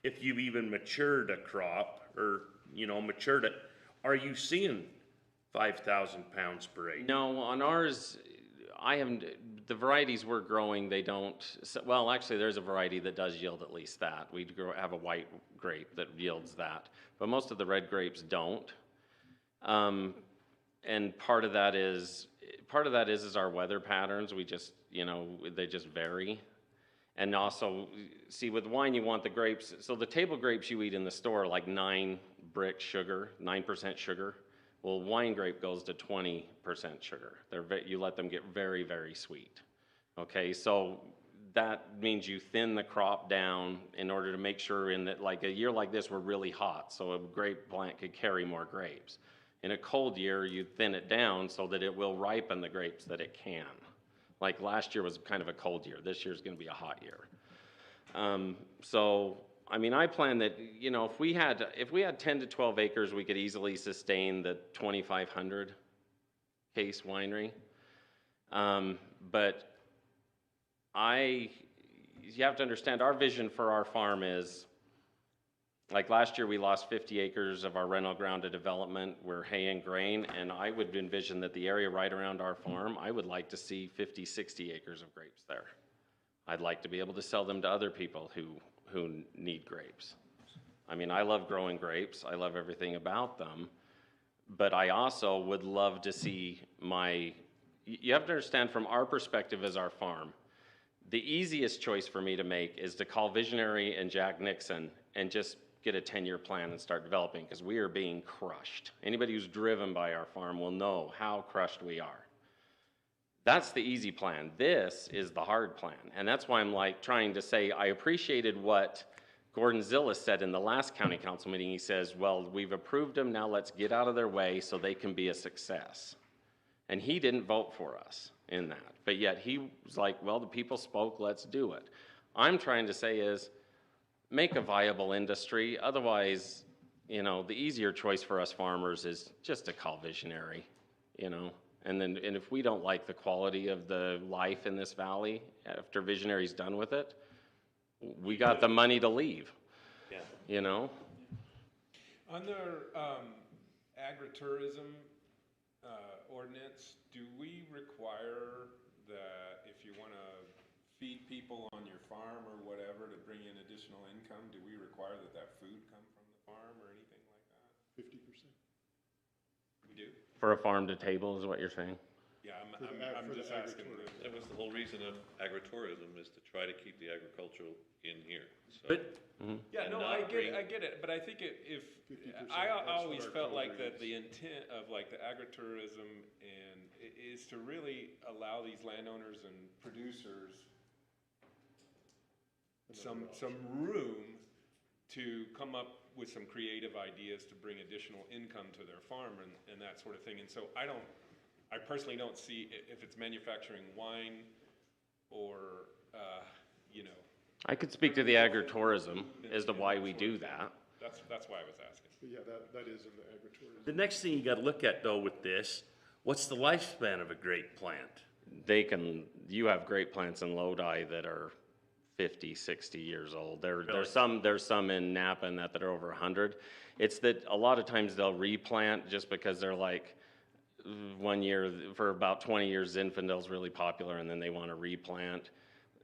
if you've even matured a crop, or, matured it, are you seeing 5,000 pounds per acre? No, on ours, the varieties we're growing, they don't, well, actually, there's a variety that does yield at least that. We have a white grape that yields that, but most of the red grapes don't. And part of that is our weather patterns. We just, they just vary. And also, see, with wine, you want the grapes, so the table grapes you eat in the store are like 9% sugar. Well, wine grape goes to 20% sugar. You let them get very, very sweet. Okay, so that means you thin the crop down in order to make sure like a year like this, we're really hot, so a grape plant could carry more grapes. In a cold year, you thin it down so that it will ripen the grapes that it can. Like last year was kind of a cold year. This year's gonna be a hot year. So I mean, I plan that, you know, if we had 10 to 12 acres, we could easily sustain the 2,500 case winery. But you have to understand, our vision for our farm is, like last year, we lost 50 acres of our rental ground to development. We're hay and grain, and I would envision that the area right around our farm, I would like to see 50, 60 acres of grapes there. I'd like to be able to sell them to other people who need grapes. I mean, I love growing grapes. I love everything about them. But I also would love to see you have to understand, from our perspective as our farm, the easiest choice for me to make is to call Visionary and Jack Nixon and just get a 10-year plan and start developing, because we are being crushed. Anybody who's driven by our farm will know how crushed we are. That's the easy plan. This is the hard plan. And that's why I'm like trying to say, I appreciated what Gordon Zillis said in the last county council meeting. He says, well, we've approved them, now let's get out of their way so they can be a success. And he didn't vote for us in that. But yet he was like, well, the people spoke, let's do it. I'm trying to say is, make a viable industry. Otherwise, you know, the easier choice for us farmers is just to call Visionary, you know. And if we don't like the quality of the life in this valley after Visionary's done with it, we got the money to leave. Yeah. You know? Under agritourism ordinance, do we require that if you want to feed people on your farm or whatever to bring in additional income, do we require that food come from the farm or anything like that? 50%. We do? For a farm to table is what you're saying? Yeah, For the I'm just asking. That was the whole reason of agritourism, is to try to keep the agricultural in here, so. But, Yeah, And no, not I get it, but I think if, 50%, I that's what always our felt code like that reads. the intent of like the agritourism is to really allow these landowners and producers some room to come up with some creative ideas to bring additional income to their farm and that sort of thing. And so I personally don't see if it's manufacturing wine or, you know. I could speak to the agritourism as to why we do that. That's why I was asking. But yeah, that is in the agritourism. the next thing you gotta look at though with this, what's the lifespan of a grape plant? You have grape plants in Lodi that are 50, 60 years old. Really? There's some in Napa and that are over 100. It's that a lot of times they'll replant just because they're like, 1 year, for about 20 years, Zinfandel's really popular, and then they want to replant.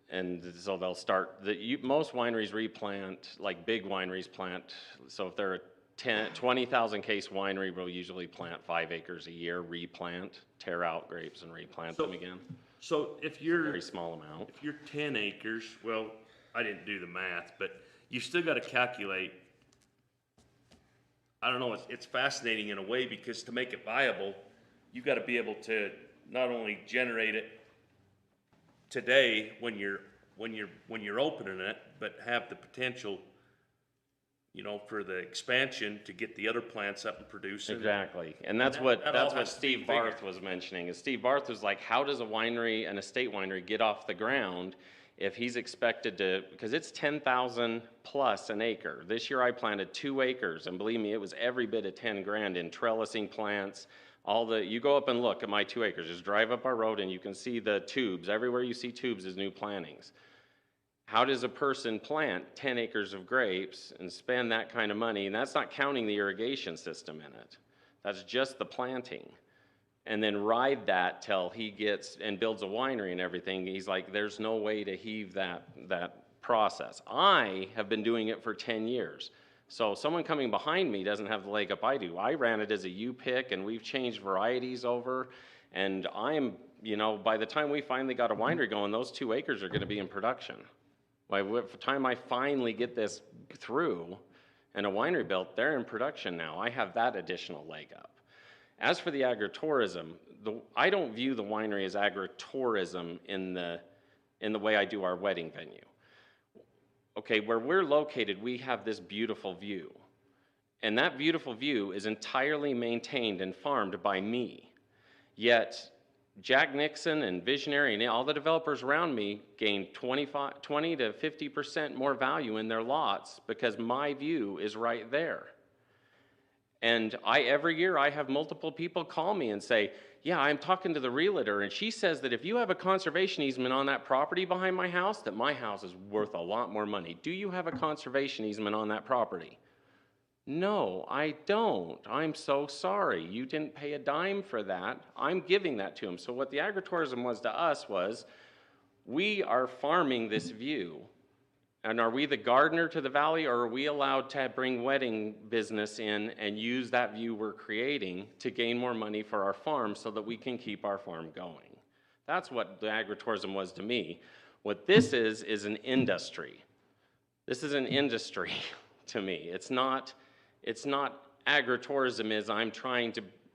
And so they'll start, most wineries replant, like big wineries plant, so if they're a 20,000 case winery, will usually plant 5 acres a year, replant, tear out grapes and replant them again. So if you're, Very small amount. if you're 10 acres, well, I didn't do the math, but you still gotta calculate. I don't know, it's fascinating in a way, because to make it viable, you gotta be able to not only generate it today when you're opening it, but have the potential, you know, for the expansion to get the other plants up and producing. Exactly, and that's that- what that all Steve has to be Barth bigger. was mentioning. Is Steve Barth was like, how does a winery, an estate winery, get off the ground if he's expected to? Because it's 10,000 plus an acre. This year I planted 2 acres, and believe me, it was every bit of 10 grand in trellising plants. You go up and look at my 2 acres. Just drive up our road and you can see the tubes. Everywhere you see tubes is new plantings. How does a person plant 10 acres of grapes and spend that kind of money? And that's not counting the irrigation system in it. That's just the planting. And then ride that till he gets and builds a winery and everything. He's like, there's no way to heave that process. I have been doing it for 10 years. So someone coming behind me doesn't have the leg up I do. I ran it as a U-pick, and we've changed varieties over. And by the time we finally got a winery going, those 2 acres are gonna be in production. By the time I finally get this through and a winery built, they're in production now. I have that additional leg up. As for the agritourism, I don't view the winery as agritourism in the way I do our wedding venue. Okay, where we're located, we have this beautiful view. And that beautiful view is entirely maintained and farmed by me. Yet, Jack Nixon and Visionary and all the developers around me gained 20 to 50% more value in their lots because my view is right there. And every year I have multiple people call me and say, yeah, I'm talking to the realtor, and she says that if you have a conservation easement on that property behind my house, that my house is worth a lot more money. Do you have a conservation easement on that property? No, I don't. I'm so sorry. You didn't pay a dime for that. I'm giving that to him. So what the agritourism was to us was, we are farming this view. And are we the gardener to the valley, or are we allowed to bring wedding business in and use that view we're creating to gain more money for our farm so that we can keep our farm going? That's what the agritourism was to me. What this is an industry. This is an industry to me. It's not agritourism is I'm trying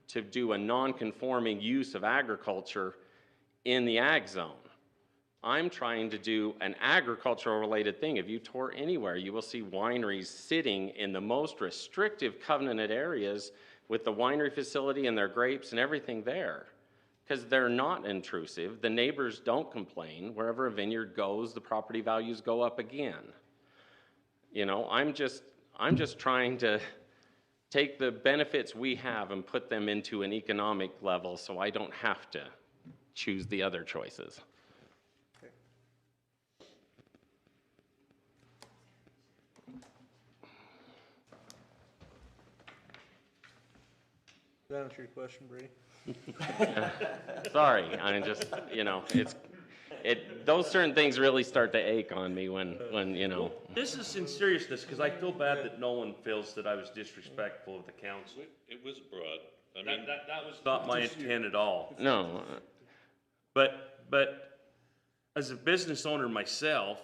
to do a non-conforming use of agriculture in the ag zone. I'm trying to do an agricultural related thing. If you tour anywhere, you will see wineries sitting in the most restrictive covenanted areas with the winery facility and their grapes and everything there. Because they're not intrusive. The neighbors don't complain. Wherever a vineyard goes, the property values go up again. You know, I'm just trying to take the benefits we have and put them into an economic level so I don't have to choose the other choices. Does that answer your question, Brady? Sorry, I just, you know, those certain things really start to ache on me when you know. This is in seriousness, because I feel bad that no one feels that I was disrespectful of the council. It was broad. I mean, That was not my intent at all. No. But as a business owner myself,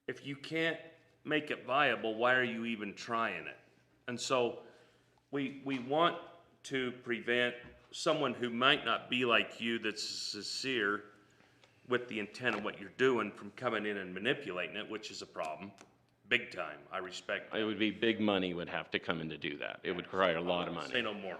if you can't make it viable, why are you even trying it? And so we want to prevent someone who might not be like you, that's sincere with the intent of what you're doing, from coming in and manipulating it, which is a problem, big time. I respect that. It would be big money would have to come in to do that. It would require a lot of money. Say no more.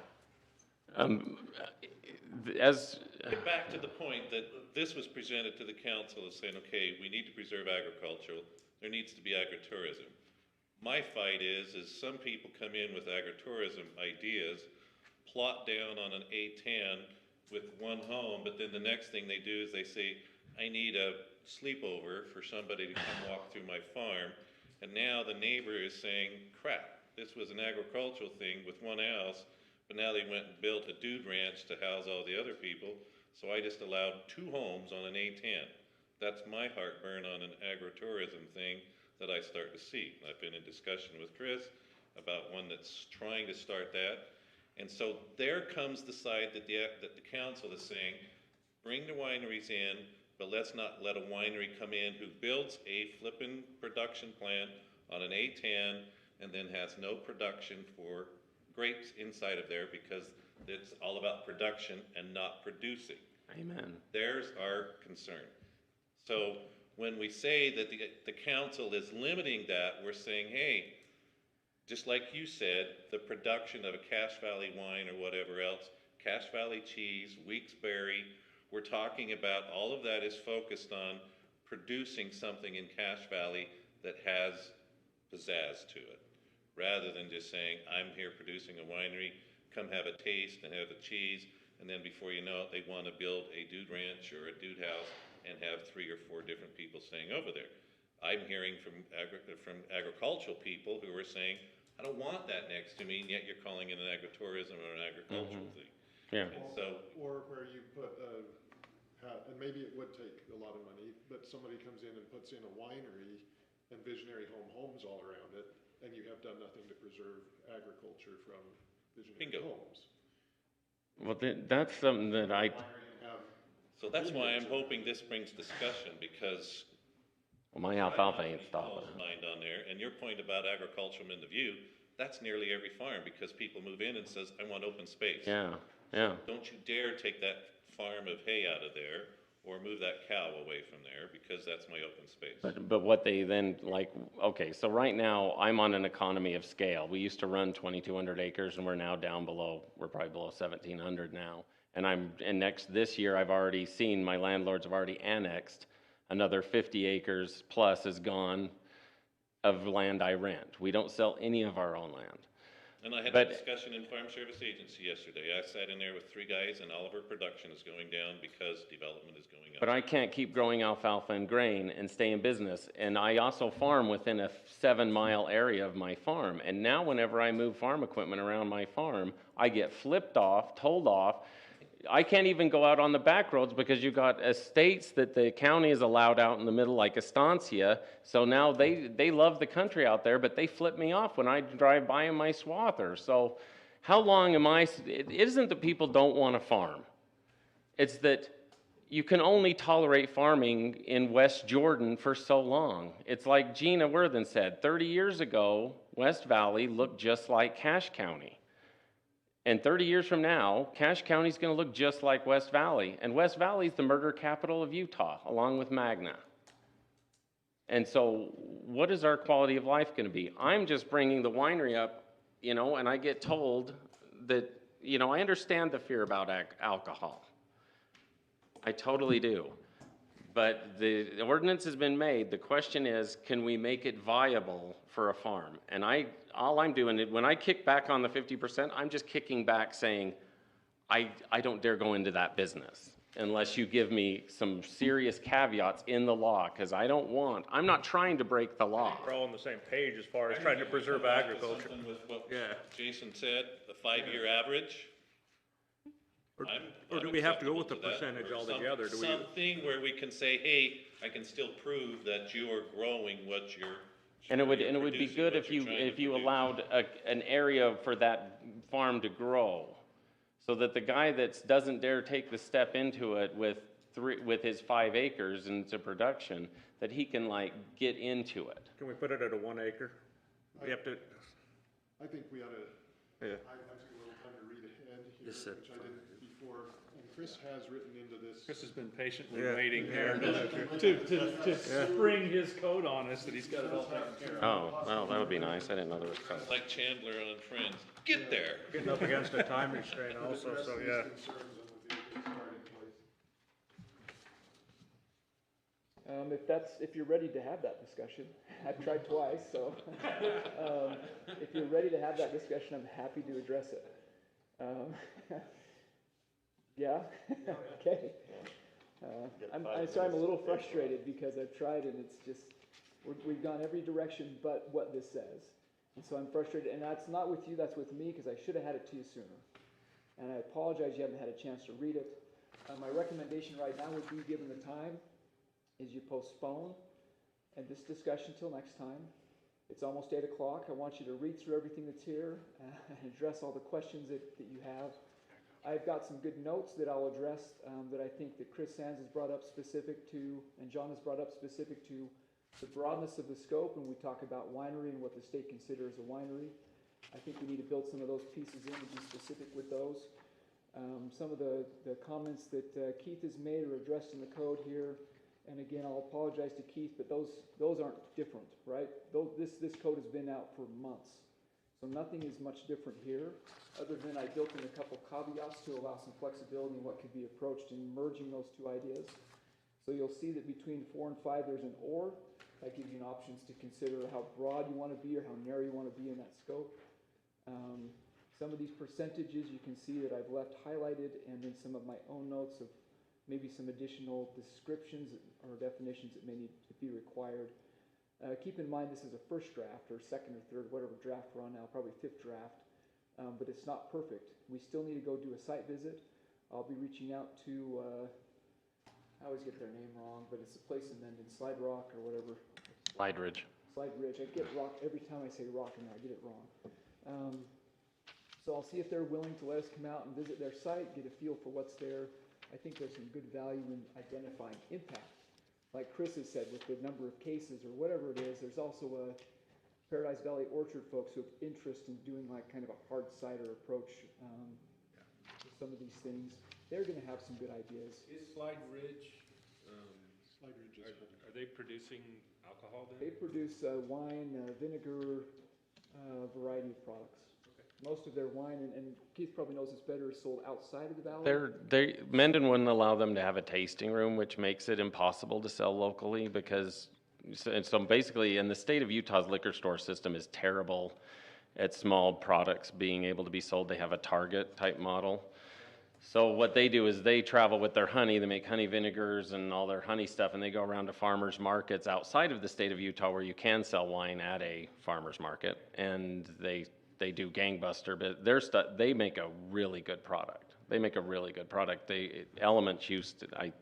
Get back to the point that this was presented to the council as saying, okay, we need to preserve agriculture. There needs to be agritourism. My fight is some people come in with agritourism ideas, plot down on an A10 with one home, but then the next thing they do is they say, I need a sleepover for somebody to come walk through my farm. And now the neighbor is saying, crap, this was an agricultural thing with one house, but now they went and built a dude ranch to house all the other people. So I just allowed 2 homes on an A10. That's my heartburn on an agritourism thing that I start to see. I've been in discussion with Chris about one that's trying to start that. And so there comes the side that the council is saying, bring the wineries in, but let's not let a winery come in who builds a flippin' production plant on an A10 and then has no production for grapes inside of there, because it's all about production and not producing. Amen. There's our concern. So when we say that the council is limiting that, we're saying, hey, just like you said, the production of a Cache Valley wine or whatever else, Cache Valley cheese, Weeks Berry, we're talking about all of that is focused on producing something in Cache Valley that has pizzazz to it, rather than just saying, I'm here producing a winery, come have a taste and have a cheese, and then before you know it, they want to build a dude ranch or a dude house and have 3 or 4 different people staying over there. I'm hearing from agricultural people who are saying, I don't want that next to me, and yet you're calling it an agritourism or an agricultural thing. Yeah. And so, Or where you put and maybe it would take a lot of money, but somebody comes in and puts in a winery and Visionary homes all around it, and you have done nothing to preserve agriculture from Visionary Bingo. homes. Well, that's something that so that's why I'm hoping this brings discussion, because well, my alfalfa ain't stopping. mind on there, and your point about agricultural in the view, that's nearly every farm, because people move in and says, I want open space. Yeah, yeah. Don't you dare take that farm of hay out of there or move that cow away from there, because that's my open space. But what they then, like, okay, so right now I'm on an economy of scale. We used to run 2,200 acres and we're now down below, we're probably below 1,700 now. And this year, I've already seen, my landlords have already annexed another 50 acres plus is gone of land I rent. We don't sell any of our own land. And I had a But- discussion in Farm Service Agency yesterday. I sat in there with 3 guys, and all of our production is going down because development is going up. But I can't keep growing alfalfa and grain and stay in business. And I also farm within a 7-mile area of my farm. And now whenever I move farm equipment around my farm, I get flipped off, told off. I can't even go out on the back roads because you got estates that the county is allowed out in the middle, like Estancia. So now they love the country out there, but they flip me off when I drive by in my swather. So how long am I, it isn't that people don't want to farm. It's that you can only tolerate farming in West Jordan for so long. It's like Gina Worthen said, 30 years ago, West Valley looked just like Cache County. And 30 years from now, Cache County is going to look just like West Valley. And West Valley is the murder capital of Utah, along with Magna. And so what is our quality of life going to be? I'm just bringing the winery up, and I get told that, I understand the fear about alcohol. I totally do. But the ordinance has been made. The question is, can we make it viable for a farm? And all I'm doing, when I kick back on the 50%, I'm just kicking back saying, I don't dare go into that business unless you give me some serious caveats in the law, because I'm not trying to break the law. We're all on the same page as far as trying to preserve agriculture. Something with what Yeah. Jason said, the 5-year average. Or do we have to go with the acceptable to that, percentage or altogether? Do we? Something where we can say, hey, I can still prove that you're growing what you're. And it would be producing, good what if you're trying to you produce. allowed an area for that farm to grow, so that the guy that doesn't dare take the step into it with his 5 acres into production, that he can get into it. Can we put it at a 1 acre? We have to, I think we ought to, yeah. I took a little time to read ahead here, Just said which I didn't before, and Chris has written into this. Chris has been patiently Yeah. waiting Yeah. here to spring his coat on us that he's got it all taken care of. Oh, well, that would be nice. I didn't know there was color. Like Chandler on Friends, get there. Getting up against a time restraint also, so yeah. If you're ready to have that discussion, I've tried twice, so, if you're ready to have that discussion, I'm happy to address it. Yeah, okay. I'm a little frustrated because I've tried and it's just, we've gone every direction but what this says. And so I'm frustrated, and that's not with you, that's with me, because I should have had it to you sooner. And I apologize you haven't had a chance to read it. My recommendation right now would be, given the time, is you postpone and this discussion till next time. It's almost 8 o'clock. I want you to read through everything that's here and address all the questions that you have. I've got some good notes that I'll address that I think that Chris Sands has brought up specific to, and John has brought up specific to the broadness of the scope when we talk about winery and what the state considers a winery. I think we need to build some of those pieces in to be specific with those. Some of the comments that Keith has made are addressed in the code here. And again, I'll apologize to Keith, but those aren't different, right? This code has been out for months. So nothing is much different here, other than I built in a couple caveats to allow some flexibility in what could be approached in merging those two ideas. So you'll see that between 4 and 5, there's an or. That gives you options to consider how broad you want to be or how narrow you want to be in that scope. Some of these percentages you can see that I've left highlighted, and then some of my own notes of maybe some additional descriptions or definitions that may need to be required. Keep in mind this is a first draft or second or third, whatever draft we're on now, probably 5th draft, but it's not perfect. We still need to go do a site visit. I'll be reaching out to, I always get their name wrong, but it's a place in Mendon, Slide Rock or whatever. Slide Ridge. Slide Ridge. I get rock every time I say rock and I get it wrong. So I'll see if they're willing to let us come out and visit their site, get a feel for what's there. I think there's some good value in identifying impact. Like Chris has said, with the number of cases or whatever it is, there's also a Paradise Valley Orchard folks who have interest in doing like kind of a hard cider approach to some of these things. They're going to have some good ideas. Is Slide Ridge, Slide Ridge is are they producing alcohol then? They produce wine, vinegar, variety of products. most of their wine, and Keith probably knows this better, is sold outside of the valley. Mendon wouldn't allow them to have a tasting room, which makes it impossible to sell locally because, so basically, in the state of Utah's liquor store system is terrible at small products being able to be sold. They have a Target type model. So what they do is they travel with their honey, they make honey vinegars and all their honey stuff, and they go around to farmers markets outside of the state of Utah where you can sell wine at a farmer's market, and they do gangbuster, but their stuff, they make a really good product. They make a really good product. Elements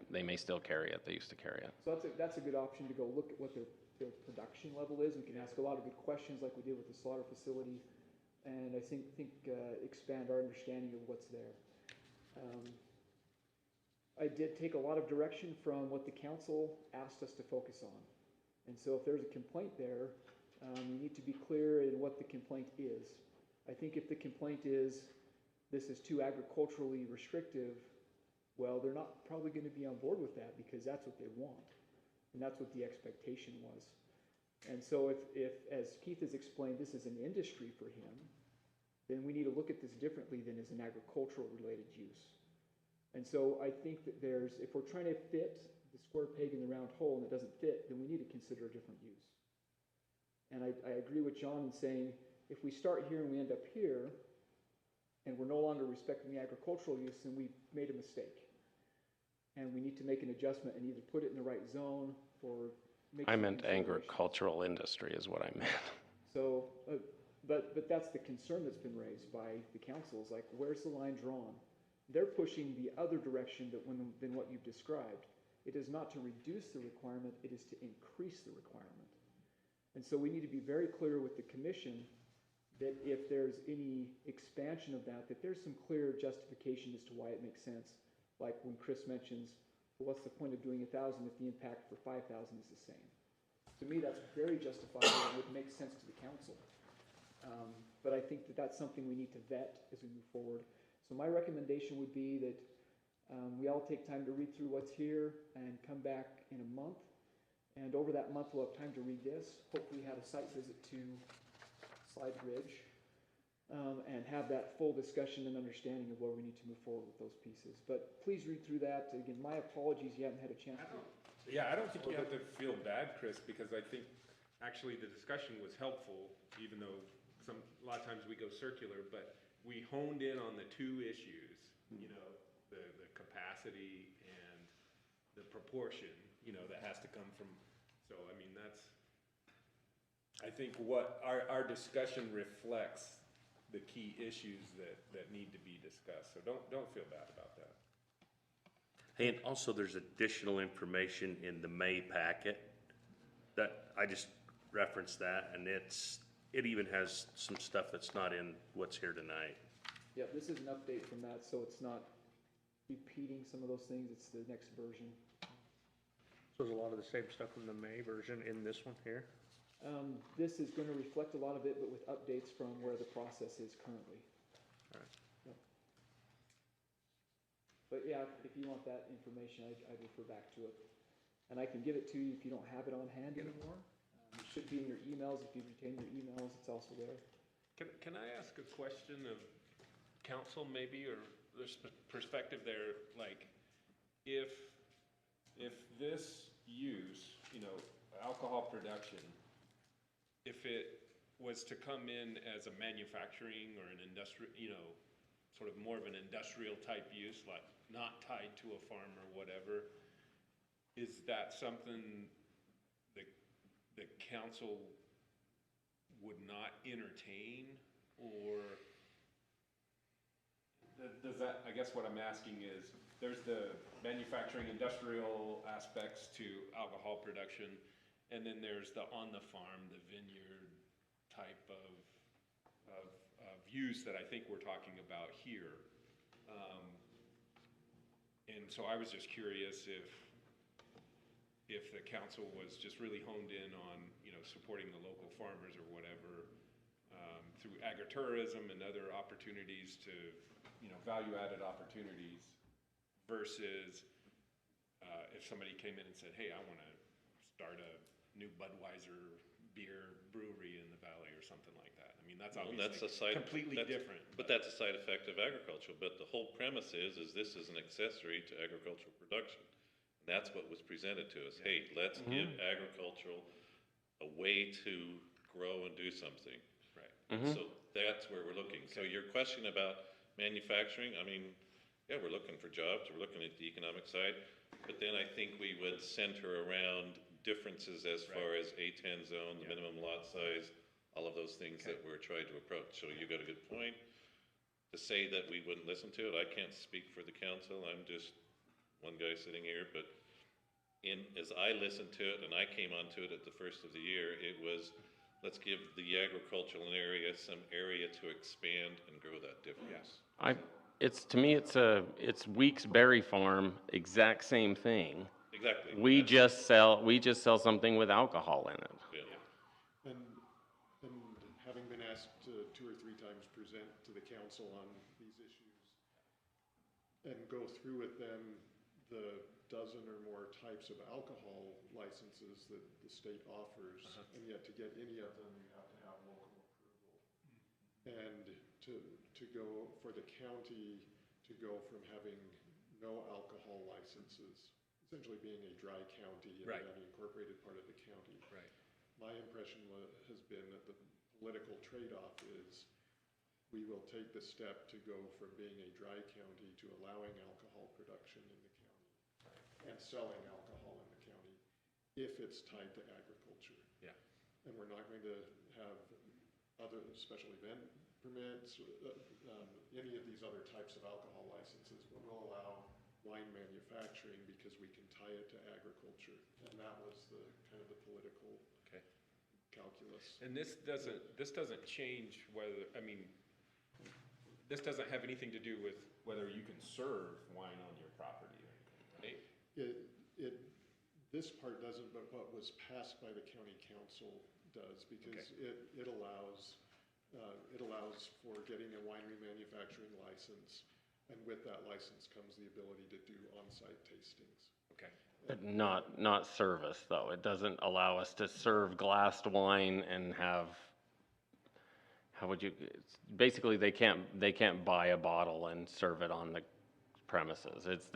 they may still carry it, they used to carry it. So that's a good option to go look at what their production level is. We can ask a lot of good questions like we did with the slaughter facility, and I think expand our understanding of what's there. I did take a lot of direction from what the council asked us to focus on. And so if there's a complaint there, we need to be clear in what the complaint is. I think if the complaint is, this is too agriculturally restrictive, well, they're not probably going to be on board with that because that's what they want. And that's what the expectation was. And so if as Keith has explained, this is an industry for him, then we need to look at this differently than as an agricultural related use. And so I think that if we're trying to fit the square peg in the round hole and it doesn't fit, then we need to consider a different use. And I agree with John in saying, if we start here and we end up here, and we're no longer respecting the agricultural use, then we've made a mistake. And we need to make an adjustment and either put it in the right zone or make I some meant considerations. agricultural industry is what I meant. So, but that's the concern that's been raised by the council, is like, where's the line drawn? They're pushing the other direction than what you've described. It is not to reduce the requirement, it is to increase the requirement. And so we need to be very clear with the commission that if there's any expansion of that there's some clear justification as to why it makes sense. Like when Chris mentions, well, what's the point of doing 1,000 if the impact for 5,000 is the same? To me, that's very justifiable and would make sense to the council. But I think that's something we need to vet as we move forward. So my recommendation would be that we all take time to read through what's here and come back in a month. And over that month, we'll have time to read this. Hopefully have a site visit to Slide Ridge and have that full discussion and understanding of where we need to move forward with those pieces. But please read through that. Again, my apologies, you haven't had a chance to. Yeah, I don't think you have to feel bad, Chris, because I think actually the discussion was helpful, even though a lot of times we go circular, but we honed in on the two issues, you know, the capacity and the proportion, you know, that has to come from, so I mean, I think what our discussion reflects the key issues that need to be discussed, so don't feel bad about that. Hey, and also there's additional information in the May packet that I just referenced that, and it even has some stuff that's not in what's here tonight. Yeah, this is an update from that, so it's not repeating some of those things, it's the next version. So there's a lot of the same stuff from the May version in this one here? This is going to reflect a lot of it, but with updates from where the process is currently. All right. Yep. But yeah, if you want that information, I'd refer back to it. And I can give it to you if you don't have it on hand anymore. It should be in your emails. If you retain your emails, it's also there. Can I ask a question of council maybe, or there's perspective there, like if this use, you know, alcohol production, if it was to come in as a manufacturing or an industrial, you know, sort of more of an industrial type use, like not tied to a farm or whatever, is that something the council would not entertain, or does that, I guess what I'm asking is, there's the manufacturing industrial aspects to alcohol production, and then there's the on the farm, the vineyard type of use that I think we're talking about here. And so I was just curious if the council was just really honed in on, you know, supporting the local farmers or whatever, through agritourism and other opportunities to, you know, value-added opportunities, versus if somebody came in and said, hey, I want to start a new Budweiser beer brewery in the valley or something like that. I mean, that's Well, that's a obviously side, completely that's- different. But that's a side effect of agriculture, but the whole premise is this is an accessory to agricultural production. And that's what was presented to us. Hey, let's give agricultural a way to grow and do something. Right. So that's where we're looking. So your question about manufacturing, I mean, yeah, we're looking for jobs, we're looking at the economic side, but then I think we would center around differences as far as A10 zone, the minimum lot size, all of those things that we're trying to approach. So you got a good point. To say that we wouldn't listen to it, I can't speak for the council, I'm just one guy sitting here, but as I listened to it and I came onto it at the first of the year, it was, let's give the agricultural area some area to expand and grow that difference. To me, it's Weeks Berry Farm, exact same thing. Exactly. We just sell something with alcohol in it. Yeah. And having been asked to 2 or 3 times present to the council on these issues and go through with them the dozen or more types of alcohol licenses that the state offers, and yet to get any of them, you have to have local approval. And to go, for the county to go from having no alcohol licenses, essentially being a dry county and Right. an incorporated part of the county. Right. My impression has been that the political trade-off is we will take the step to go from being a dry county to allowing alcohol production in the county and selling alcohol in the county if it's tied to agriculture. Yeah. And we're not going to have other special event permits, any of these other types of alcohol licenses, but we'll allow wine manufacturing because we can tie it to agriculture. And that was the kind of the political calculus. And this doesn't change whether, I mean, this doesn't have anything to do with whether you can serve wine on your property or anything, right? This part doesn't, but what was passed by the county council does, because it allows for getting a winery manufacturing license, and with that license comes the ability to do on-site tastings. Okay. But not service, though. It doesn't allow us to serve glassed wine and have, basically they can't buy a bottle and serve it on the premises. It's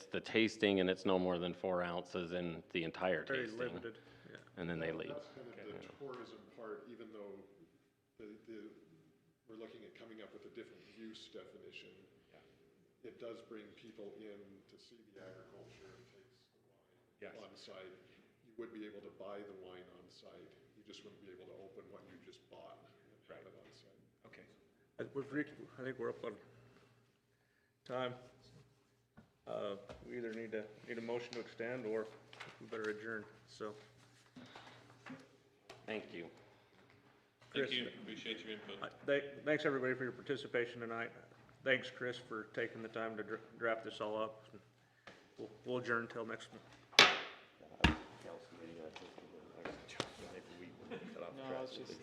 the tasting, and it's no more than 4 ounces in the entire Very tasting. limited, And then they leave. That's kind of the tourism part, even though we're looking at coming up with a different use definition. It does bring people in to see the agriculture and taste the wine on site. You would be able to buy the wine on site. You just wouldn't be able to open what you just bought and have it on site. Okay. I think we're up on time. We either need a motion to extend, or we better adjourn, so. Thank you. Thank Chris, you, appreciate your input. Thanks, everybody, for your participation tonight. Thanks, Chris, for taking the time to draft this all up. We'll adjourn until next month. No, it's just